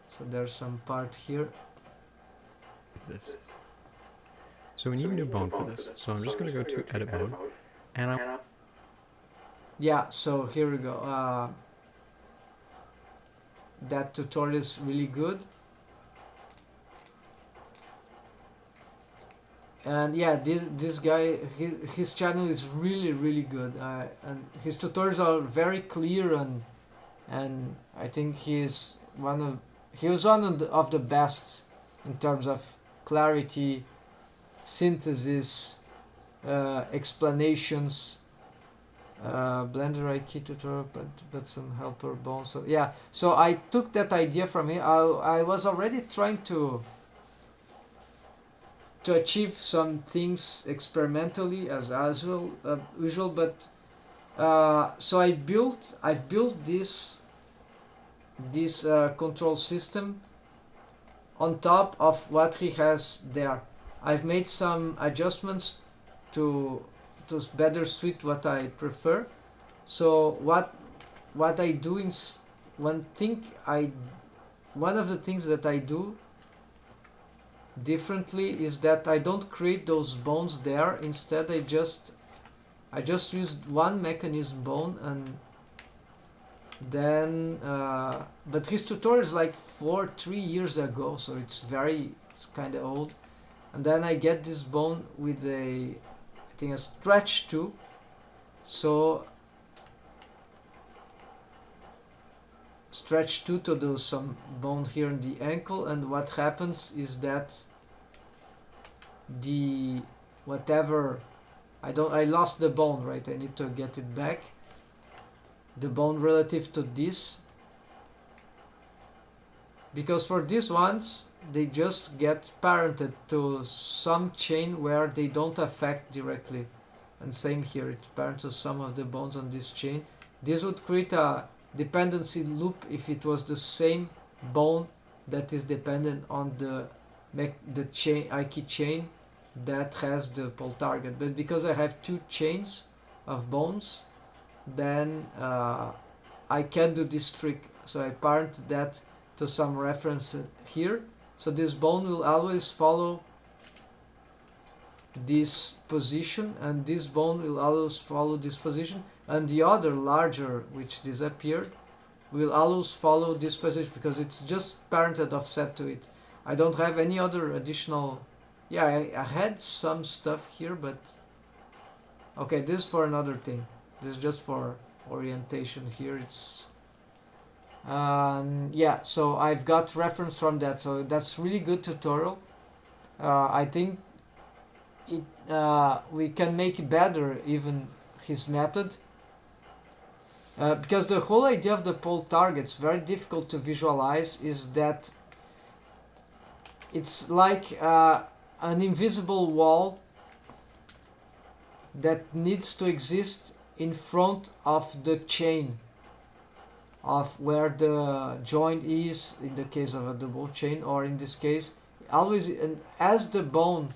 So there's some part here. This. So we need a new bone for this. So I'm just going to go to edit mode, and yeah. So here we go. That tutorial is really good. And yeah, this guy, his channel is really good, and his tutorials are very clear, and I think he was one of the best in terms of clarity, synthesis, explanations, Blender IK tutorial, but some helper bones. So yeah, so I took that idea from here. I was already trying to achieve some things experimentally as usual, but so I've built this control system on top of what he has there. I've made some adjustments to better suit what I prefer. So what I do is one of the things that I do differently is that I don't create those bones there. Instead, I just used one mechanism bone, and then but his tutorial is like 3 years ago, so it's kind of old. And then I get this bone with I think a stretch too. So stretch 2 to do some bone here in the ankle, and what happens is that the whatever I lost the bone, right? I need to get it back. The bone relative to this, because for these ones they just get parented to some chain where they don't affect directly, and same here, it's parent to some of the bones on this chain. This would create a dependency loop if it was the same bone that is dependent on the chain IK chain that has the pole target. But because I have 2 chains of bones, then I can do this trick. So I parent that to some reference here, so this bone will always follow this position, and this bone will always follow this position, and the other larger, which disappeared, will always follow this position because it's just parented offset to it. I don't have any other additional. Yeah, I had some stuff here, but okay, this is for another thing. This is just for orientation here. It's yeah, so I've got reference from that, so that's really good tutorial. I think it we can make it better, even his method, because the whole idea of the pole targets, very difficult to visualize, is that it's like an invisible wall that needs to exist in front of the chain of where the joint is, in the case of a double chain, or in this case always. And as the bone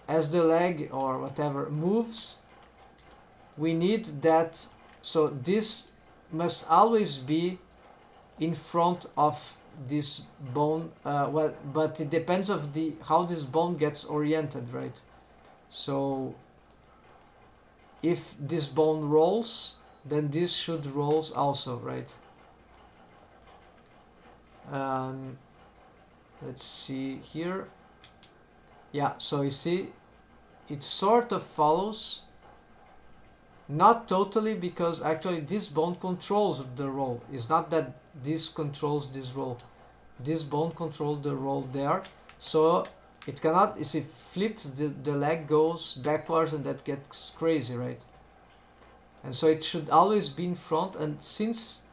as the leg or whatever moves, we need that, so this must always be in front of this bone. Well, but it depends of how this bone gets oriented, right? So if this bone rolls, then this should rolls also, right? Let's see here. Yeah, so you see, it sort of follows, not totally, because actually this bone controls the roll. It's not that this controls this roll. This bone controls the roll there, so it cannot, if it flips, the leg goes backwards, and that gets crazy, right? And so it should always be in front, and since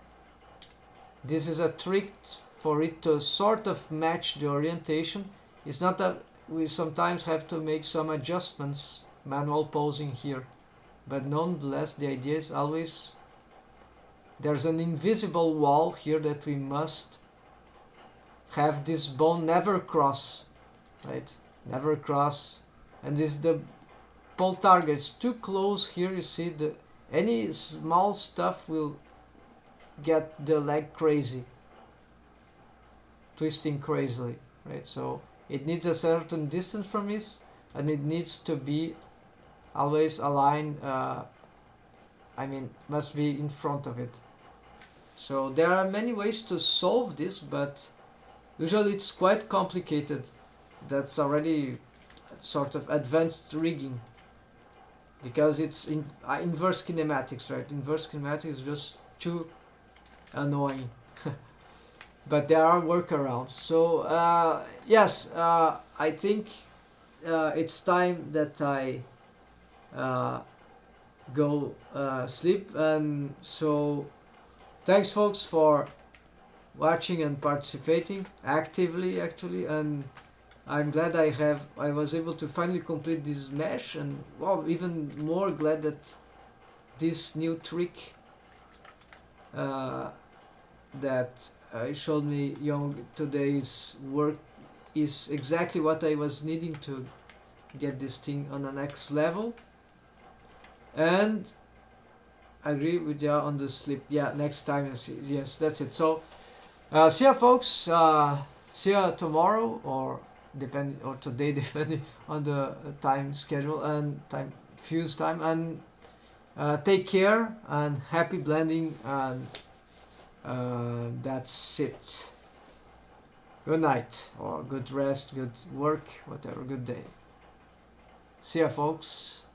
this is a trick for it to sort of match the orientation, it's not that we sometimes have to make some adjustments, manual posing here, but nonetheless the idea is always there's an invisible wall here that we must have this bone never cross, right? Never cross. And this the pole target is too close here. You see, any small stuff will get the leg crazy, twisting crazily, right? So it needs a certain distance from this, and it needs to be always aligned, I mean, must be in front of it. So there are many ways to solve this, but usually it's quite complicated. That's already sort of advanced rigging, because it's inverse kinematics, right? Inverse kinematics is just too annoying. but there are workarounds. So yes, I think it's time that I go sleep. And so thanks folks for watching and participating actively actually, and I'm glad I was able to finally complete this mesh, and well, even more glad that this new trick that showed me today's work is exactly what I was needing to get this thing on the next level. And I agree with you on the sleep. Yeah, next time you see. Yes, that's it. So see ya folks, see ya tomorrow, or today depending on the time schedule and time fuse time, and take care and happy blending, and that's it. Good night, or good rest, good work, whatever, good day. See ya folks.